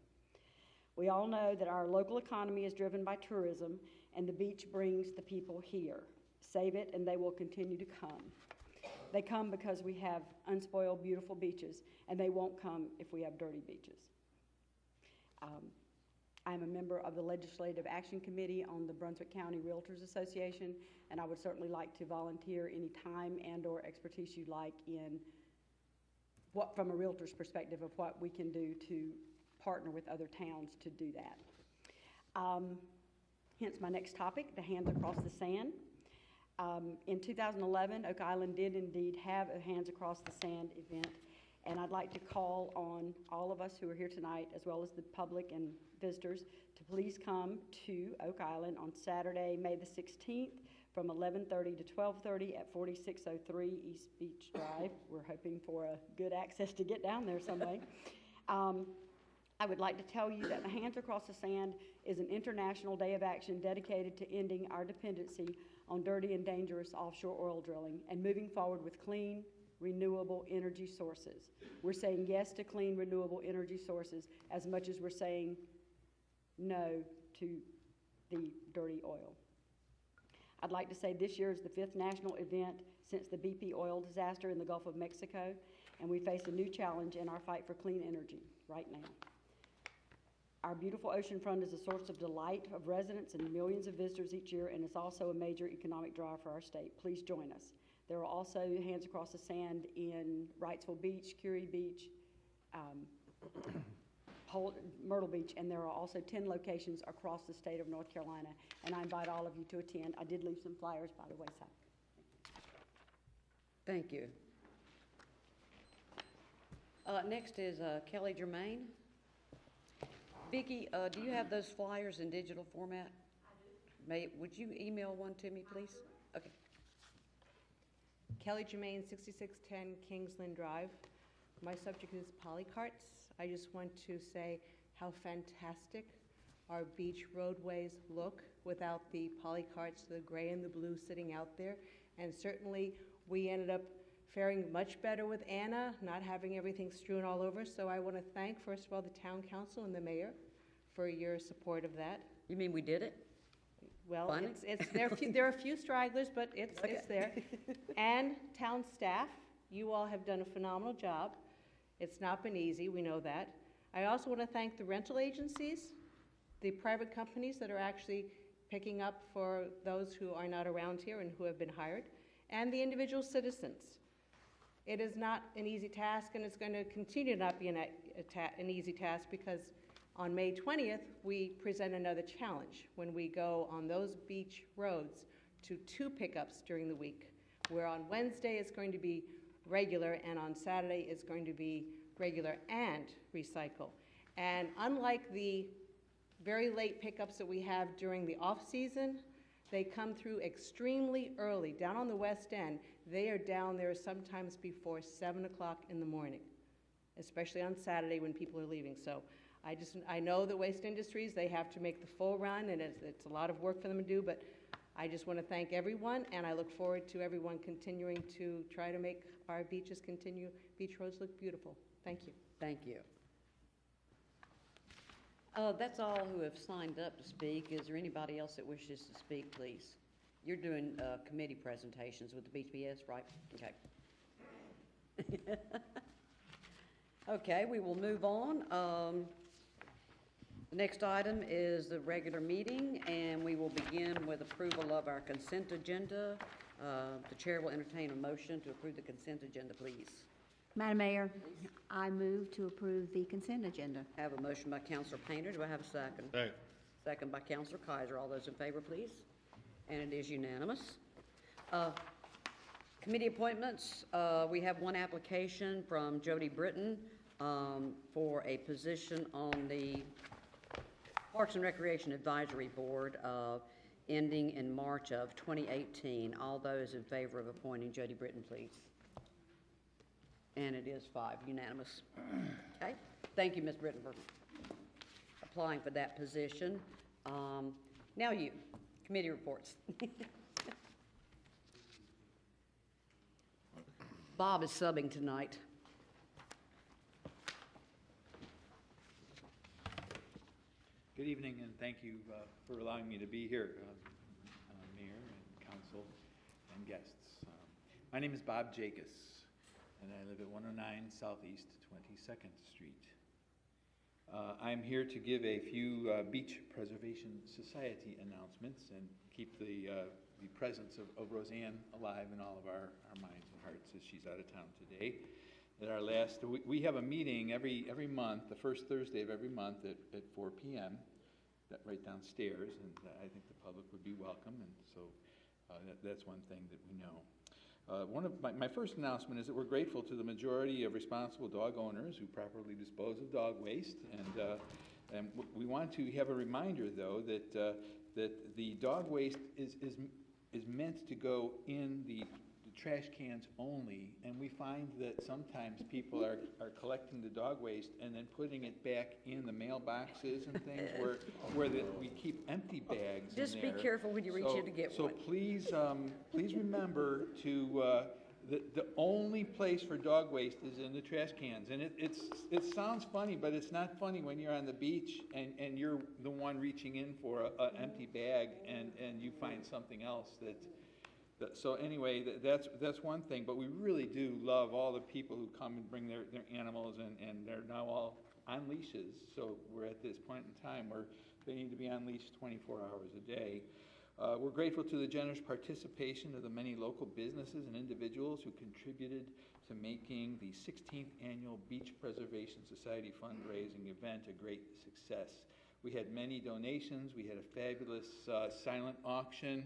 We all know that our local economy is driven by tourism, and the beach brings the people here. Save it, and they will continue to come. They come because we have unspoiled, beautiful beaches, and they won't come if we have dirty beaches. I'm a member of the Legislative Action Committee on the Brunswick County Realtors Association, and I would certainly like to volunteer any time and/or expertise you'd like in what, from a realtor's perspective, of what we can do to partner with other towns to do that. Hence my next topic, the Hands Across the Sand. In 2011, Oak Island did indeed have a Hands Across the Sand event, and I'd like to call on all of us who are here tonight, as well as the public and visitors, to please come to Oak Island on Saturday, May the 16th, from 11:30 to 12:30 at 4603 East Beach Drive. We're hoping for a good access to get down there some way. I would like to tell you that the Hands Across the Sand is an international day of action dedicated to ending our dependency on dirty and dangerous offshore oil drilling and moving forward with clean, renewable energy sources. We're saying yes to clean, renewable energy sources as much as we're saying no to the dirty oil. I'd like to say this year is the 5th national event since the BP oil disaster in the Gulf of Mexico, and we face a new challenge in our fight for clean energy right now. Our beautiful oceanfront is a source of delight of residents and millions of visitors each year, and it's also a major economic drive for our state. Please join us. There are also Hands Across the Sand in Wrightsville Beach, Curie Beach, Myrtle Beach, and there are also 10 locations across the state of North Carolina, and I invite all of you to attend. I did leave some flyers by the wayside. Thank you. Next is Kelly Germain. Vicki, do you have those flyers in digital format? I do. Would you email one to me, please? Okay. Kelly Germain, 6610 Kingsland Drive. My subject is polycarts. I just want to say how fantastic our beach roadways look without the polycarts, the gray and the blue sitting out there. And certainly we ended up faring much better with Anna, not having everything strewn all over. So I want to thank, first of all, the town council and the mayor for your support of that. You mean we did it? Well, there are a few stragglers, but it's there. And town staff, you all have done a phenomenal job. It's not been easy, we know that. I also want to thank the rental agencies, the private companies that are actually picking up for those who are not around here and who have been hired, and the individual citizens. It is not an easy task, and it's going to continue to not be an easy task, because on May 20th, we present another challenge when we go on those beach roads to 2 pickups during the week, where on Wednesday it's going to be regular, and on Saturday it's going to be regular and recycle. And unlike the very late pickups that we have during the off-season, they come through extremely early. Down on the west end, they are down there sometimes before 7 o'clock in the morning, especially on Saturday when people are leaving. So I know the Waste Industries, they have to make the full run, and it's a lot of work for them to do, but I just want to thank everyone, and I look forward to everyone continuing to try to make our beach roads look beautiful. Thank you. Thank you. That's all who have signed up to speak. Is there anybody else that wishes to speak, please? You're doing committee presentations with the BPS, right? Okay. Okay, we will move on. The next item is the regular meeting, and we will begin with approval of our consent agenda. The chair will entertain a motion to approve the consent agenda, please. Madam Mayor, I move to approve the consent agenda. I have a motion by Councilor Painter. Do I have a second? Second. Second by Councilor Kaiser. All those in favor, please. And it is unanimous. Committee appointments. We have one application from Jody Britton for a position on the Parks and Recreation Advisory Board ending in March of 2018. All those in favor of appointing Jody Britton, please. And it is 5, unanimous. Okay, thank you, Ms. Britton, for applying for that position. Now you, committee reports. Bob is subbing tonight. Good evening, and thank you for allowing me to be here, Mayor and Council and guests. My name is Bob Jacobs, and I live at 109 Southeast 22nd Street. I'm here to give a few Beach Preservation Society announcements and keep the presence of Roseanne alive in all of our minds and hearts as she's out of town today. At our last, we have a meeting every month, the first Thursday of every month at 4 p.m. Right downstairs, and I think the public would be welcome, and so that's one thing that we know. One of my first announcement is that we're grateful to the majority of responsible dog owners who properly dispose of dog waste, and we want to have a reminder, though, that the dog waste is meant to go in the trash cans only, and we find that sometimes people are collecting the dog waste and then putting it back in the mailboxes and things where we keep empty bags Just in be there. careful when you reach in to get one. So please remember to the only place for dog waste is in the trash cans, and it sounds funny, but it's not funny when you're on the beach and you're the one reaching in for an empty bag and you find something else so anyway, that's one thing, but we really do love all the people who come and bring their animals, and they're now all on leashes, so we're at this point in time where they need to be on leash 24 hours a day. We're grateful to the generous participation of the many local businesses and individuals who contributed to making the 16th Annual Beach Preservation Society fundraising event a great success. We had many donations, we had a fabulous silent auction,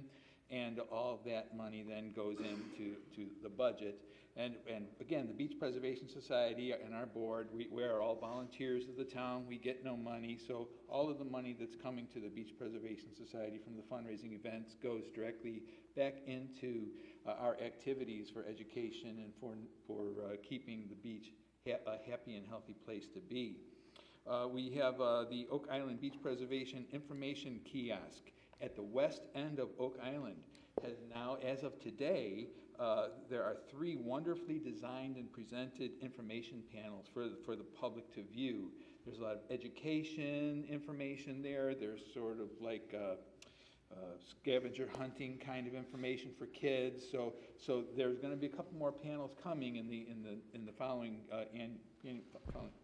and all of that money then goes into the budget. And again, the Beach Preservation Society and our board, we are all volunteers of the town. We get no money, so all of the money that's coming to the Beach Preservation Society from the fundraising events goes directly back into our activities for education and for keeping the beach a happy and healthy place to be. We have the Oak Island Beach Preservation Information Kiosk at the west end of Oak Island. Has now, as of today, there are 3 wonderfully designed and presented information panels for the public to view. There's a lot of education information there. There's sort of like scavenger hunting kind of information for kids. So there's going to be a couple more panels coming in the following in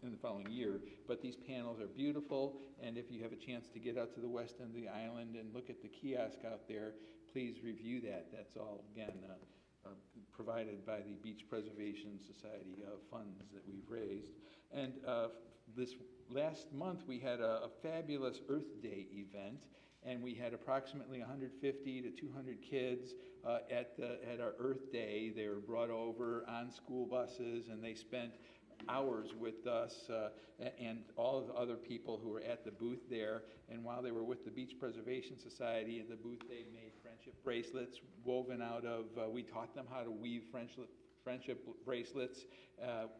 the following year. But these panels are beautiful, and if you have a chance to get out to the west end of the island and look at the kiosk out there, please review that. That's all, again, provided by the Beach Preservation Society funds that we've raised. And this last month, we had a fabulous Earth Day event, and we had approximately 150 to 200 kids at our Earth Day. They were brought over on school buses, and they spent hours with us and all of the other people who were at the booth there. And while they were with the Beach Preservation Society at the booth, they made friendship bracelets woven out of, we taught them how to weave friendship bracelets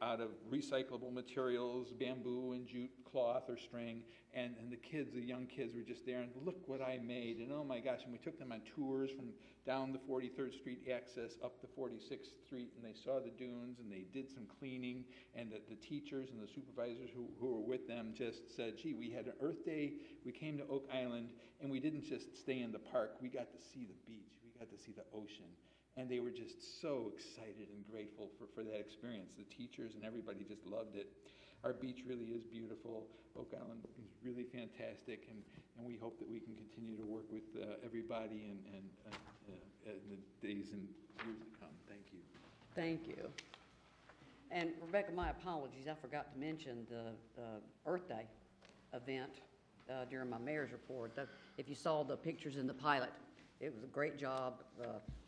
out of recyclable materials, bamboo and jute cloth or string, and the kids, the young kids were just there and look what I made, and oh my gosh, and we took them on tours from down the 43rd Street access up to 46th Street, and they saw the dunes, and they did some cleaning, and the teachers and the supervisors who were with them just said, gee, we had an Earth Day, we came to Oak Island, and we didn't just stay in the park, we got to see the beach, we got to see the ocean. And they were just so excited and grateful for that experience. The teachers and everybody just loved it. Our beach really is beautiful. Oak Island is really fantastic, and we hope that we can continue to work with everybody in the days and years to come. Thank you. Thank you. And Rebecca, my apologies, I forgot to mention the Earth Day event during my mayor's report. If you saw the pictures in the pilot, it was a great job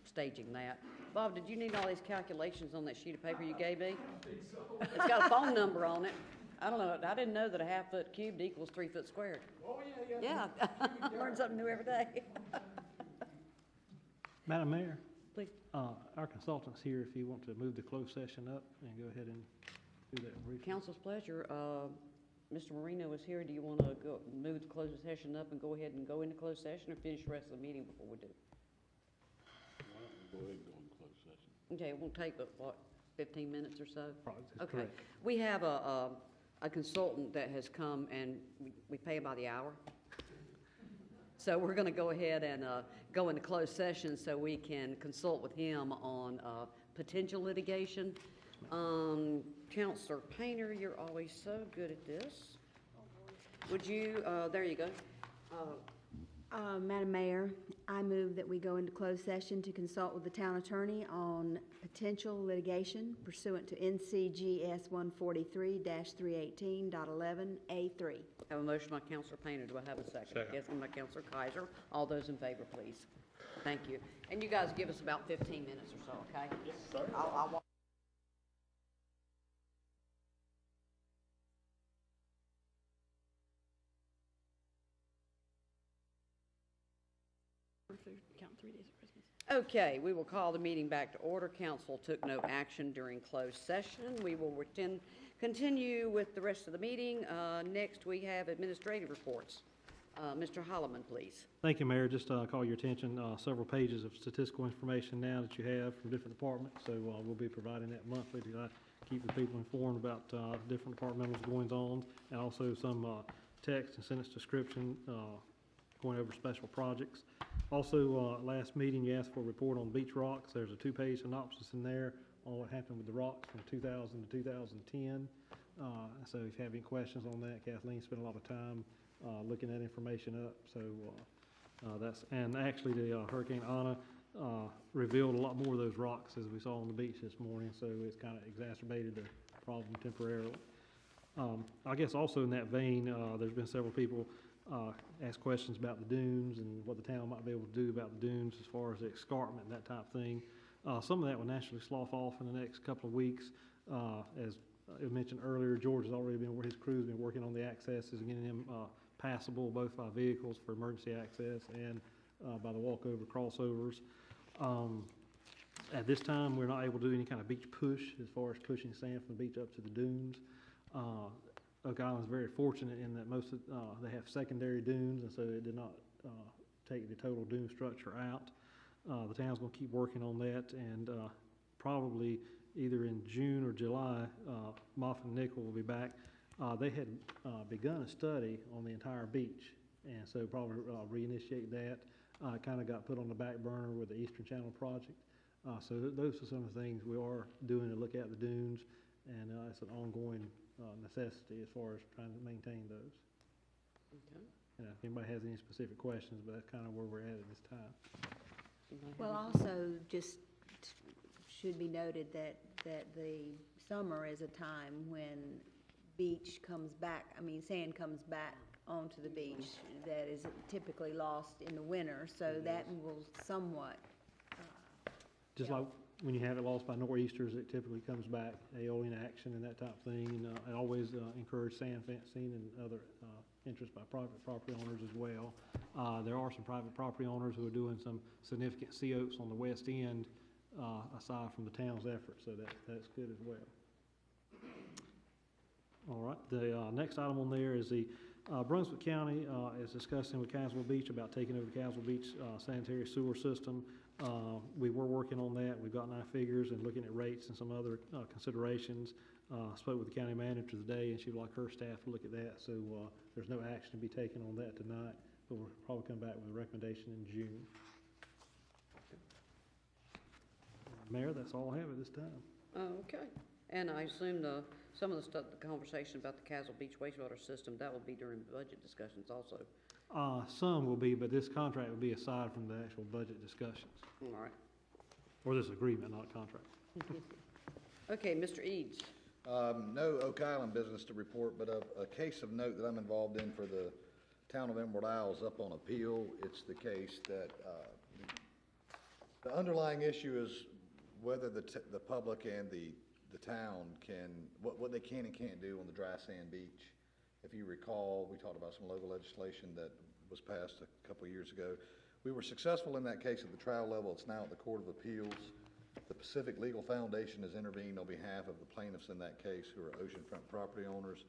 staging that. Bob, did you need all these calculations on that sheet of paper you gave me? I think so. It's got a phone number on it. I don't know, I didn't know that a 1/2 foot cubed equals 3 foot squared. Oh, yeah. Yeah, learn something new every day. Madam Mayor? Please. Our consultant's here if you want to move the closed session up and go ahead and do that briefly. Council's pleasure. Mr. Marino is here. Do you want to go move the closed session up and go ahead and go into closed session, or finish the rest of the meeting before we do? Go ahead and go in closed session. Okay, it won't take but, what, 15 minutes or so? Probably, Okay. correct. We have a consultant that has come, and we pay him by the hour. So we're going to go ahead and go into closed session so we can consult with him on potential litigation. Counselor Painter, you're always so good at this. Would you, there you go. Madam Mayor, I move that we go into closed session to consult with the town attorney on potential litigation pursuant to NCGS 143-318.11A3. Have a motion by Counselor Painter. Do I have a second? Second. Second by Counselor Kaiser. All those in favor, please. Thank you. And you guys give us about 15 minutes or so, okay? Yes, sir. I'll walk. Count 3 days of Christmas. Okay, we will call the meeting back to order. Council took no action during closed session. We will continue with the rest of the meeting. Next, we have administrative reports. Mr. Holloman, please. Thank you, Mayor. Just call your attention, several pages of statistical information now that you have from different departments. So we'll be providing that monthly to keep the people informed about different departmental goings-on, and also some text and sentence description going over special projects. Also, last meeting, you asked for a report on Beach Rocks. There's a 2-page synopsis in there on what happened with the rocks from 2000 to 2010. So if you have any questions on that, Kathleen spent a lot of time looking that information up. So and actually the Hurricane Ana revealed a lot more of those rocks as we saw on the beach this morning. So it's kind of exacerbated the problem temporarily. I guess also in that vein, there's been several people ask questions about the dunes and what the town might be able to do about the dunes as far as the escarpment and that type of thing. Some of that will naturally slough off in the next couple of weeks. As I mentioned earlier, George has already been, his crew's been working on the accesses and getting them passable both by vehicles for emergency access and by the walkover crossovers. At this time, we're not able to do any kind of beach push as far as pushing sand from the beach up to the dunes. Oak Island's very fortunate in that most of, they have secondary dunes, and so it did not take the total dune structure out. The town's going to keep working on that, and probably either in June or July, Moffitt and Nickel will be back. They had begun a study on the entire beach, and so probably reinitiate that. Kind of got put on the back burner with the Eastern Channel project. So those are some of the things we are doing to look at the dunes, and it's an ongoing necessity as far as trying to maintain those. Okay. If anybody has any specific questions, but that's kind of where we're at this time. Well, also, just should be noted that the summer is a time when beach comes back, sand comes back onto the beach that is typically lost in the winter, so that will somewhat, Just like when you have it lost by nor'easters, it typically comes back, aeolian action and that type of thing. And I always encourage sand fencing and other interest by private property owners as well. There are some private property owners who are doing some significant sea oaks on the west end, aside from the town's effort, so that's good as well. All right, the next item on there is the Brunswick County is discussing with Caswell Beach about taking over the Caswell Beach sanitary sewer system. We were working on that. We've gotten our figures and looking at rates and some other considerations. Spoke with the county manager today, and she would like her staff to look at that. So there's no action to be taken on that tonight, but we'll probably come back with a recommendation in June. Mayor, that's all I have at this time. Okay. And I assume some of the stuff, the conversation about the Castle Beach wastewater system, that will be during budget discussions also. Some will be, but this contract will be aside from the actual budget discussions. All right. Or this agreement, not contract. Okay, Mr. Eads. No Oak Island business to report, but a case of note that I'm involved in for the town of Emerald Isle is up on appeal. It's the case that the underlying issue is whether the public and the town can, what they can and can't do on the dry sand beach. If you recall, we talked about some local legislation that was passed a couple of years ago. We were successful in that case at the trial level. It's now at the Court of Appeals. The Pacific Legal Foundation has intervened on behalf of the plaintiffs in that case, who are oceanfront property owners.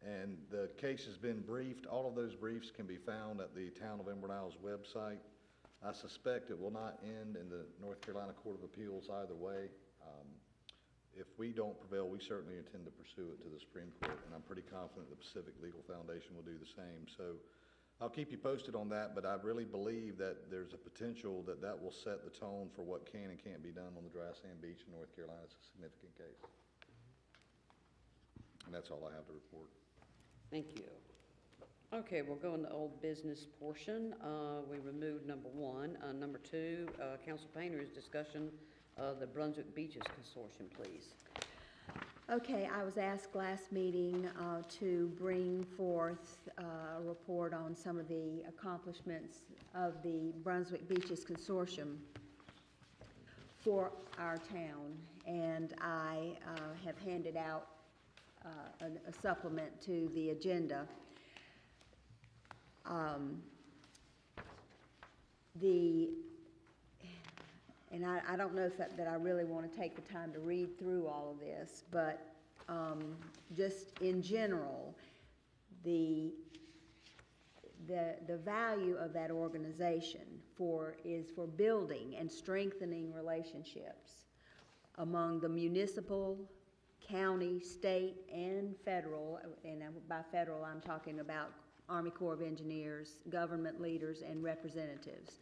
And the case has been briefed. All of those briefs can be found at the Town of Emerald Isle's website. I suspect it will not end in the North Carolina Court of Appeals either way. If we don't prevail, we certainly intend to pursue it to the Supreme Court, and I'm pretty confident the Pacific Legal Foundation will do the same. So I'll keep you posted on that, but I really believe that there's a potential that that will set the tone for what can and can't be done on the dry sand beach in North Carolina. It's a significant case. And that's all I have to report. Thank you. Okay, we'll go in the old business portion. We removed number 1. Number 2, Council Painter is discussion of the Brunswick Beaches Consortium, please. Okay, I was asked last meeting to bring forth a report on some of the accomplishments of the Brunswick Beaches Consortium for our town, and I have handed out a supplement to the agenda. And I don't know if that I really want to take the time to read through all of this, but just in general, the value of that organization is for building and strengthening relationships among the municipal, county, state, and federal, and by federal I'm talking about Army Corps of Engineers, government leaders, and representatives.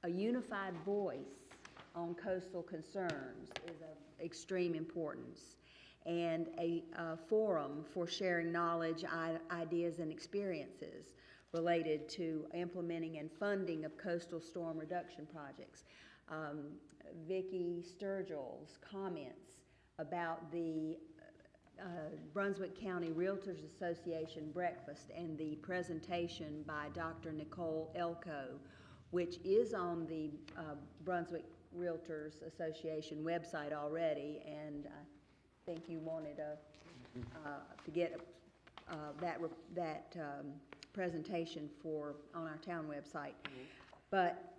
A unified voice on coastal concerns is of extreme importance, and a forum for sharing knowledge, ideas, and experiences related to implementing and funding of coastal storm reduction projects. Vicki Sturgill's comments about the Brunswick County Realtors Association breakfast and the presentation by Dr. Nicole Elko, which is on the Brunswick Realtors Association website already, and I think you wanted to get that presentation on our town website. But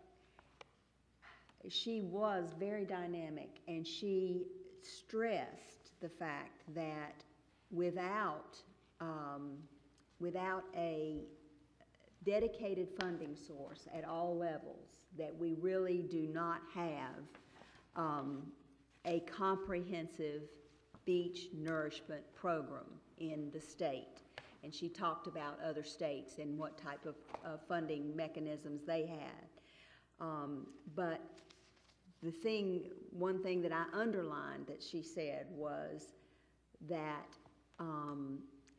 she was very dynamic, and she stressed the fact that without a dedicated funding source at all levels, that we really do not have a comprehensive beach nourishment program in the state. And she talked about other states and what type of funding mechanisms they had. But one thing that I underlined that she said was that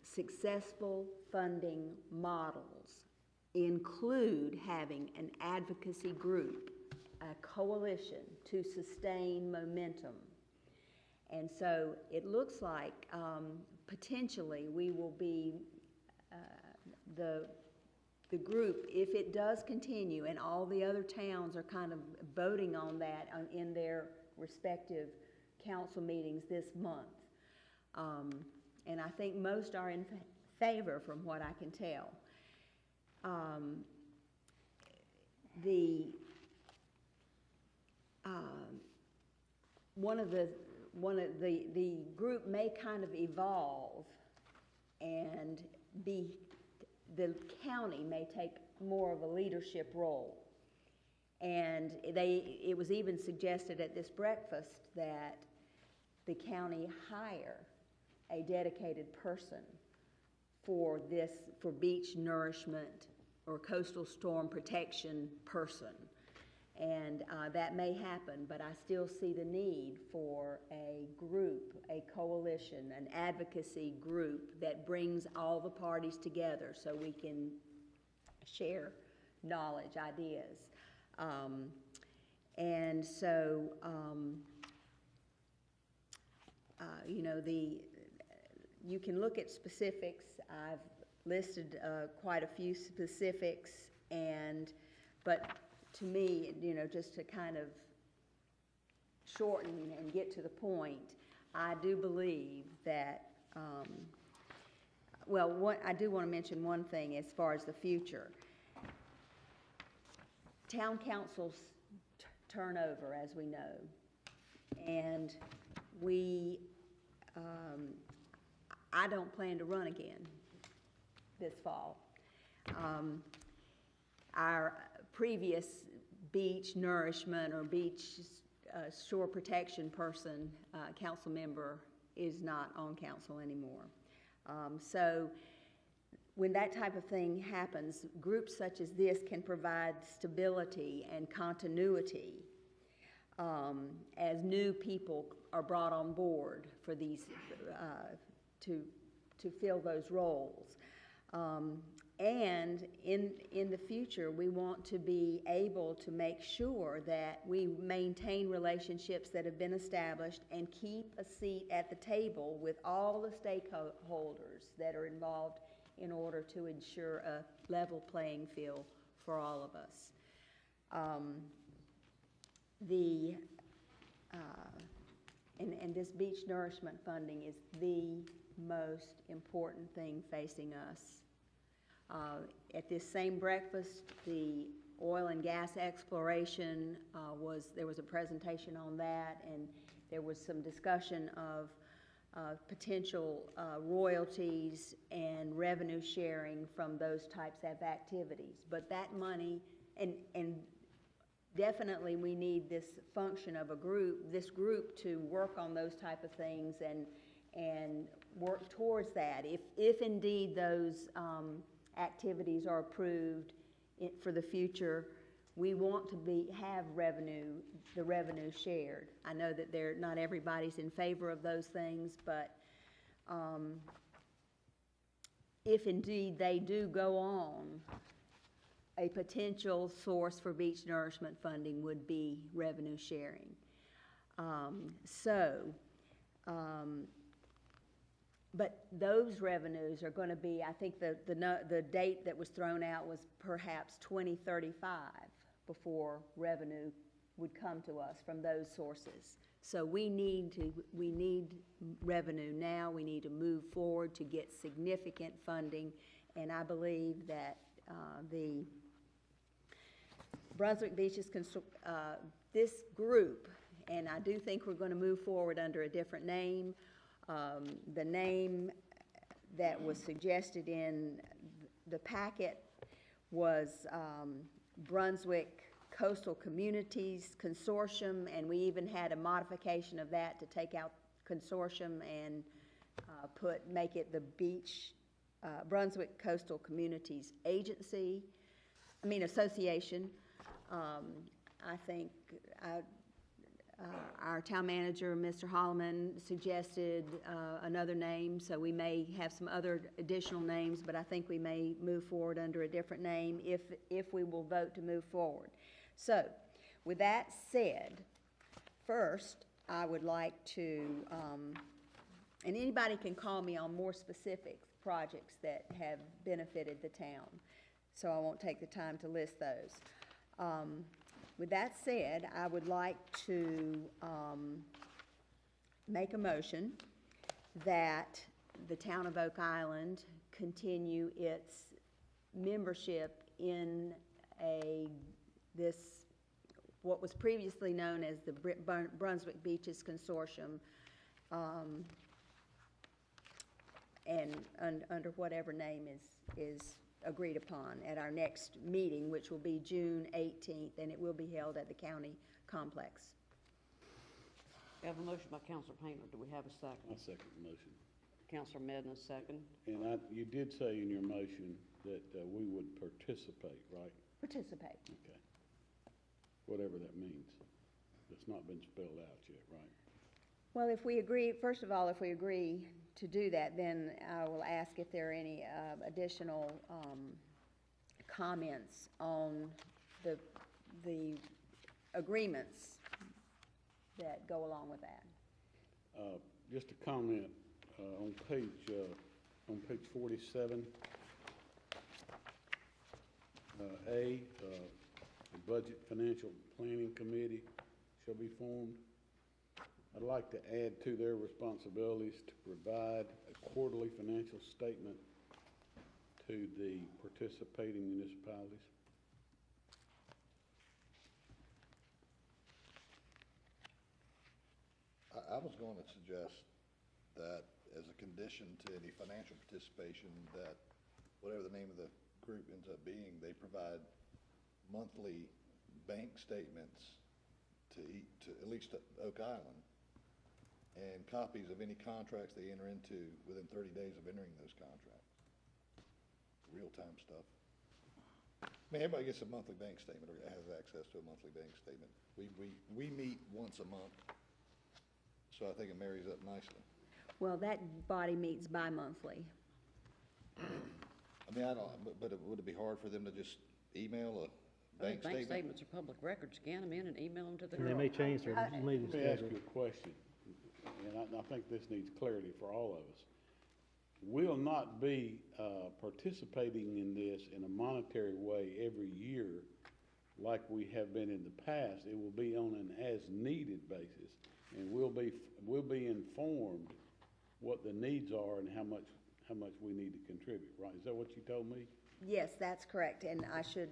successful funding models include having an advocacy group a coalition to sustain momentum. And so it looks like potentially we will be the group, if it does continue, and all the other towns are kind of voting on that in their respective council meetings this month. And I think most are in favor from what I can tell. The group may kind of evolve and the county may take more of a leadership role. And it was even suggested at this breakfast that the county hire a dedicated person for beach nourishment or coastal storm protection person. And that may happen, but I still see the need for a group, a coalition, an advocacy group that brings all the parties together so we can share knowledge, ideas. And so, you can look at specifics. I've listed quite a few specifics, but to me, just to kind of shorten and get to the point, I do believe that, I do want to mention one thing as far as the future. Town councils turn over, as we know, and I don't plan to run again this fall. Our previous beach nourishment or beach shore protection person, council member, is not on council anymore. So when that type of thing happens, groups such as this can provide stability and continuity as new people are brought on board for these to fill those roles. And in the future, we want to be able to make sure that we maintain relationships that have been established and keep a seat at the table with all the stakeholders that are involved in order to ensure a level playing field for all of us. And this beach nourishment funding is the most important thing facing us. At this same breakfast, the oil and gas exploration there was a presentation on that, and there was some discussion of potential royalties and revenue sharing from those types of activities. But that money, and definitely we need this function of this group to work on those type of things and work towards that. If indeed those activities are approved for the future, we want to have the revenue shared. I know that not everybody's in favor of those things, but if indeed they do go on, a potential source for beach nourishment funding would be revenue sharing. But those revenues are going to be, I think the date that was thrown out was perhaps 2035 before revenue would come to us from those sources. So we need revenue now. We need to move forward to get significant funding, and I believe that the Brunswick Beaches, this group, and I do think we're going to move forward under a different name. The name that was suggested in the packet was Brunswick Coastal Communities Consortium, and we even had a modification of that to take out consortium and make it the Brunswick Coastal Communities Association. I think our town manager, Mr. Holloman, suggested another name, so we may have some other additional names, but I think we may move forward under a different name if we will vote to move forward. So With that said, first, I would like to, and anybody can call me on more specific projects that have benefited the town, so I won't take the time to list those. With that said, I would like to make a motion that the town of Oak Island continue its membership in what was previously known as the Brunswick Beaches Consortium, and under whatever name is agreed upon at our next meeting, which will be June 18th, and it will be held at the county complex. We have a motion by Counselor Painter. Do we have a second? I second the motion. Counselor Medina, second. And you did say in your motion that we would participate, right? Participate. Okay. Whatever that means. It's not been spelled out yet, right? Well, if we agree, first of all, if we agree to do that, then I will ask if there are any additional comments on the agreements that go along with that. Just a comment on page 47, A, the Budget Financial Planning Committee shall be formed. I'd like to add to their responsibilities to provide a quarterly financial statement to the participating municipalities. I was going to suggest that as a condition to any financial participation, that whatever the name of the group ends up being, they provide monthly bank statements to at least to Oak Island, and copies of any contracts they enter into within 30 days of entering those contracts. Real-time stuff. I mean, everybody gets a monthly bank statement or has access to a monthly bank statement. We meet once a month, so I think it marries up nicely. Well, that body meets bi-monthly. I mean, but would it be hard for them to just email a bank Bank statement? statements are public records. Scan them in and email them to the. And they may change their meeting Let me ask schedule. you a question, and I think this needs clarity for all of us. We'll not be participating in this in a monetary way every year like we have been in the past. It will be on an as-needed basis, and we'll be informed what the needs are and how much we need to contribute, right? Is that what you told me? Yes, that's correct, and I should,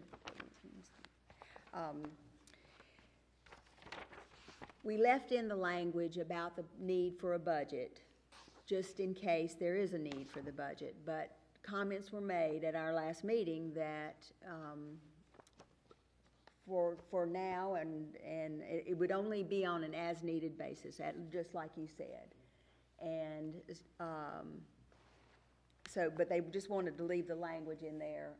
we left in the language about the need for a budget, just in case there is a need for the budget, but comments were made at our last meeting that for now, and it would only be on an as-needed basis, just like you said. And but they just wanted to leave the language in there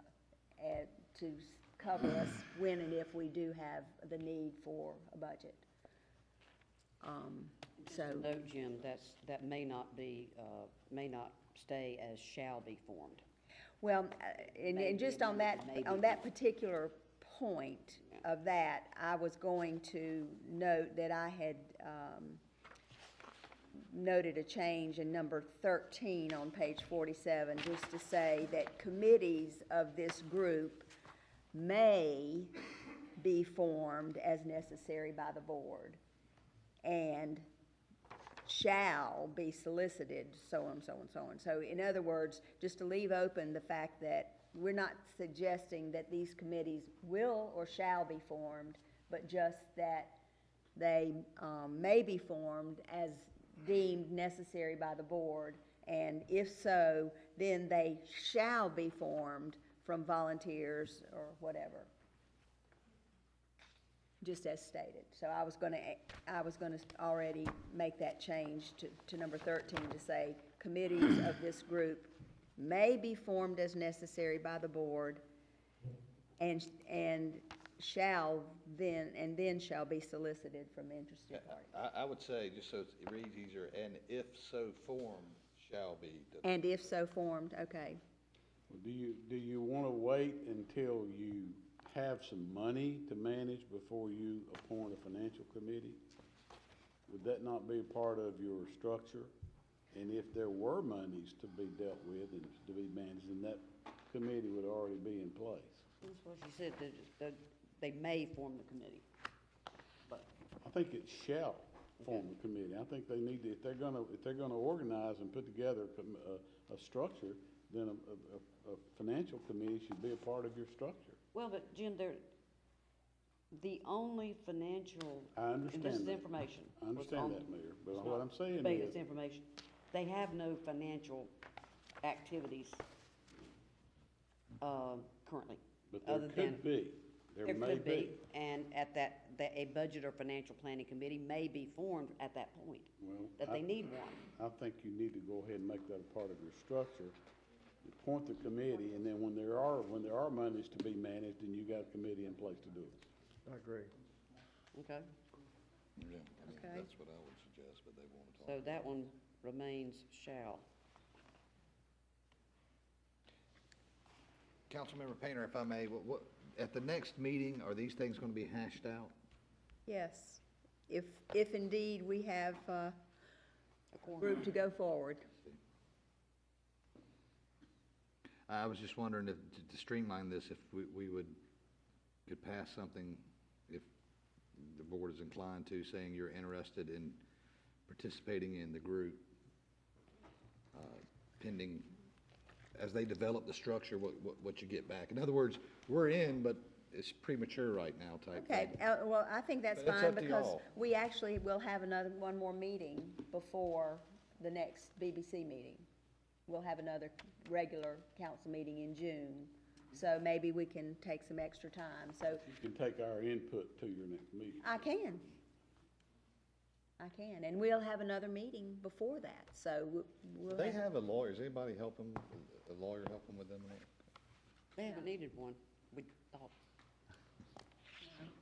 to cover us when and if we do have the need for a budget. Note, Jim, that may not stay as shall be formed. Well, and just on that particular point of that, I was going to note that I had noted a change in number 13 on page 47, just to say that committees of this group may be formed as necessary by the board and shall be solicited, so on, so on, so on. So in other words, just to leave open the fact that we're not suggesting that these committees will or shall be formed, but just that they may be formed as deemed necessary by the board, and if so, then they shall be formed from volunteers or whatever, just as stated. So I was going to already make that change to number 13 to say committees of this group may be formed as necessary by the board, and shall then shall be solicited from interested parties. I would say, just so it reads easier, and if so formed, shall be. And if so formed, okay. Well, do you want to wait until you have some money to manage before you appoint a financial committee? Would that not be a part of your structure? And if there were monies to be dealt with and to be managed, then that committee would already be in place. That's what she said, that they may form the committee. But I think it shall form a committee. I think they need to, if they're gonna organize and put together a structure, then a financial committee should be a part of your structure. Well, but Jim, the only financial. I understand And this is that. information. I understand that, Mayor, but what I'm saying Debate, is. it's information. They have no financial activities, currently. But there other could than- be. There may could be, and at that a budget or financial planning committee may be formed at that point, Well, that they need one. I think you need to go ahead and make that a part of your structure. Appoint the committee, and then when there are monies to be managed, then you got a committee in place to do it. I agree. Okay, Yeah, Okay. that's what I would suggest, but they want to talk. so that one remains shall. Councilmember Painter, if I may, what, at the next meeting, are these things gonna be hashed out? Yes, if indeed we have a group to go forward. I was just wondering if, to streamline this, if we could pass something, if the board is inclined to, saying you're interested in participating in the group, pending, as they develop the structure, what you get back. In other words, we're in, but it's premature right now type Okay, thing. well, I think that's But it's fine up to because y'all. we actually will have one more meeting before the next BBC meeting. We'll have another regular council meeting in June, so maybe we can take some extra time. So You can take our input to your next meeting. I can, and we'll have another meeting before that, so we'll Do they have a lawyer? Is anybody helping, a lawyer helping with them? They haven't needed one, we thought.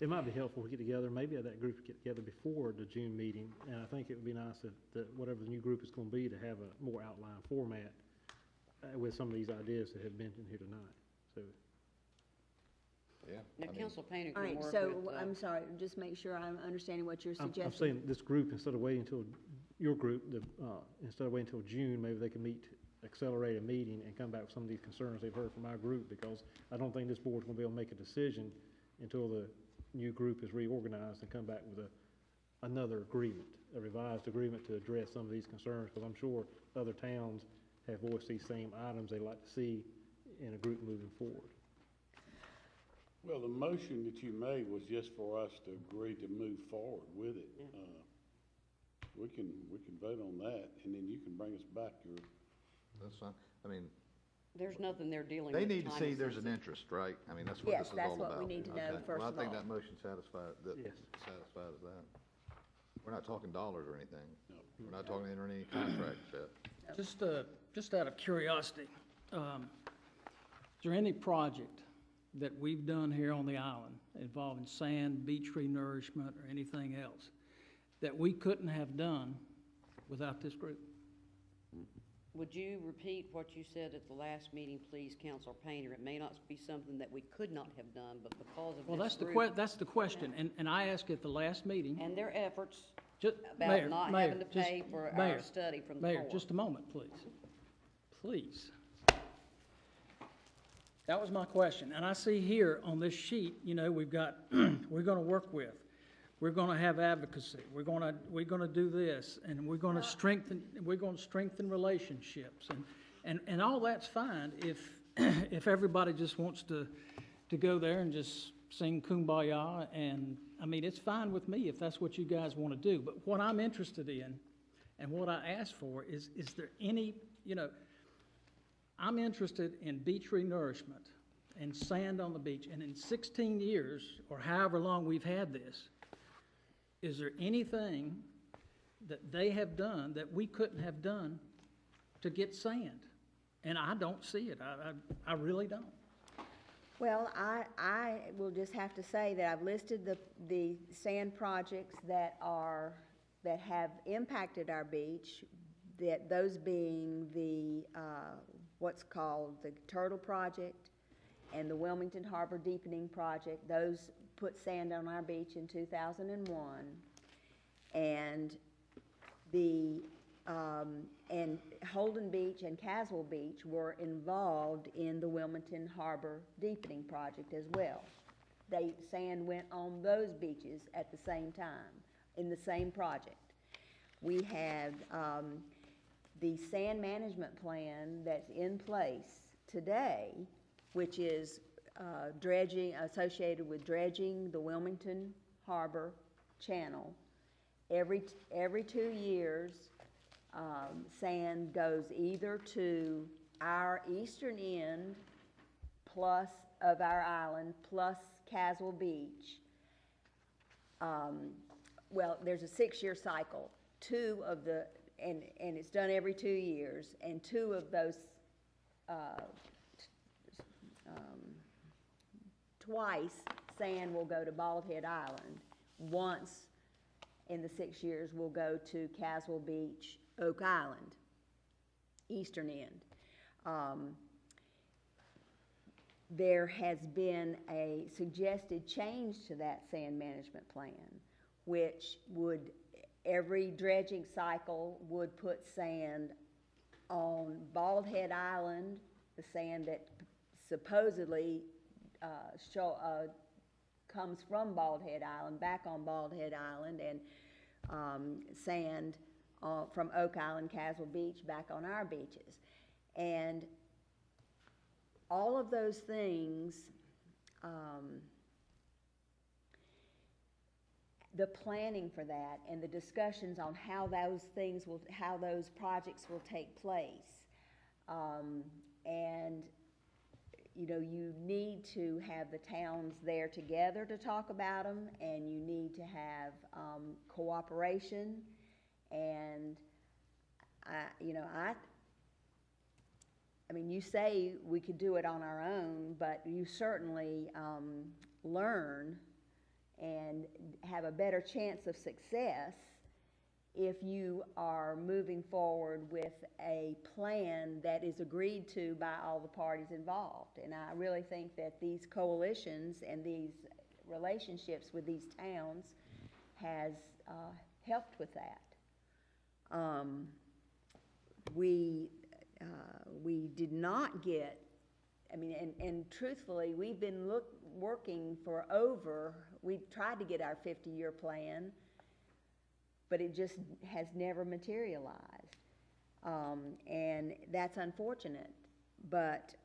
It might be helpful to get together, maybe that group get together before the June meeting, and I think it would be nice if, whatever the new group is gonna be, to have a more outlined format with some of these ideas that have been mentioned here tonight, so. Yeah. Now, Council Painter All can right, work so with, I'm sorry, just make sure I'm understanding what you're I'm suggesting. saying this group, instead of waiting until, your group, instead of waiting until June, maybe they can accelerate a meeting and come back with some of these concerns they've heard from our group, because I don't think this board's gonna be able to make a decision until the new group is reorganized and come back with another agreement, a revised agreement to address some of these concerns, because I'm sure other towns have voiced these same items they'd like to see in a group moving forward. Well, the motion that you made was just for us to agree to move forward with it. We can vote on that, and then you can bring us back your. That's fine. I mean, There's nothing they're dealing with. they need to time see there's an sensitive. interest, right? I mean, that's what Yes, this is all that's about. what we need to know Okay. first Well, of I think all. that motion satisfied Yes. as that. We're not talking dollars or anything. We're not talking entering any contracts yet. Just out of curiosity, is there any project that we've done here on the island involving sand, beach renourishment, or anything else that we couldn't have done without this group? Would you repeat what you said at the last meeting, please, Councilor Painter? It may not be something that we could not have done, but because of Well, this that's group that's the question, and I asked at the last meeting. and their efforts Just, about Mayor, not Mayor, having to just- pay for our Mayor, study from the Mayor, board. just a moment, please. Please. That was my question, and I see here on this sheet, we've got, we're gonna work with, we're gonna have advocacy, we're gonna do this, and we're gonna strengthen relationships, and all that's fine if everybody just wants to go there and just sing Kumbaya, and, I mean, it's fine with me if that's what you guys wanna do, but what I'm interested in, and what I asked for is there any, I'm interested in beach renourishment and sand on the beach, and in 16 years, or however long we've had this, is there anything that they have done that we couldn't have done to get sand? And I don't see it, I really don't. Well, I will just have to say that I've listed the sand projects that have impacted our beach, those being the, what's called the Turtle Project and the Wilmington Harbor Deepening Project. Those put sand on our beach in 2001. And and Holden Beach and Caswell Beach were involved in the Wilmington Harbor Deepening Project as well. Sand went on those beaches at the same time, in the same project. We have the sand management plan that's in place today, which is dredging, associated with dredging the Wilmington Harbor Channel. Every 2 years, sand goes either to our eastern end plus of our island plus Caswell Beach. Well, there's a 6-year cycle. And it's done every 2 years, and 2 of those, twice, sand will go to Bald Head Island. Once in the 6 years will go to Caswell Beach, Oak Island, eastern end. There has been a suggested change to that sand management plan, which would, every dredging cycle would put sand on Bald Head Island, the sand that supposedly comes from Bald Head Island, back on Bald Head Island, and sand from Oak Island, Caswell Beach, back on our beaches. And all of those things, the planning for that and the discussions on how those projects will take place, and you know, you need to have the towns there together to talk about them, and you need to have cooperation. And I mean, you say we could do it on our own, but you certainly learn and have a better chance of success if you are moving forward with a plan that is agreed to by all the parties involved. And I really think that these coalitions and these relationships with these towns has helped with that. We did not get, I mean, and truthfully, we've been working for we tried to get our 50-year plan, but it just has never materialized. And that's unfortunate. But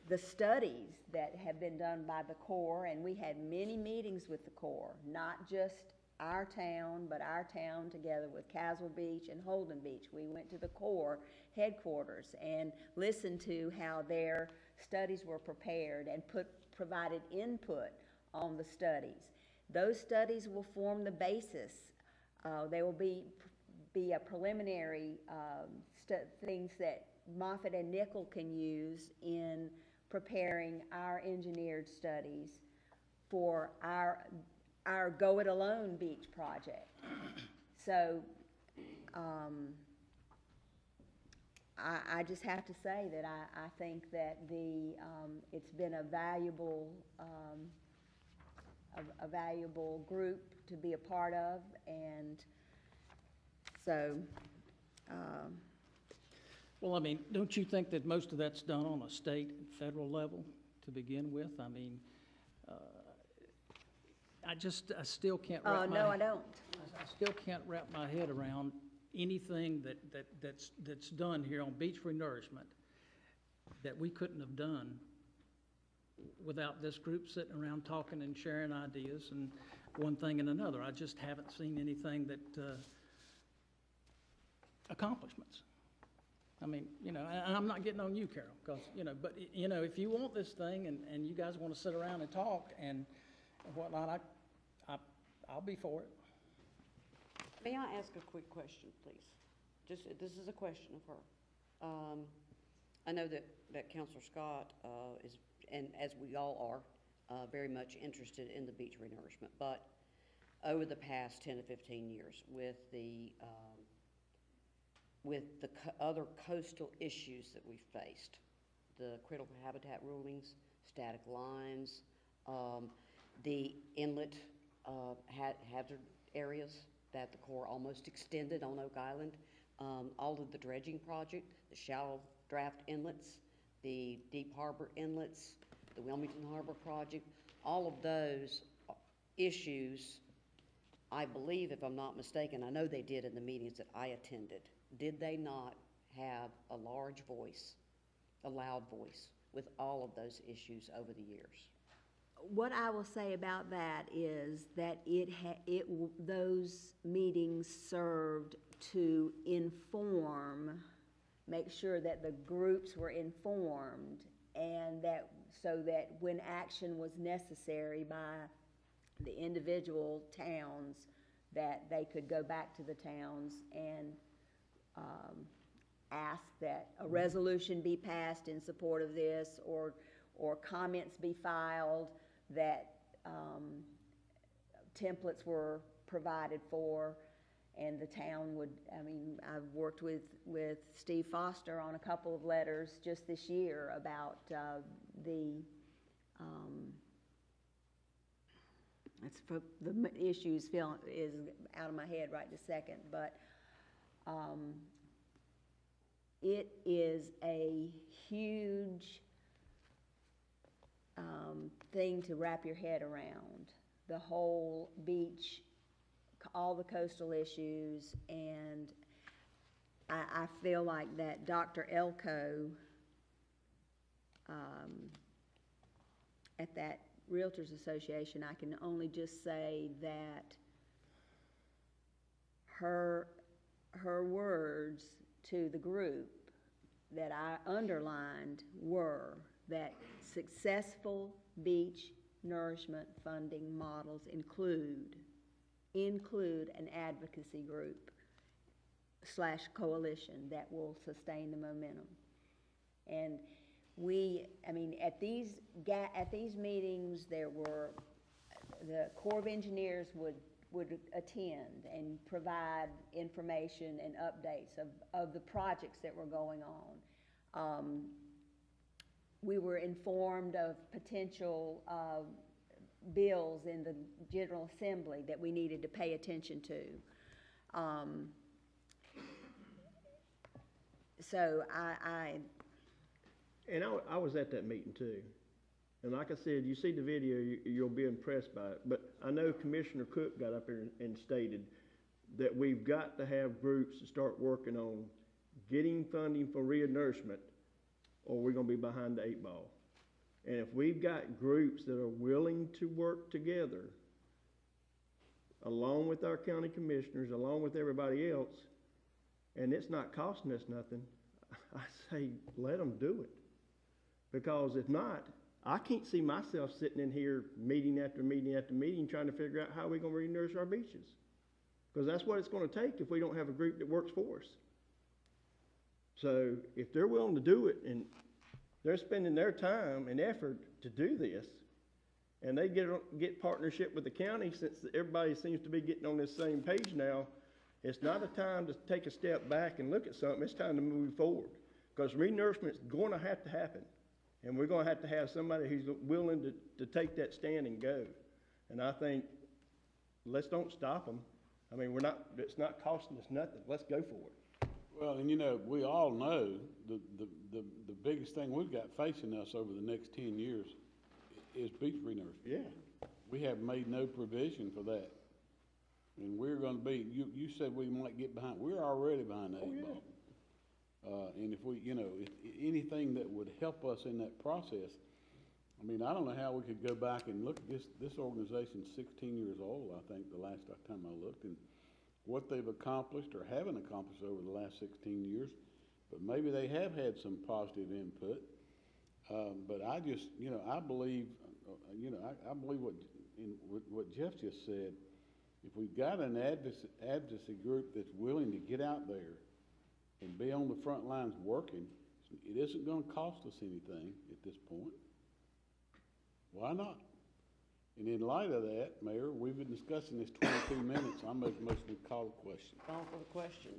the studies that have been done by the Corps, and we had many meetings with the Corps, not just our town, but our town together with Caswell Beach and Holden Beach. We went to the Corps headquarters and listened to how their studies were prepared and provided input on the studies. Those studies will form the basis. They will be a preliminary things that Moffitt and Nickel can use in preparing our engineered studies for our Go It Alone Beach project. So I just have to say that I think that it's been a valuable group to be a part of, and so. Well, I mean, don't you think that most of that's done on a state and federal level to begin with? I mean, I still can't wrap no, I don't. I still can't wrap my head around anything that's done here on beach renourishment that we couldn't have done without this group sitting around talking and sharing ideas and one thing and another. I just haven't seen anything that accomplishments. I mean, you know, and I'm not getting on you, Carol, because, you know, but, you know, if you want this thing and you guys want to sit around and talk and whatnot, I'll be for it. May I ask a quick question, please? This is a question of her. I know that Councilor Scott is, and as we all are, very much interested in the beach renourishment, but over the past 10 to 15 years with the other coastal issues that we've faced, the critical habitat rulings, static lines, the inlet hazard areas that the Corps almost extended on Oak Island, all of the dredging project, the shallow draft inlets, the deep harbor inlets, the Wilmington Harbor project, all of those issues, I believe, if I'm not mistaken, I know they did in the meetings that I attended, did they not have a large voice, a loud voice, with all of those issues over the years? What I will say about that is that those meetings served to inform, make sure that the groups were informed, and so that when action was necessary by the individual towns, that they could go back to the towns and ask that a resolution be passed in support of this, or comments be filed, that templates were provided for, and the town would, I mean, I've worked with Steve Foster on a couple of letters just this year about it's for the issues is out of my head right this second, but it is a huge thing to wrap your head around, the whole beach, all the coastal issues, and I feel like that Dr. Elko at that Realtors Association, I can only just say that her words to the group that I underlined were that successful beach nourishment funding models include an advocacy group / coalition that will sustain the momentum. And at these meetings, the Corps of Engineers would attend and provide information and updates of the projects that were going on. We were informed of potential bills in the General Assembly that we needed to pay attention to. So I was at that meeting too. And like I said, you see the video, you'll be impressed by it. But I know Commissioner Cook got up here and stated that we've got to have groups to start working on getting funding for renourishment, or we're going to be behind the 8 ball. And if we've got groups that are willing to work together, along with our county commissioners, along with everybody else, and it's not costing us nothing, I say let them do it. Because if not, I can't see myself sitting in here meeting after meeting after meeting trying to figure out how we're going to renourish our beaches. Because that's what it's going to take if we don't have a group that works for us. So if they're willing to do it and they're spending their time and effort to do this, and they get partnership with the county, since everybody seems to be getting on this same page now, it's not a time to take a step back and look at something. It's time to move forward. Because renourishment is going to happen. And we're going to have somebody who's willing to take that stand and go. And I think, let's don't stop them. I mean, it's not costing us nothing. Let's go for it. Well, and we all know the biggest thing we've got facing us over the next 10 years is beach renourishment. Yeah. We have made no provision for that. And we're going to be, you said we might get behind, we're already behind the 8 ball. And if we, anything that would help us in that process, I mean, I don't know how we could go back and look at this organization's 16 years old, I think, the last time I looked, and what they've accomplished or haven't accomplished over the last 16 years, but maybe they have had some positive input. But I just, I believe, I believe what Jeff just said. If we've got an advocacy group that's willing to get out there and be on the front lines working, it isn't going to cost us anything at this point. Why not? And in light of that, Mayor, we've been discussing this 22 minutes. I make most of the call question. Call for the question.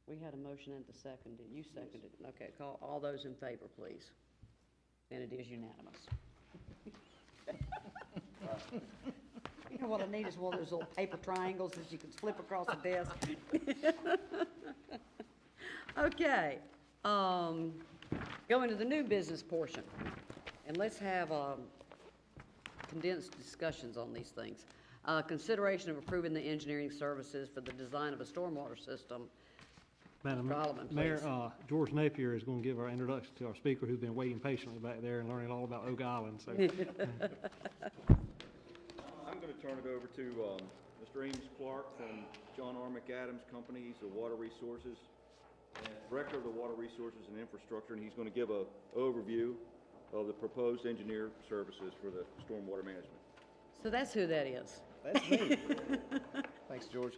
We had a motion and the second, and you seconded it. Okay, call all those in favor, please. And it is unanimous. You know what I need is one of those little paper triangles that you can flip across the desk. Okay, going to the new business portion, and let's have condensed discussions on these things. Consideration of approving the engineering services for the design of a stormwater system. Madam Mr. Holloman, Mayor, please. George Napier is going to give our introduction to our speaker who's been waiting patiently back there and learning all about Oak Island, so. I'm going to turn it over to Mr. Ames Clark from John R. McAdams Company. He's the Water Resources, Director of the Water Resources and Infrastructure, and he's going to give an overview of the proposed engineer services for the stormwater management. So that's who that is. That's me. Thanks, George.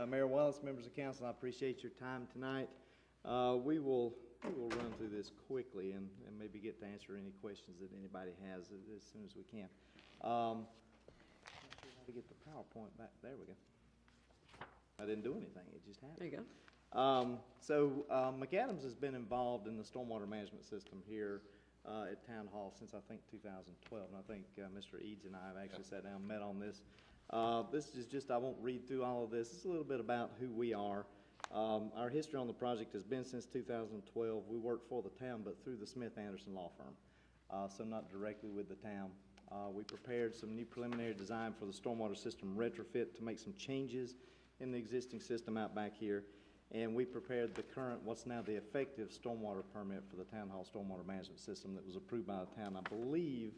Mayor Wallace, members of council, I appreciate your time tonight. We will run through this quickly and maybe get to answer any questions that anybody has as soon as we can. Not sure how to get the PowerPoint back. There we go. I didn't do anything. It just happened. There you go. McAdams has been involved in the stormwater management system here at Town Hall since I think 2012, and I think Mr. Eads and I have actually sat down and met on this. This is just, I won't read through all of this. It's a little bit about who we are. Our history on the project has been since 2012. We work for the town, but through the Smith Anderson Law Firm, so not directly with the town. We prepared some new preliminary design for the stormwater system retrofit to make some changes in the existing system out back here. And we prepared the current, what's now the effective stormwater permit for the Town Hall stormwater management system that was approved by the town, I believe,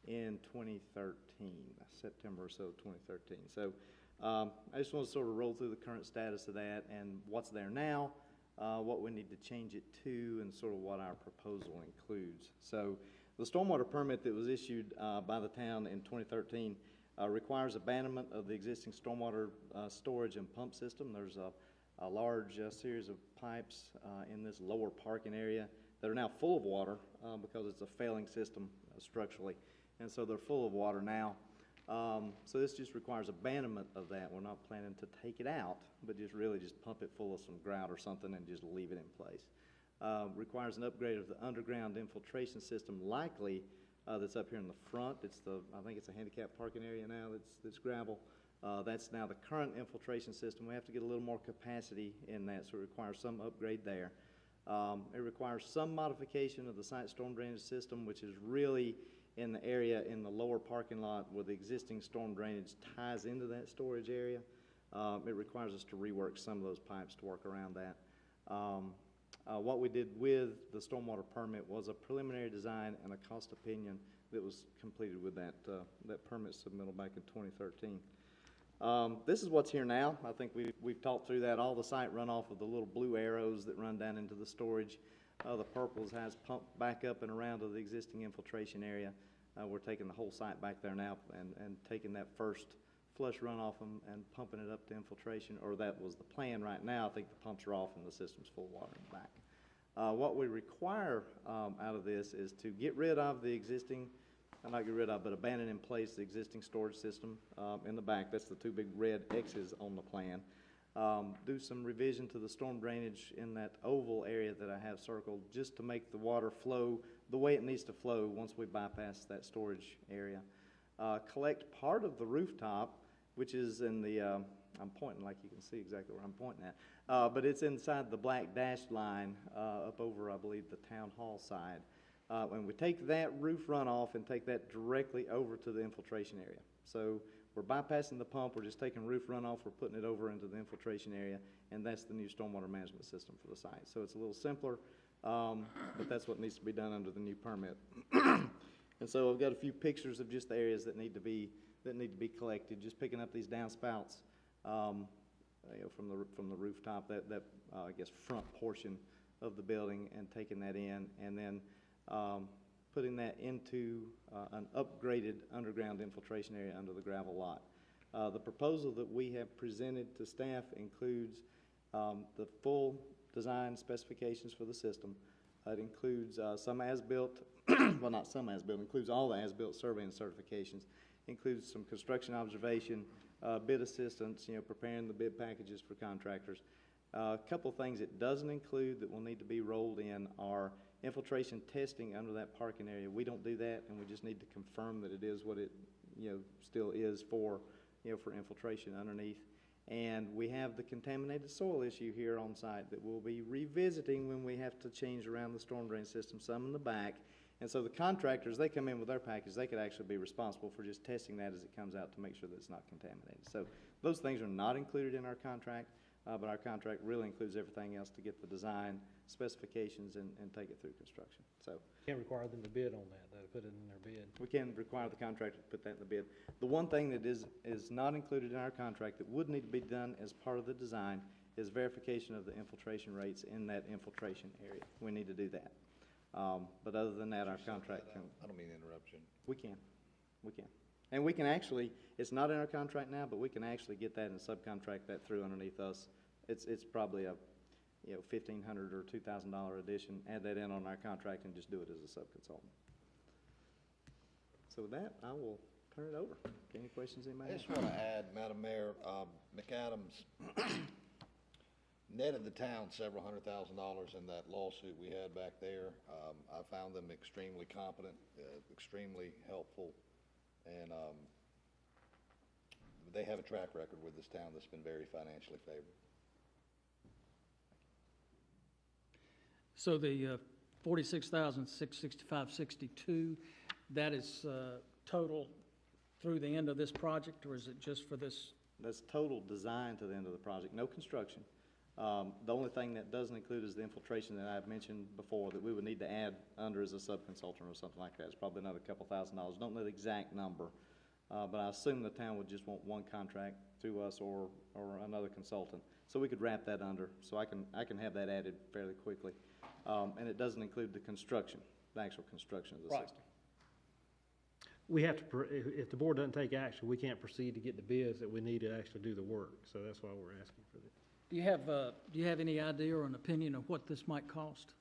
in 2013, September or so of 2013. So I just want to sort of roll through the current status of that and what's there now, what we need to change it to, and sort of what our proposal includes. So the stormwater permit that was issued by the town in 2013 requires abandonment of the existing stormwater storage and pump system. There's a large series of pipes in this lower parking area that are now full of water because it's a failing system structurally, and so they're full of water now. So this just requires abandonment of that. We're not planning to take it out, but just really just pump it full of some grout or something and just leave it in place. Requires an upgrade of the underground infiltration system, likely that's up here in the front. I think it's a handicapped parking area now that's gravel. That's now the current infiltration system. We have to get a little more capacity in that, so it requires some upgrade there. It requires some modification of the site storm drainage system, which is really in the area in the lower parking lot where the existing storm drainage ties into that storage area. It requires us to rework some of those pipes to work around that. What we did with the stormwater permit was a preliminary design and a cost opinion that was completed with that permit submittal back in 2013. This is what's here now. I think we've talked through that. All the site runoff of the little blue arrows that run down into the storage. The purples has pumped back up and around to the existing infiltration area. We're taking the whole site back there now and taking that first flush runoff and pumping it up to infiltration, or that was the plan right now. I think the pumps are off and the system's full of water in the back. What we require out of this is to get rid of the existing, not get rid of, but abandon in place the existing storage system in the back. That's the two big red X's on the plan. Do some revision to the storm drainage in that oval area that I have circled, just to make the water flow the way it needs to flow once we bypass that storage area. Collect part of the rooftop, which is in the, I'm pointing like you can see exactly where I'm pointing at, but it's inside the black dashed line up over, I believe, the town hall side. And we take that roof runoff and take that directly over to the infiltration area. So we're bypassing the pump, we're just taking roof runoff, we're putting it over into the infiltration area, and that's the new stormwater management system for the site. So it's a little simpler, but that's what needs to be done under the new permit. And so I've got a few pictures of just the areas that need to be collected, just picking up these downspouts from the rooftop, that I guess front portion of the building, and taking that in, and then putting that into an upgraded underground infiltration area under the gravel lot. The proposal that we have presented to staff includes the full design specifications for the system. It includes some as-built, well, not some as-built, includes all the as-built survey and certifications, includes some construction observation, bid assistance, preparing the bid packages for contractors, A couple things it doesn't include that will need to be rolled in are infiltration testing under that parking area. We don't do that, and we just need to confirm that it is what it, still is for, for infiltration underneath. And we have the contaminated soil issue here on site that we'll be revisiting when we have to change around the storm drain system, some in the back. And so the contractors, they come in with their package, they could actually be responsible for just testing that as it comes out to make sure that it's not contaminated. So those things are not included in our contract, but our contract really includes everything else to get the design specifications and take it through construction. So Can't require them to bid on that, though, put it in their bid. we can require the contractor to put that in the bid. The one thing that is not included in our contract that would need to be done as part of the design is verification of the infiltration rates in that infiltration area. We need to do that. But other than that, our contract can. I don't mean to interrupt you. We can. And we can actually, it's not in our contract now, but we can actually get that and subcontract that through underneath us. It's probably a, $1,500 or $2,000 addition. Add that in on our contract and just do it as a subconsultant. So with that, I will turn it over. Any questions anybody I have? just want to add, Madam Mayor, McAdams netted the town several $100,000 in that lawsuit we had back there. I found them extremely competent, extremely helpful, and they have a track record with this town that's been very financially favored. So the 46,665.62, that is total through the end of this project, or is it just for this? That's total design to the end of the project, no construction. The only thing that doesn't include is the infiltration that I've mentioned before that we would need to add under as a subconsultant or something like that. It's probably another couple $1,000. Don't know the exact number, but I assume the town would just want one contract through us or another consultant. So we could wrap that under, so I can have that added fairly quickly. And it doesn't include the construction, the actual construction of the Right. system. We have to, if the board doesn't take action, we can't proceed to get the bids that we need to actually do the work. So that's why we're asking for this. Do you have any idea or an opinion of what this might cost?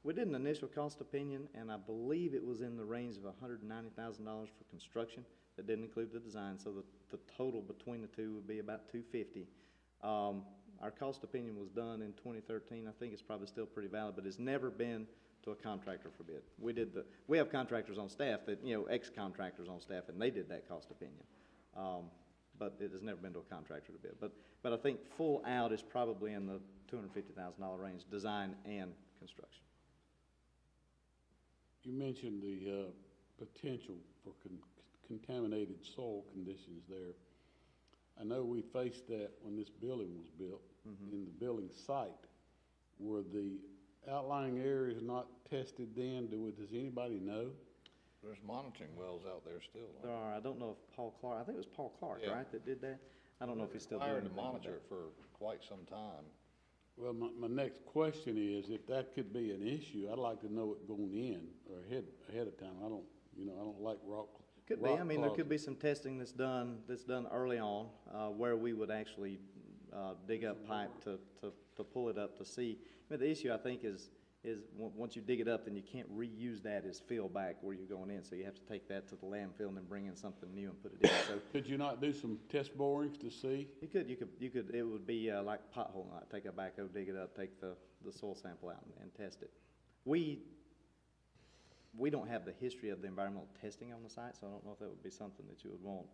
We did an initial cost opinion, and I believe it was in the range of $190,000 for construction. That didn't include the design, so the total between the two would be about $250,000. Our cost opinion was done in 2013. I think it's probably still pretty valid, but it's never been to a contractor for bid. We have contractors on staff that, ex-contractors on staff, and they did that cost opinion. But it has never been to a contractor to bid. But I think full out is probably in the $250,000 range, design and construction. You mentioned the potential for contaminated soil conditions there. I know we faced that when this building was built. In the building site. Were the outlying areas not tested then? Does anybody know? There's monitoring wells out there still. There are, I don't know if Paul Clark, I think it was Paul Clark, Yeah. right, that did that? I don't know if he's still doing Hired it. to monitor it for quite some time. Well, my next question is, if that could be an issue, I'd like to know it going in or ahead of time. I don't like rock. Could be, I mean, there closet. could be some testing that's done early on, where we would actually, dig up pipe to pull it up to see. I mean, the issue I think is once you dig it up, then you can't reuse that as fill back where you're going in, so you have to take that to the landfill and then bring in something new and put it in, so. Could you not do some test borings to see? You could, it would be, like pothole, like take a backhoe, dig it up, take the soil sample out and test it. We don't have the history of the environmental testing on the site, so I don't know if that would be something that you would want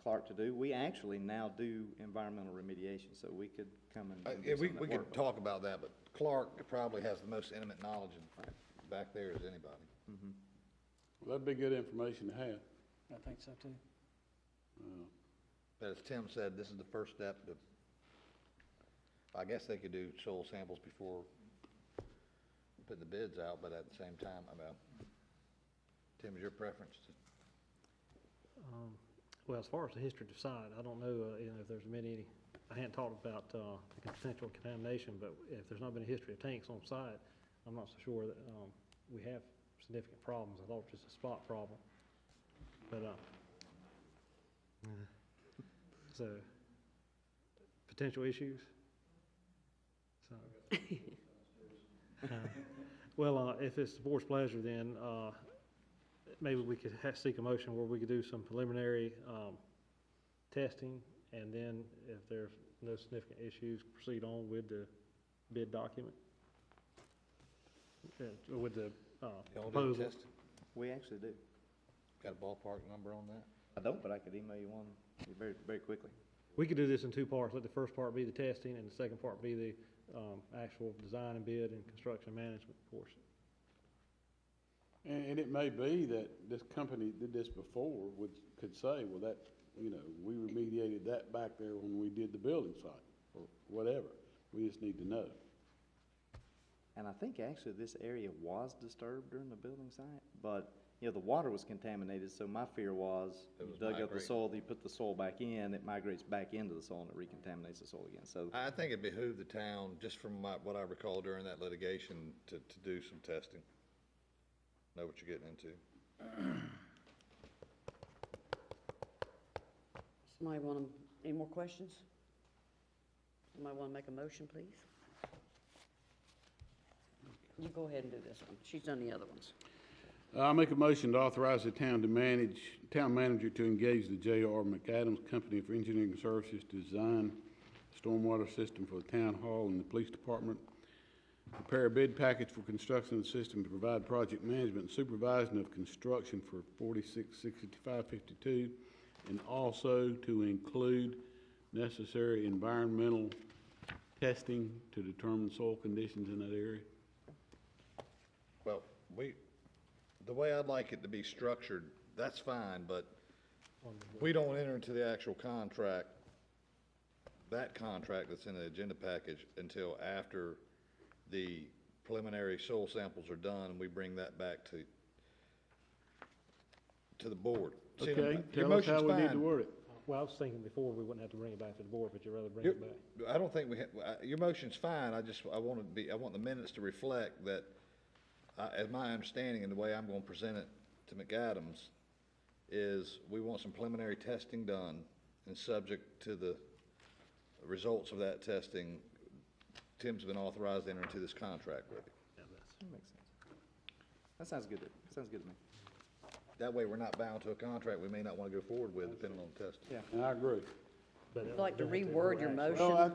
Clark to do. We actually now do environmental remediation, so we could come and do some We of that could work. talk about that, but Clark probably has the most intimate knowledge back there as anybody. Well, that'd be good information to have. I think so too. But as Tim said, this is the first step to, I guess they could do soil samples before putting the bids out, but at the same time, Tim, is your preference to? Well, as far as the history of the site, I don't know, if there's been any, I hadn't talked about the potential contamination, but if there's not been a history of tanks on site, I'm not so sure that we have significant problems. I thought it was just a spot problem. But, so, potential issues? So, well, if it's the board's pleasure, then maybe we could seek a motion where we could do some preliminary testing, and then if there's no significant issues, proceed on with the bid document. With the Y'all do proposal. testing? We actually do. Got a ballpark number on that? I don't, but I could email you one very, very quickly. We could do this in two parts. Let the first part be the testing and the second part be the actual design and bid and construction management portion. And it may be that this company did this before, could say, well, that, you know, we remediated that back there when we did the building site, or whatever. We just need to know. And I think actually this area was disturbed during the building site, but, you know, the water was contaminated, so my fear was, It you was dug up the migrating. soil, you put the soil back in, it migrates back into the soil and it recontaminates the soil again, so. I think it behooved the town, just from what I recall during that litigation, to do some testing. Know what you're getting into. Somebody want any more questions? Somebody want to make a motion, please? You go ahead and do this one. She's done the other ones. I make a motion to authorize the town manager to engage the J.R. McAdams Company for Engineering Services to design a stormwater system for the town hall and the police department, prepare a bid package for construction of the system, to provide project management and supervision of construction for 466552, and also to include necessary environmental testing to determine soil conditions in that area. Well, the way I'd like it to be structured, that's fine, but we don't enter into the actual contract, that contract that's in the agenda package, until after the preliminary soil samples are done, and we bring that back to the board. See, Okay, your tell us how motion's we need to fine. word it. Well, I was thinking before we wouldn't have to bring it back to the board, but you'd rather bring it back. I don't think your motion's fine, I want the minutes to reflect that, as my understanding and the way I'm gonna present it to McAdams, is we want some preliminary testing done, and subject to the results of that testing, Tim's been authorized to enter into this contract with you. That makes sense. That sounds good to me. That way, we're not bound to a contract we may not wanna go forward with, depending on the testing. Yeah. I agree. Would you like to reword your motion Well,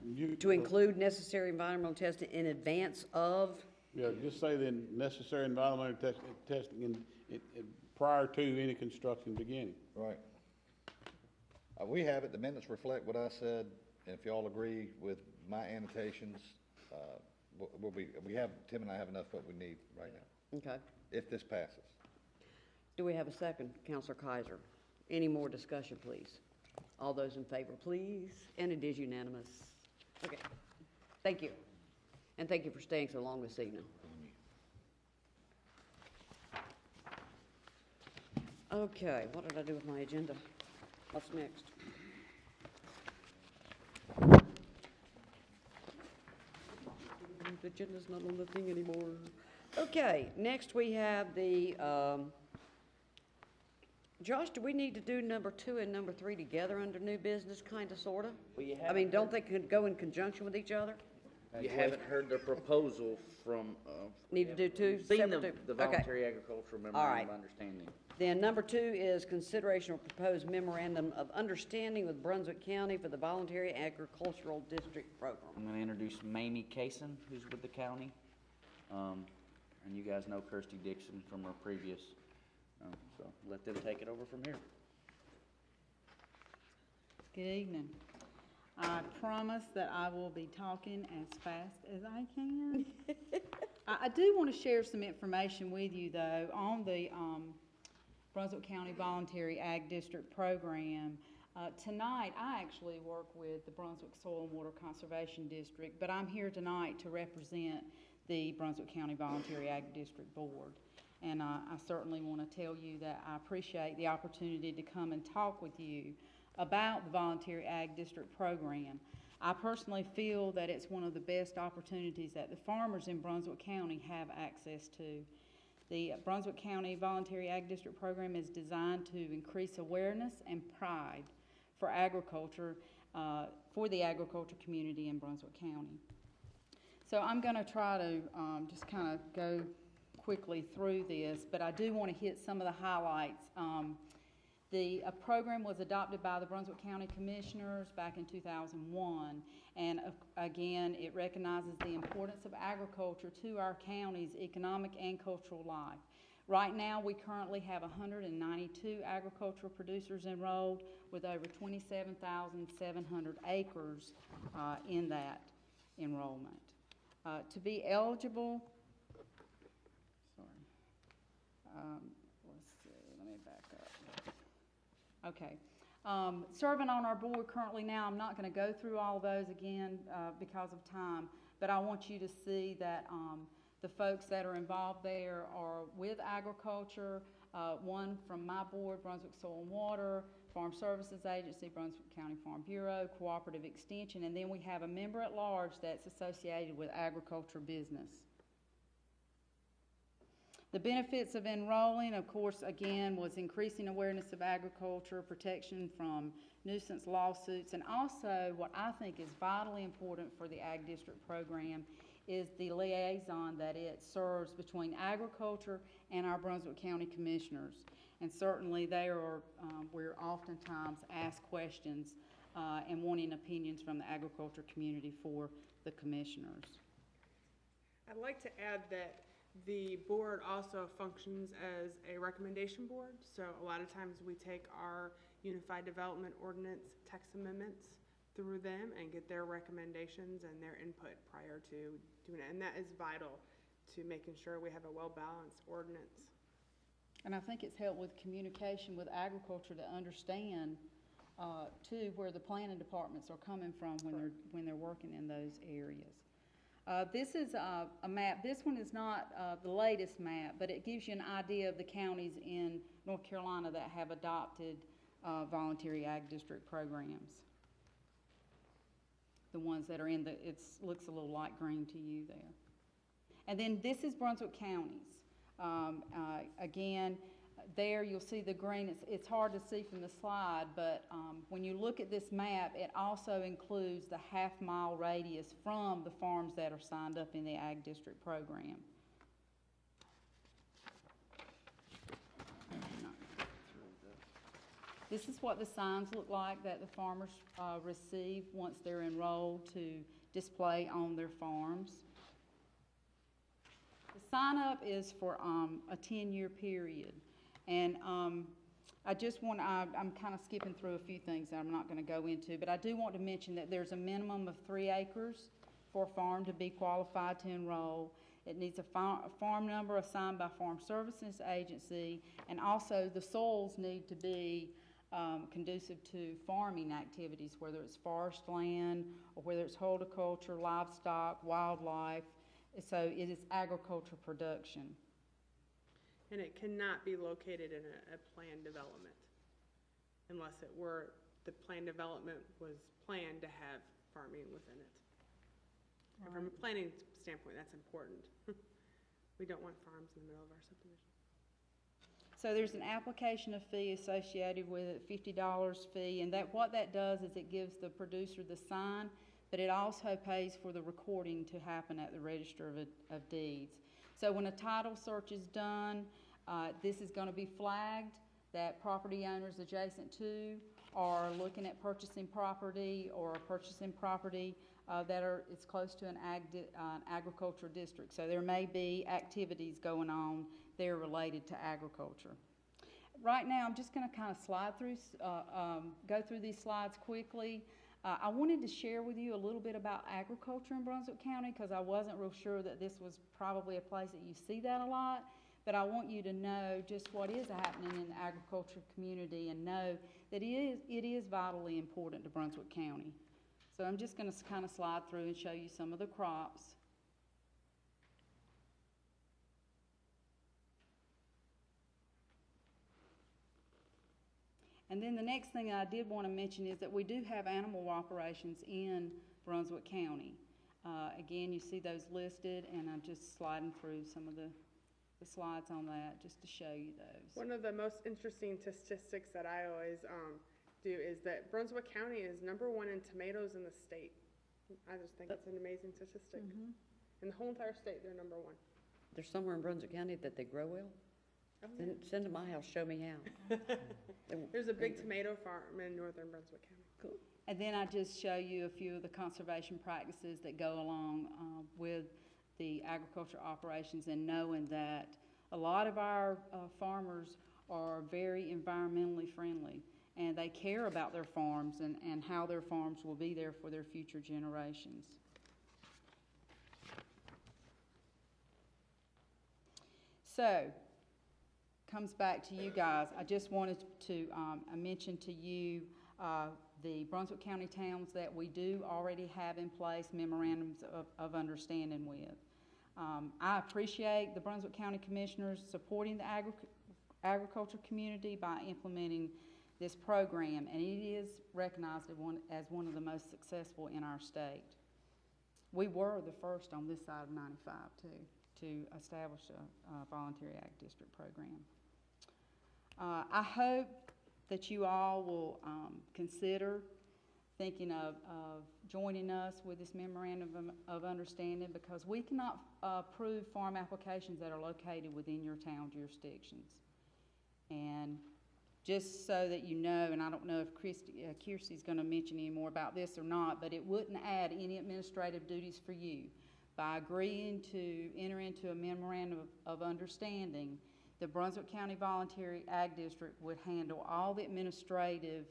you. to include necessary environmental testing in advance of? Yeah, just say the necessary environmental testing prior to any construction beginning. Right. We have it, the minutes reflect what I said, and if y'all agree with my annotations, Tim and I have enough what we need right now, Okay. if this passes. Do we have a second, Counselor Kaiser? Any more discussion, please? All those in favor, please, and it is unanimous. Okay, thank you. And thank you for staying so long this evening. Okay, what did I do with my agenda? What's next? The agenda's not on the thing anymore. Okay, next we have the, Josh, do we need to do number 2 and number 3 together under new business, kinda, sorta? Well, you I mean, don't they could go in conjunction with each other? You haven't heard the proposal from, Need to do 2 seen separate? the Okay. voluntary agricultural right. memorandum of understanding. Then number 2 is consideration of proposed memorandum of understanding with Brunswick County for the Voluntary Agricultural District Program. I'm gonna introduce Mamie Kaysen, who's with the county. And you guys know Kirsty Dixon from her previous, so let them take it over from here. Good evening. I promise that I will be talking as fast as I can. I do want to share some information with you, though, on the Brunswick County Voluntary Ag District Program. Tonight, I actually work with the Brunswick Soil and Water Conservation District, but I'm here tonight to represent the Brunswick County Voluntary Ag District Board. And I certainly want to tell you that I appreciate the opportunity to come and talk with you about the Voluntary Ag District Program. I personally feel that it's one of the best opportunities that the farmers in Brunswick County have access to. The Brunswick County Voluntary Ag District Program is designed to increase awareness and pride for agriculture, for the agriculture community in Brunswick County. So I'm going to try to just kind of go quickly through this, but I do want to hit some of the highlights The program was adopted by the Brunswick County Commissioners back in 2001, and again, it recognizes the importance of agriculture to our county's economic and cultural life. Right now, we currently have 192 agricultural producers enrolled with over 27,700 acres in that enrollment. To be eligible, let's see, let me back up. Okay. Serving on our board currently now, I'm not going to go through all those again because of time, but I want you to see that the folks that are involved there are with agriculture, one from my board, Brunswick Soil and Water, Farm Services Agency, Brunswick County Farm Bureau, Cooperative Extension, and then we have a member at large that's associated with agriculture business. The benefits of enrolling, of course, again, was increasing awareness of agriculture, protection from nuisance lawsuits, and also what I think is vitally important for the Ag District program is the liaison that it serves between agriculture and our Brunswick County Commissioners. And certainly we're oftentimes asked questions and wanting opinions from the agriculture community for the commissioners. I'd like to add that the board also functions as a recommendation board. So a lot of times we take our Unified Development Ordinance text amendments through them and get their recommendations and their input prior to doing it. And that is vital to making sure we have a well-balanced ordinance. And I think it's helped with communication with agriculture to understand, too, where the planning departments are coming from when they're working in those areas. This is a map. This one is not the latest map, but it gives you an idea of the counties in North Carolina that have adopted voluntary ag district programs. The ones that are in it looks a little light green to you there. And then this is Brunswick counties. Again, there you'll see the green. It's hard to see from the slide, but when you look at this map, it also includes the half-mile radius from the farms that are signed up in the Ag District program. This is what the signs look like that the farmers receive once they're enrolled to display on their farms. The sign-up is for a 10-year period. And I just want, I'm kind of skipping through a few things that I'm not going to go into, but I do want to mention that there's a minimum of 3 acres for a farm to be qualified to enroll. It needs a farm number assigned by Farm Services Agency, and also the soils need to be conducive to farming activities, whether it's forest land or whether it's horticulture, livestock, wildlife. So it is agriculture production. And it cannot be located in a planned development unless it were, the planned development was planned to have farming within it. And from a planning standpoint, that's important. We don't want farms in the middle of our subdivision. So there's an application fee associated with it, $50 fee, and what that does is it gives the producer the sign, but it also pays for the recording to happen at the Register of Deeds. So when a title search is done, this is going to be flagged that property owners adjacent to are looking at purchasing property or purchasing property it's close to an agriculture district. So there may be activities going on there related to agriculture. Right now, I'm just going to kind of go through these slides quickly. I wanted to share with you a little bit about agriculture in Brunswick County because I wasn't real sure that this was probably a place that you see that a lot, but I want you to know just what is happening in the agriculture community and know that it is vitally important to Brunswick County. So I'm just going to kind of slide through and show you some of the crops. And then the next thing I did want to mention is that we do have animal operations in Brunswick County. Again, you see those listed, and I'm just sliding through some of the slides on that just to show you those. One of the most interesting statistics that I always do is that Brunswick County is #1 in tomatoes in the state. I just think it's an amazing statistic. In the whole entire state, they're #1. There's somewhere in Brunswick County that they grow well? Send to my house, show me how. There's a big tomato farm in northern Brunswick County. Cool. And then I just show you a few of the conservation practices that go along with the agriculture operations, and knowing that a lot of our farmers are very environmentally friendly, and they care about their farms and how their farms will be there for their future generations. So, comes back to you guys. I just wanted to mention to you the Brunswick County towns that we do already have in place memorandums of understanding with. I appreciate the Brunswick County Commissioners supporting the agriculture community by implementing this program, and it is recognized as one of the most successful in our state. We were the first on this side of 95 to establish a voluntary ag district program. I hope that you all will consider thinking of joining us with this memorandum of understanding, because we cannot approve farm applications that are located within your town jurisdictions. And just so that you know, and I don't know if Kirsty's going to mention any more about this or not, but it wouldn't add any administrative duties for you. By agreeing to enter into a memorandum of understanding, the Brunswick County Voluntary Ag District would handle all the administrative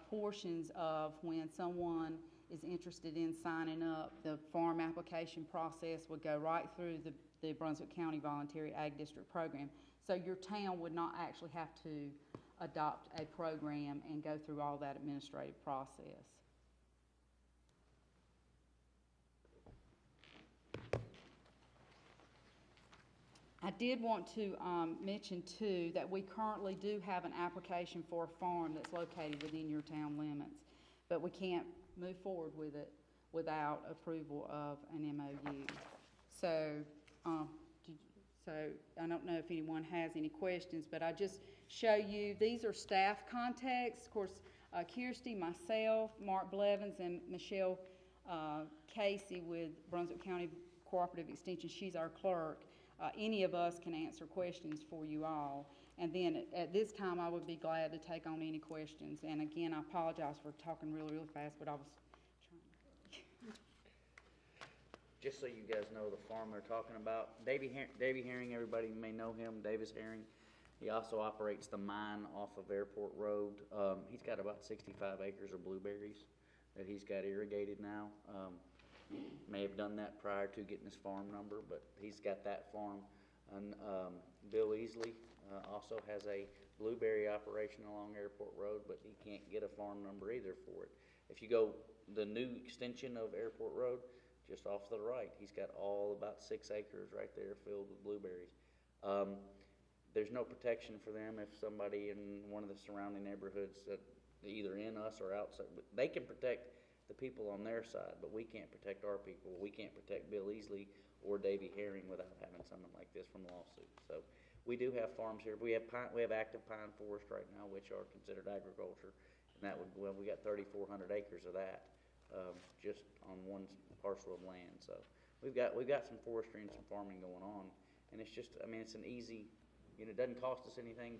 portions of when someone is interested in signing up. The farm application process would go right through the Brunswick County Voluntary Ag District program. So your town would not actually have to adopt a program and go through all that administrative process. I did want to mention too that we currently do have an application for a farm that's located within your town limits, but we can't move forward with it without approval of an MOU. So, I don't know if anyone has any questions, but I just show you, these are staff contacts. Of course, Kirsty, myself, Mark Blevins, and Michelle Casey with Brunswick County Cooperative Extension, she's our clerk. Any of us can answer questions for you all. And then at this time, I would be glad to take on any questions. And again, I apologize for talking really, really fast, but I was trying. Just so you guys know the farm they're talking about, Davy Herring, everybody may know him, Davis Herring. He also operates the mine off of Airport Road. He's got about 65 acres of blueberries that he's got irrigated now. May have done that prior to getting his farm number, but he's got that farm. And Bill Easley also has a blueberry operation along Airport Road, but he can't get a farm number either for it. If you go the new extension of Airport Road, just off to the right, he's got all about 6 acres right there filled with blueberries. There's no protection for them if somebody in one of the surrounding neighborhoods that either in us or outside, they can protect the people on their side, but we can't protect our people. We can't protect Bill Easley or Davy Herring without having something like this from lawsuit. So we do have farms here. We have active pine forest right now, which are considered agriculture, and that would, well, we got 3,400 acres of that just on one parcel of land. So we've got some forestry and some farming going on, and it's just, I mean, it's an easy, you know, it doesn't cost us anything,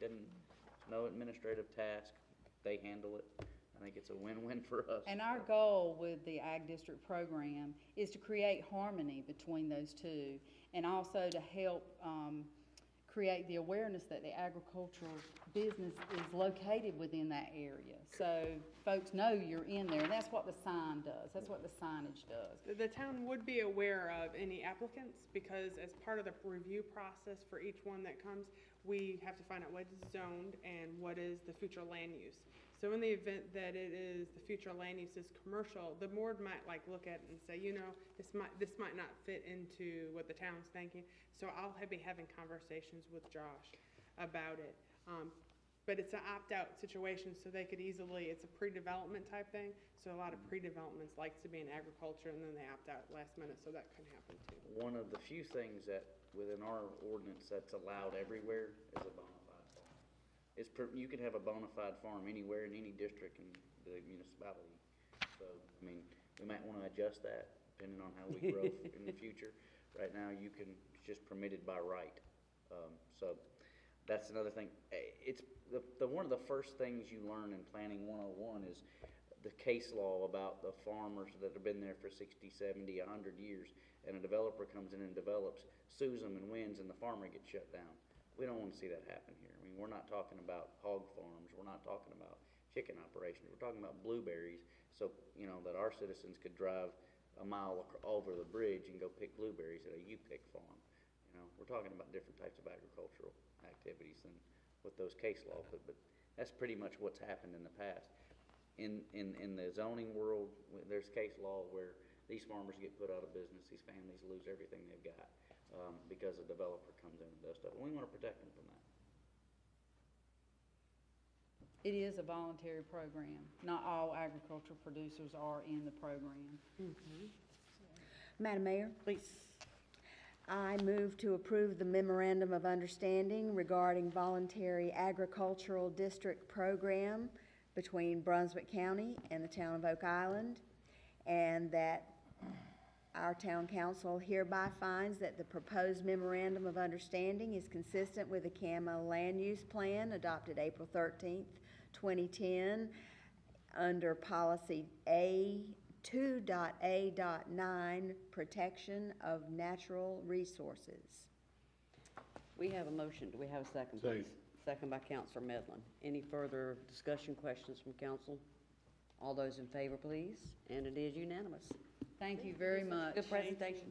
no administrative task. They handle it. I think it's a win-win for us. And our goal with the Ag District program is to create harmony between those two, and also to help create the awareness that the agricultural business is located within that area. So folks know you're in there, and that's what the sign does. That's what the signage does. The town would be aware of any applicants, because as part of the review process for each one that comes, we have to find out what is zoned and what is the future land use. So in the event that it is the future land use is commercial, the board might like look at it and say, you know, this might not fit into what the town's thinking. So I'll be having conversations with Josh about it. But it's an opt-out situation, so they could easily, it's a pre-development type thing. So a lot of pre-developments likes to be in agriculture, and then they opt out last minute, so that can happen too. One of the few things that within our ordinance that's allowed everywhere is a bona fide farm. You can have a bona fide farm anywhere in any district in the municipality. So, I mean, we might want to adjust that depending on how we grow in the future. Right now, it's just permitted by right. That's another thing. It's one of the first things you learn in Planning 101 is the case law about the farmers that have been there for 60, 70, 100 years, and a developer comes in and develops, sues them and wins, and the farmer gets shut down. We don't want to see that happen here. I mean, we're not talking about hog farms. We're not talking about chicken operations. We're talking about blueberries, so, you know, that our citizens could drive a mile over the bridge and go pick blueberries at a U-Pick farm. You know, we're talking about different types of agricultural activities than with those case laws, but that's pretty much what's happened in the past. In the zoning world, there's case law where these farmers get put out of business, these families lose everything they've got, because a developer comes in and does stuff, and we want to protect them from that. It is a voluntary program. Not all agricultural producers are in the program. Madam Mayor? Please. I move to approve the memorandum of understanding regarding voluntary agricultural district program between Brunswick County and the town of Oak Island, and that our town council hereby finds that the proposed memorandum of understanding is consistent with the CAMA land use plan adopted April 13th, 2010, under policy A2.A.9, protection of natural resources. We have a motion. Do we have a second, please? Second by Counselor Medlin. Any further discussion, questions from council? All those in favor, please. And it is unanimous. Thank you very much. Good presentation.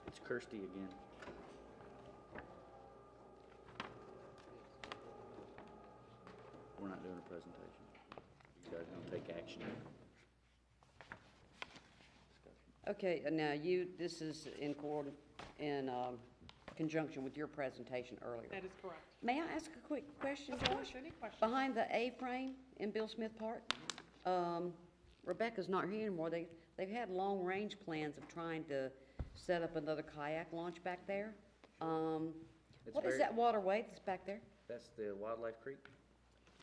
It's Kirsty again. We're not doing a presentation. You guys are gonna take action. Okay, now this is in conjunction with your presentation earlier. That is correct. May I ask a quick question, Of course, Josh? any questions? Behind the A-frame in Bill Smith Park, Rebecca's not here anymore. They've had long-range plans of trying to set up another kayak launch back there. What is that waterway that's back there? That's the Wildlife Creek.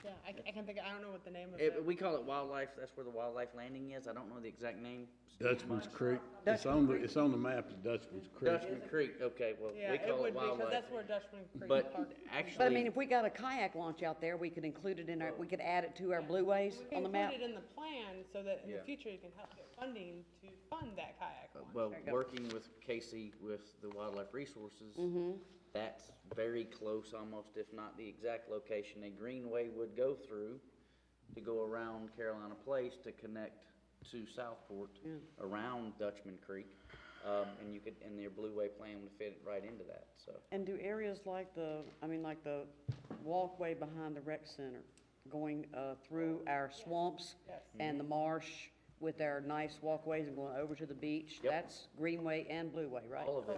Yeah, I can think, I don't know what the name of it. We call it Wildlife, that's where the Wildlife Landing is. I don't know the exact name. Dutchman's Creek. It's on the map of Dutchman's Creek. Dutchman Creek, okay, well, Yeah, we it call would it be, because Wildlife. that's where Dutchman Creek But Park. actually. But I mean, if we got a kayak launch out there, we could include it in we could add it to our blueways We on the can map? put it in the plan so that in the Yeah. future you can help get funding to fund that kayak launch. Well, working with Casey with the Wildlife Resources, that's very close, almost if not the exact location a greenway would go through to go around Carolina Place to connect to Southport around Dutchman Creek. And their Blueway plan would fit right into that, so. And do areas like the walkway behind the rec center, going through our swamps and the marsh with our nice walkways and going over to the beach, that's Greenway and Blueway, right? All of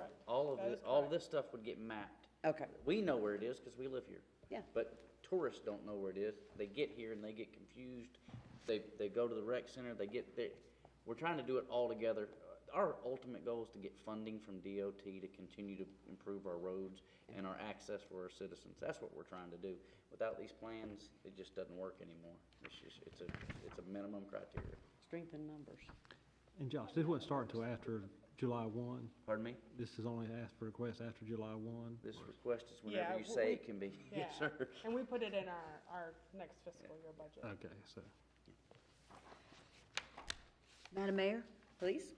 it, all of this stuff would get mapped. Okay. We know where it is because we live here. Yeah. But tourists don't know where it is. They get here and they get confused. They go to the rec center, we're trying to do it all together. Our ultimate goal is to get funding from DOT to continue to improve our roads and our access for our citizens. That's what we're trying to do. Without these plans, it just doesn't work anymore. It's a minimum criteria. Strength in numbers. And Josh, this wouldn't start until after July 1. Pardon me? This is only asked for requests after July 1. This request is Yeah, whenever you say it can be. Yeah. Yes, sir. And we put it in our next fiscal year budget. Okay, so. Madam Mayor, please.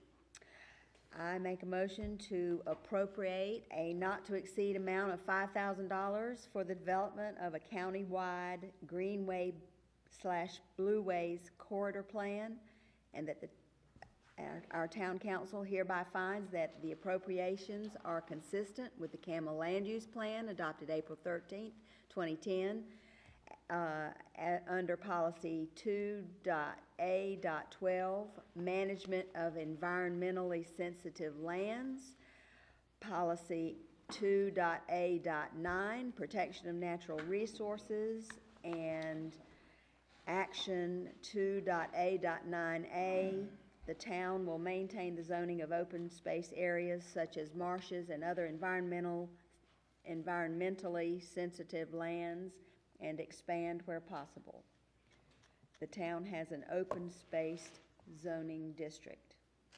I make a motion to appropriate a not-to-exceed amount of $5,000 for the development of a county-wide Greenway/Blueways corridor plan, and that our town council hereby finds that the appropriations are consistent with the CAMA land use plan adopted April 13th, 2010, under policy 2.A.12, management of environmentally sensitive lands, policy 2.A.9, protection of natural resources, and action 2.A.9A, the town will maintain the zoning of open space areas such as marshes and other environmentally sensitive lands and expand where possible. the town has an open spaced zoning district.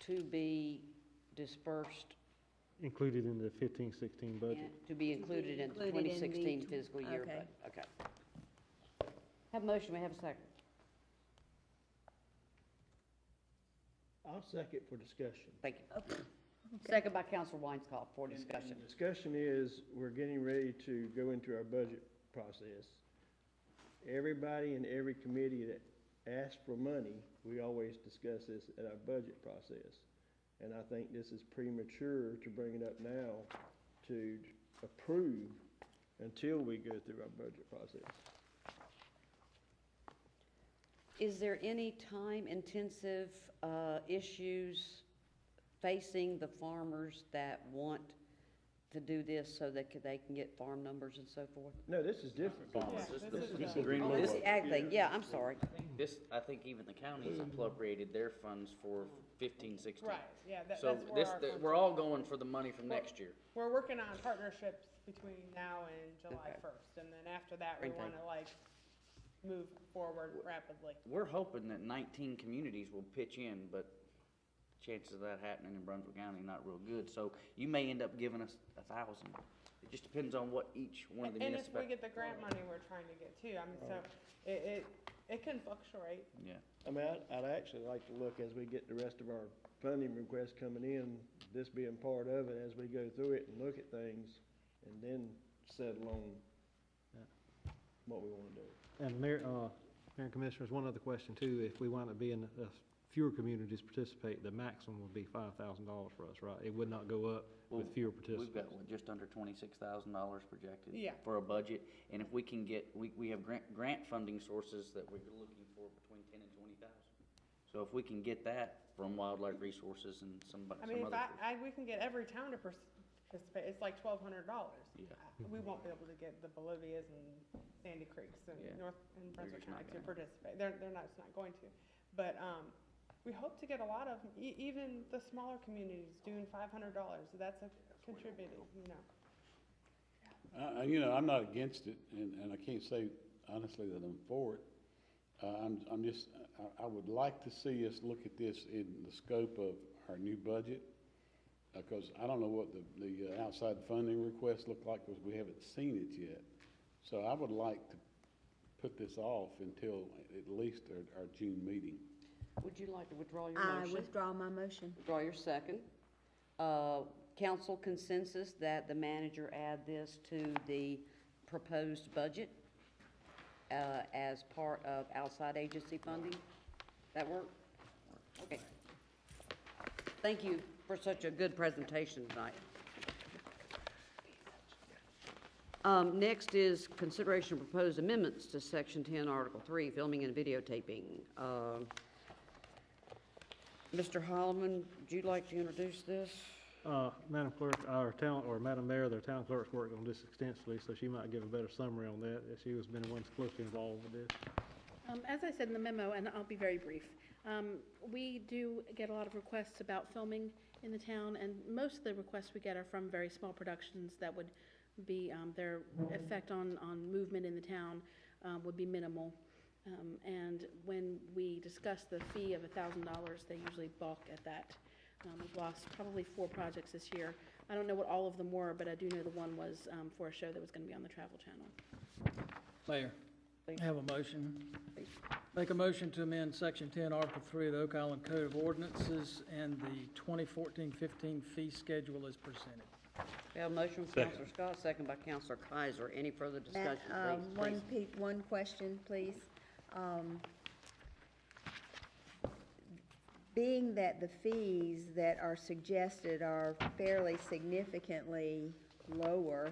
To be dispersed Included in the 15-16 budget. and to be included in the Included in the 2016 fiscal year okay. budget. Okay. Have a motion, we have a second. I'll second for discussion. Thank you. Second by Counselor Weinskopf for discussion. And the discussion is, we're getting ready to go into our budget process. Everybody in every committee that asks for money, we always discuss this at our budget process. And I think this is premature to bring it up now to approve until we go through our budget process. Is there any time-intensive issues facing the farmers that want to do this so that they can get farm numbers and so forth? No, this is different. This is Oh, this is ag thing, yeah, I'm sorry. I think even the counties appropriated their funds for 15, 16. Right, yeah, So that's where our funds we're are. all going for the money from Well, next year. We're working on partnerships between now and July 1st, and then after that, we Springtime. wanna like move forward rapidly. We're hoping that 19 communities will pitch in, but chances of that happening in Brunswick County not real good. So you may end up giving us 1,000. It just depends on what each one of the And if we municipalities. get the grant money we're trying to get too, I mean, so it can fluctuate. Yeah. I mean, I'd actually like to look as we get the rest of our funding requests coming in, this being part of it, as we go through it and look at things, and then settle on what we wanna do. And Mayor and Commissioners, one other question too, if we wind up being fewer communities participate, the maximum would be $5,000 for us, right? It would not go up with fewer participants. We've got just under $26,000 projected. Yeah. For a budget, and if we can get, we have grant funding sources that we're looking for between 10 and 20,000. So if we can get that from Wildlife Resources and some I mean, if other. we can get every town to participate, it's like $1,200. Yeah. We won't be able to get the Bolivias and Sandy Creeks and Yeah. North and Brunswick just not County to gonna. participate. They're not, it's not going to. But, we hope to get a lot of, even the smaller communities doing $500. That's a contributing, you know. You know, I'm not against it, and I can't say honestly that I'm for it. I'm just, I would like to see us look at this in the scope of our new budget, because I don't know what the outside funding requests look like, because we haven't seen it yet. So I would like to put this off until at least our June meeting. Would you like to withdraw your I motion? withdraw my motion. Withdraw your second. Council consensus that the manager add this to the proposed budget as part of outside agency funding? That work? Okay. Thank you for such a good presentation tonight. Next is consideration of proposed amendments to Section 10, Article 3, filming and videotaping. Mr. Holloman, would you like to introduce this? Madam Clerk, Madam Mayor, their town clerk's worked on this extensively, so she might give a better summary on that. She has been the one that's closely involved with this. As I said in the memo, and I'll be very brief, we do get a lot of requests about filming in the town, and most of the requests we get are from very small productions that would be, their effect on movement in the town would be minimal. And when we discuss the fee of $1,000, they usually balk at that. We've lost probably 4 projects this year. I don't know what all of them were, but I do know the one was for a show that was going to be on the Travel Channel. Mayor, I have a motion. Make a motion to amend Section 10, Article 3 of the Oak Island Code of Ordinances, and the 2014-15 fee schedule is presented. We have a motion from Councilor Scott, second by Councilor Kaiser. Any further discussion, please? One question, please. Being that the fees that are suggested are fairly significantly lower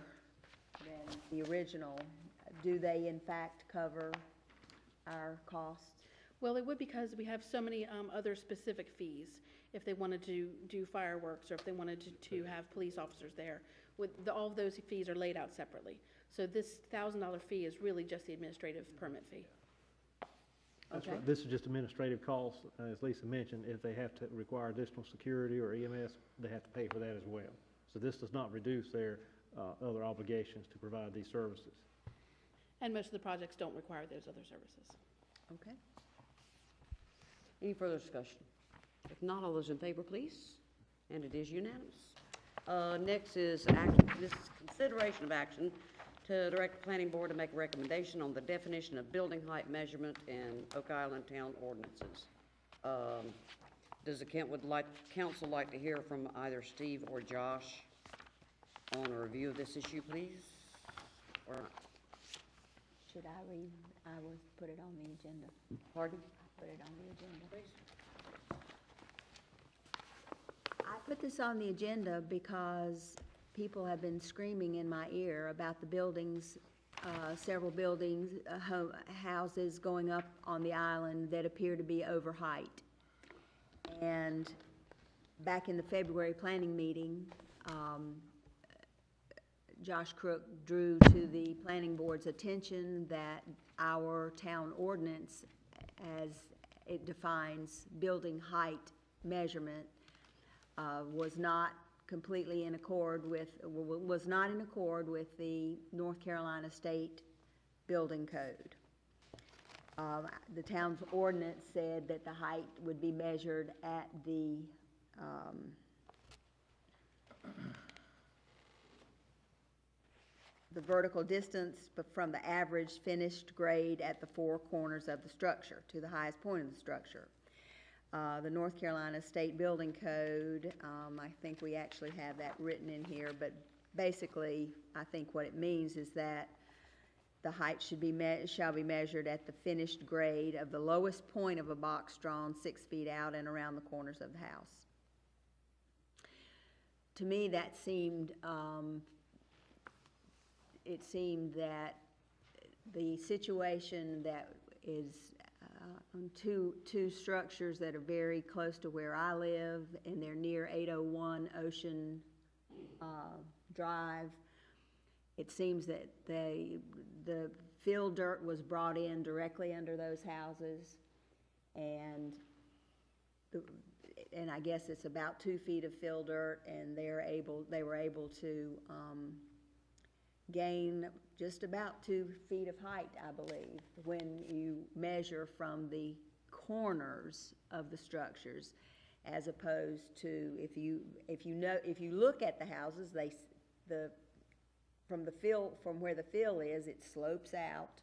than the original, do they in fact cover our costs? Well, it would, because we have so many other specific fees. If they wanted to do fireworks, or if they wanted to have police officers there, all of those fees are laid out separately. So this $1,000 fee is really just the administrative permit fee. That's Okay. right. This is just administrative costs, as Lisa mentioned. If they have to require additional security or EMS, they have to pay for that as well. So this does not reduce their other obligations to provide these services. And most of the projects don't require those other services. Okay. Any further discussion? If not, all those in favor, please. And it is unanimous. Next is action, this is consideration of action to direct the planning board to make a recommendation on the definition of building height measurement in Oak Island town ordinances. Does the council like to hear from either Steve or Josh on a review of this issue, please? Or not? Should I read? I will put it on the agenda. Pardon? Put it on the agenda. I put this on the agenda because people have been screaming in my ear about the buildings, several buildings, houses going up on the island that appear to be over height. And back in the February planning meeting, Josh Crook drew to the planning board's attention that our town ordinance, as it defines building height measurement, was not completely in accord with, was not in accord with the North Carolina State Building Code. The town's ordinance said that the height would be measured at the vertical distance from the average finished grade at the four corners of the structure to the highest point of the structure. The North Carolina State Building Code, I think we actually have that written in here, but basically, I think what it means is that the height shall be measured at the finished grade of the lowest point of a box drawn 6 feet out and around the corners of the house. To me, that seemed, it seemed that the situation that is on two structures that are very close to where I live, and they're near 801 Ocean Drive. It seems that the fill dirt was brought in directly under those houses, and I guess it's about 2 feet of fill dirt, and they were able to gain just about 2 feet of height, I believe, when you measure from the corners of the structures, as opposed to if you look at the houses, from where the fill is, it slopes out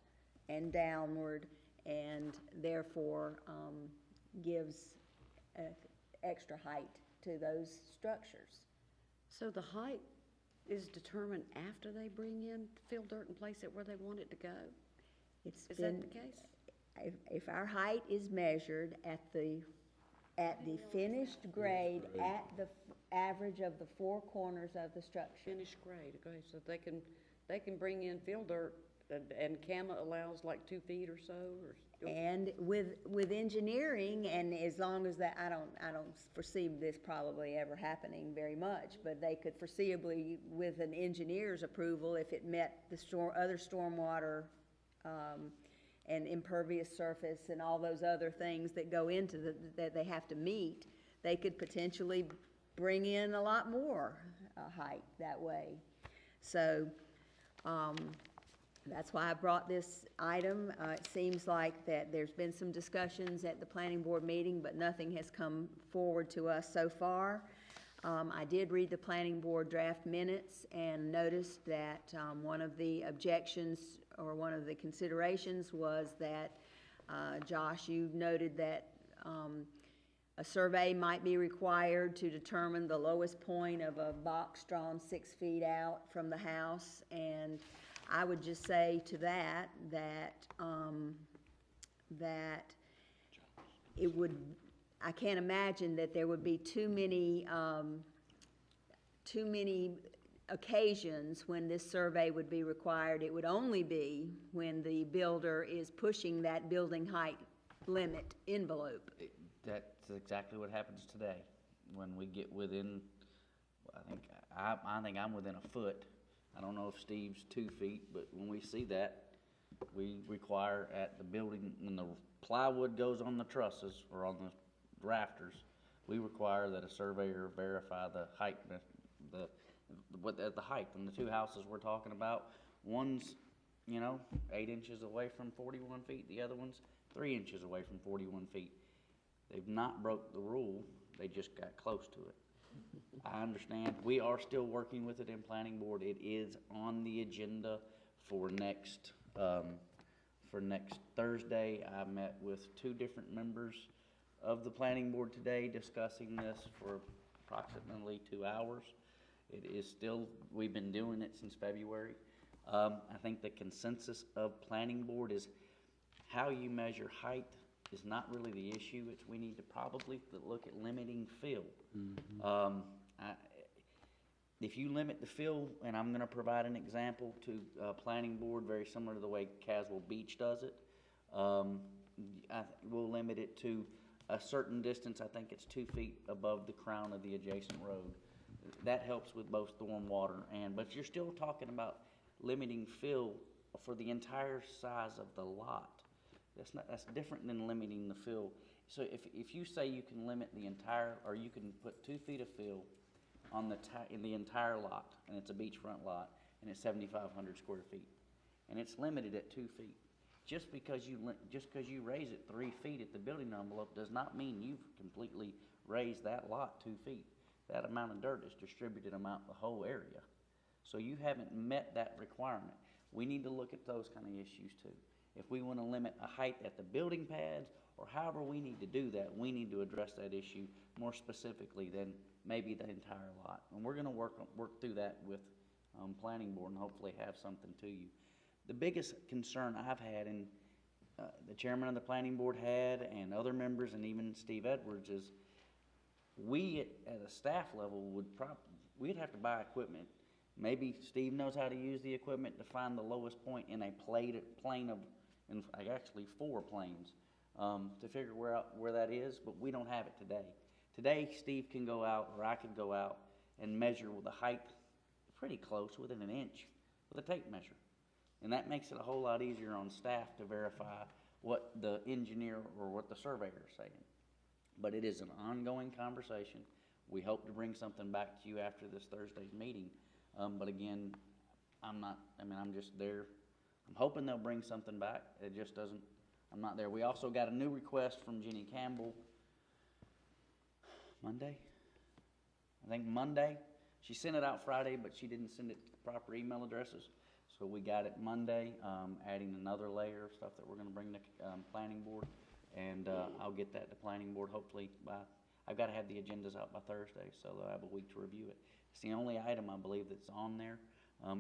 and downward, and therefore gives extra height to those structures. So the height is determined after they bring in fill dirt and place it where they want it to go? Is that the case? If our height is measured at the finished grade, at the average of the four corners of the structure. Finished grade, okay, so they can bring in fill dirt, and CAMA allows like 2 feet or so, or? And with engineering, and as long as that, I don't foresee this probably ever happening very much, but they could foreseeably, with an engineer's approval, if it met the other stormwater and impervious surface and all those other things that go into that they have to meet, they could potentially bring in a lot more height that way. So that's why I brought this item. It seems like that there's been some discussions at the planning board meeting, but nothing has come forward to us so far. I did read the planning board draft minutes and noticed that one of the objections or one of the considerations was that, Josh, you noted that a survey might be required to determine the lowest point of a box drawn 6 feet out from the house, and I would just say to that it would, I can't imagine that there would be too many occasions when this survey would be required. It would only be when the builder is pushing that building height limit envelope. That's exactly what happens today. When we get within, I think I'm within a foot. I don't know if Steve's 2 feet, but when we see that, we require at the building, when the plywood goes on the trusses or on the rafters, we require that a surveyor verify the height, the height. And the two houses we're talking about, one's, 8 inches away from 41 feet, the other one's 3 inches away from 41 feet. They've not broke the rule, they just got close to it. I understand, we are still working with it in planning board. It is on the agenda for next Thursday. I met with 2 different members of the planning board today discussing this for approximately 2 hours. It is still, we've been doing it since February. I think the consensus of planning board is how you measure height is not really the issue. It's we need to probably look at limiting fill. If you limit the fill, and I'm going to provide an example to planning board very similar to the way Caswell Beach does it, we'll limit it to a certain distance. I think it's 2 feet above the crown of the adjacent road. That helps with both storm water but you're still talking about limiting fill for the entire size of the lot. That's different than limiting the fill. So if you say you can limit the entire, or you can put 2 feet of fill on in the entire lot, and it's a beachfront lot, and it's 7,500 square feet, and it's limited at 2 feet. Just because you raise it 3 feet at the building envelope does not mean you've completely raised that lot 2 feet. That amount of dirt is distributed amount the whole area. So you haven't met that requirement. We need to look at those kind of issues too. If we want to limit a height at the building pads, or however we need to do that, we need to address that issue more specifically than maybe the entire lot. And we're going to work through that with planning board and hopefully have something to you. The biggest concern I've had, and the chairman of the planning board had, and other members, and even Steve Edwards, is we at a staff level we'd have to buy equipment. Maybe Steve knows how to use the equipment to find the lowest point in a plane of, and actually 4 planes, to figure where that is, but we don't have it today. Today, Steve can go out, or I can go out and measure the height pretty close, within an inch, with a tape measure. And that makes it a whole lot easier on staff to verify what the engineer or what the surveyor is saying. But it is an ongoing conversation. We hope to bring something back to you after this Thursday's meeting. But again, I'm just there. I'm hoping they'll bring something back. It just doesn't, I'm not there. We also got a new request from Jenny Campbell Monday. She sent it out Friday, but she didn't send it to the proper email addresses. So we got it Monday, adding another layer of stuff that we're going to bring to planning board. And I'll get that to planning board hopefully I've got to have the agendas out by Thursday, so they'll have a week to review it. It's the only item I believe that's on there.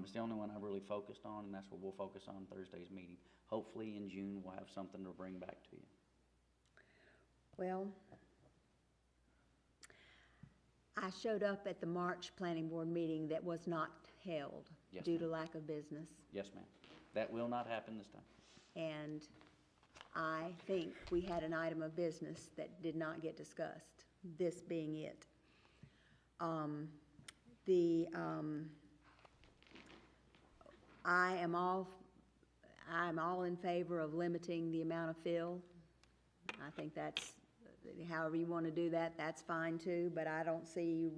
It's the only one I really focused on, and that's what we'll focus on Thursday's meeting. Hopefully in June we'll have something to bring back to you. Well, I showed up at the March planning board meeting that was not held due to lack of business. Yes, ma'am. That will not happen this time. And I think we had an item of business that did not get discussed, this being it. I'm all in favor of limiting the amount of fill. I think that's, however you want to do that, that's fine too, but I don't see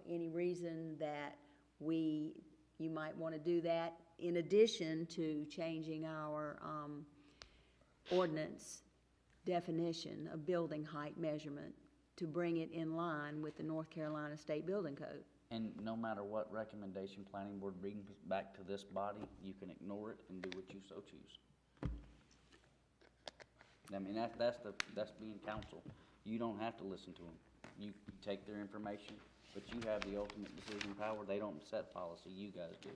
any reason that you might want to do that in addition to changing our ordinance definition of building height measurement to bring it in line with the North Carolina State Building Code. And no matter what recommendation planning board brings back to this body, you can ignore it and do what you so choose. I mean, that's being counsel. You don't have to listen to them. You take their information, but you have the ultimate decision power. They don't set policy, you guys do.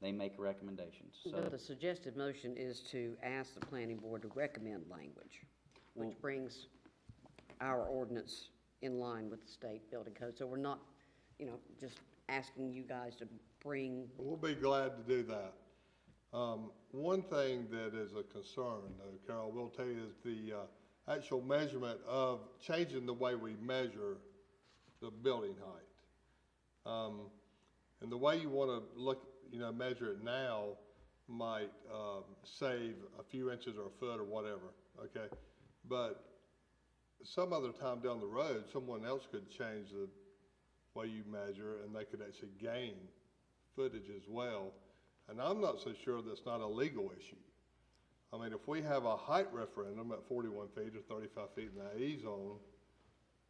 They make recommendations. So The suggested motion is to ask the planning board to recommend language, which brings our ordinance in line with the state building code. So we're not, just asking you guys to bring. We'll be glad to do that. One thing that is a concern, though, Carol, will tell you, is the actual measurement of changing the way we measure the building height. And the way you want to measure it now might save a few inches or a foot or whatever, okay? But some other time down the road, someone else could change the way you measure, and they could actually gain footage as well. And I'm not so sure that's not a legal issue. I mean, if we have a height referendum at 41 feet or 35 feet in the A zone,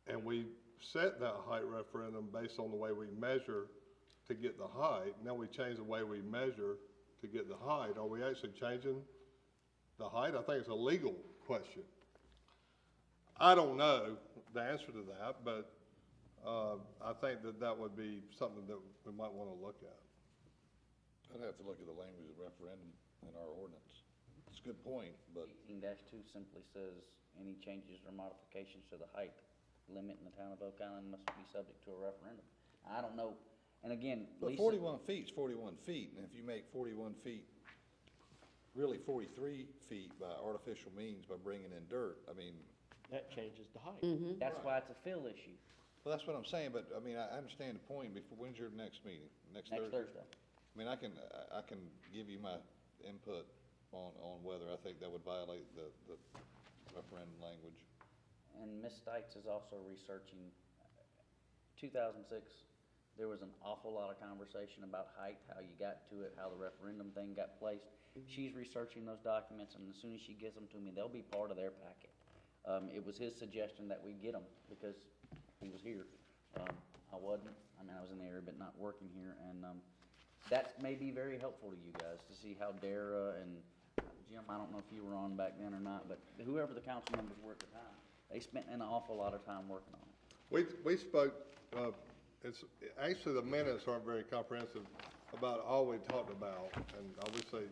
and we set that height referendum based on the way we measure to get the height, now we change the way we measure to get the height, are we actually changing the height? I think it's a legal question. I don't know the answer to that, but I think that that would be something that we might want to look at. I'd have to look at the language of referendum in our ordinance. It's a good point, but 18-2 simply says, any changes or modifications to the height limit in the town of Oak Island must be subject to a referendum. I don't know, and again, but Lisa. 41 feet is 41 feet, and if you make 41 feet, really 43 feet by artificial means by bringing in dirt, I mean. That changes the height. That's why it's a fill issue. Well, that's what I'm saying, but I mean, I understand the point. Before, when's your next meeting? Next Thursday? I mean, I can give you my input on whether I think that would violate the referendum language. And Ms. Stites is also researching, 2006, there was an awful lot of conversation about height, how you got to it, how the referendum thing got placed. She's researching those documents, and as soon as she gives them to me, they'll be part of their packet. It was his suggestion that we get them because he was here. I wasn't. I mean, I was in the area, but not working here, and that may be very helpful to you guys to see how Dara and Jim, I don't know if you were on back then or not, but whoever the council members were at the time, they spent an awful lot of time working on it. We spoke, it's, actually the minutes aren't very comprehensive about all we talked about, and obviously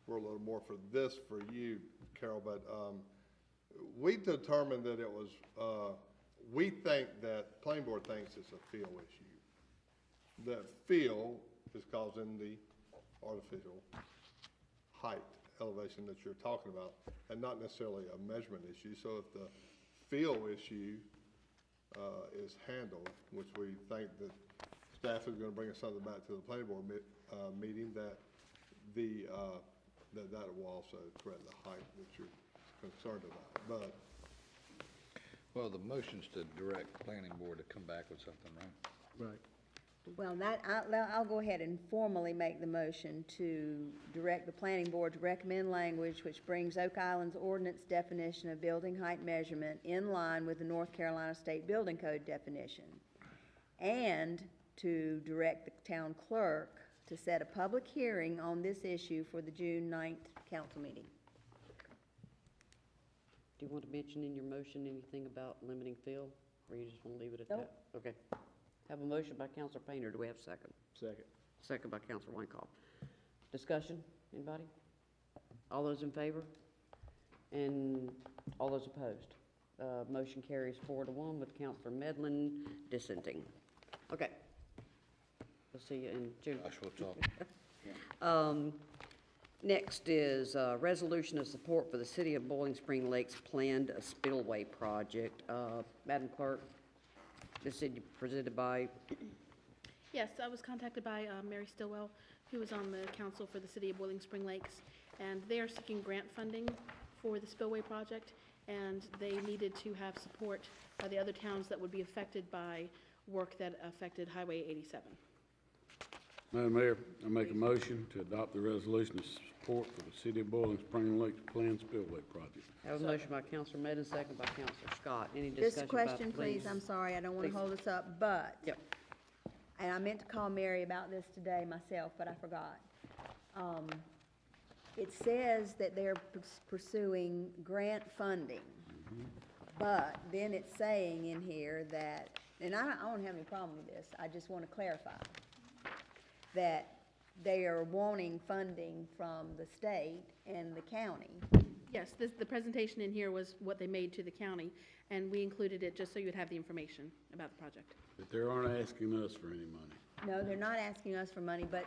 we're a little more for this for you, Carol, but we determined that it was, we think that planning board thinks it's a feel issue. That feel is causing the artificial height elevation that you're talking about, and not necessarily a measurement issue. So if the feel issue is handled, which we think that staff is going to bring us something back to the planning board meeting, that that will also correct the height that you're concerned about. But well, the motion's to direct the planning board to come back with something, right? Right. Well, I'll go ahead and formally make the motion to direct the planning board to recommend language which brings Oak Island's ordinance definition of building height measurement in line with the North Carolina State Building Code definition, and to direct the town clerk to set a public hearing on this issue for the June 9th council meeting. Do you want to mention in your motion anything about limiting fill, or you just want to leave it at Nope. that? Okay. Have a motion by Counselor Painter. Do we have a second? Second. Second by Counselor Weinkauf. Discussion? Anybody? All those in favor? And all those opposed? Motion carries 4-1 with Counselor Medlin dissenting. Okay. We'll see you in June. Gosh, we'll talk. Next is a resolution of support for the City of Bowling Spring Lakes planned spillway project. Madam Clerk, this is presented by. Yes, I was contacted by Mary Stillwell, who is on the council for the City of Boiling Spring Lakes, and they are seeking grant funding for the spillway project, and they needed to have support by the other towns that would be affected by work that affected Highway 87. Madam Mayor, I make a motion to adopt the resolution of support for the City of Boiling Spring Lakes planned spillway project. Have a motion by Counselor Medlin, second by Counselor Scott. Any Just discussion a about question, it, please. I'm sorry, I don't want to Please. hold us up, but. Yep. And I meant to call Mary about this today myself, but I forgot. It says that they're pursuing grant funding, but then it's saying in here that, and I don't have any problem with this, I just want to clarify, that they are wanting funding from the state and the county. Yes, the presentation in here was what they made to the county, and we included it just so you would have the information about the project. But they aren't asking us for any money. No, they're not asking us for money, but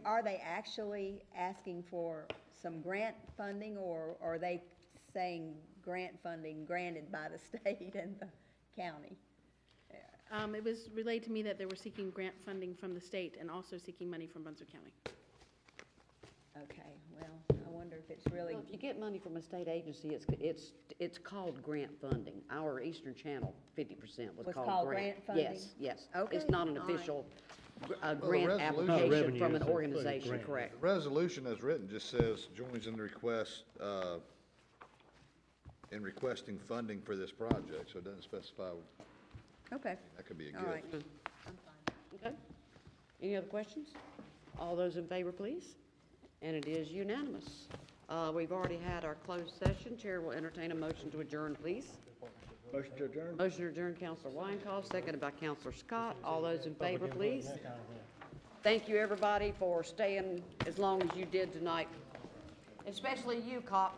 are they actually asking for some grant funding, or are they saying grant funding granted by the state and the county? It was relayed to me that they were seeking grant funding from the state and also seeking money from Brunswick County. Okay, well, I wonder if it's really. Well, if you get money from a state agency, it's called grant funding. Our Eastern Channel, 50% was called grant. Funding? Yes, yes. Okay, It's not an all right. official a Well, the grant resolution- application revenue, from an it's a organization, grant. correct? The resolution as written just says joins in the request, in requesting funding for this project, so it doesn't specify, Okay, that could be a all right. gift. Okay. Any other questions? All those in favor, please? And it is unanimous. We've already had our closed session. Chair will entertain a motion to adjourn, please. Motion to adjourn? Motion to adjourn, Counselor Weinkoff, seconded by Counselor Scott. All those in favor, please? Thank you, everybody, for staying as long as you did tonight, especially you, Cop.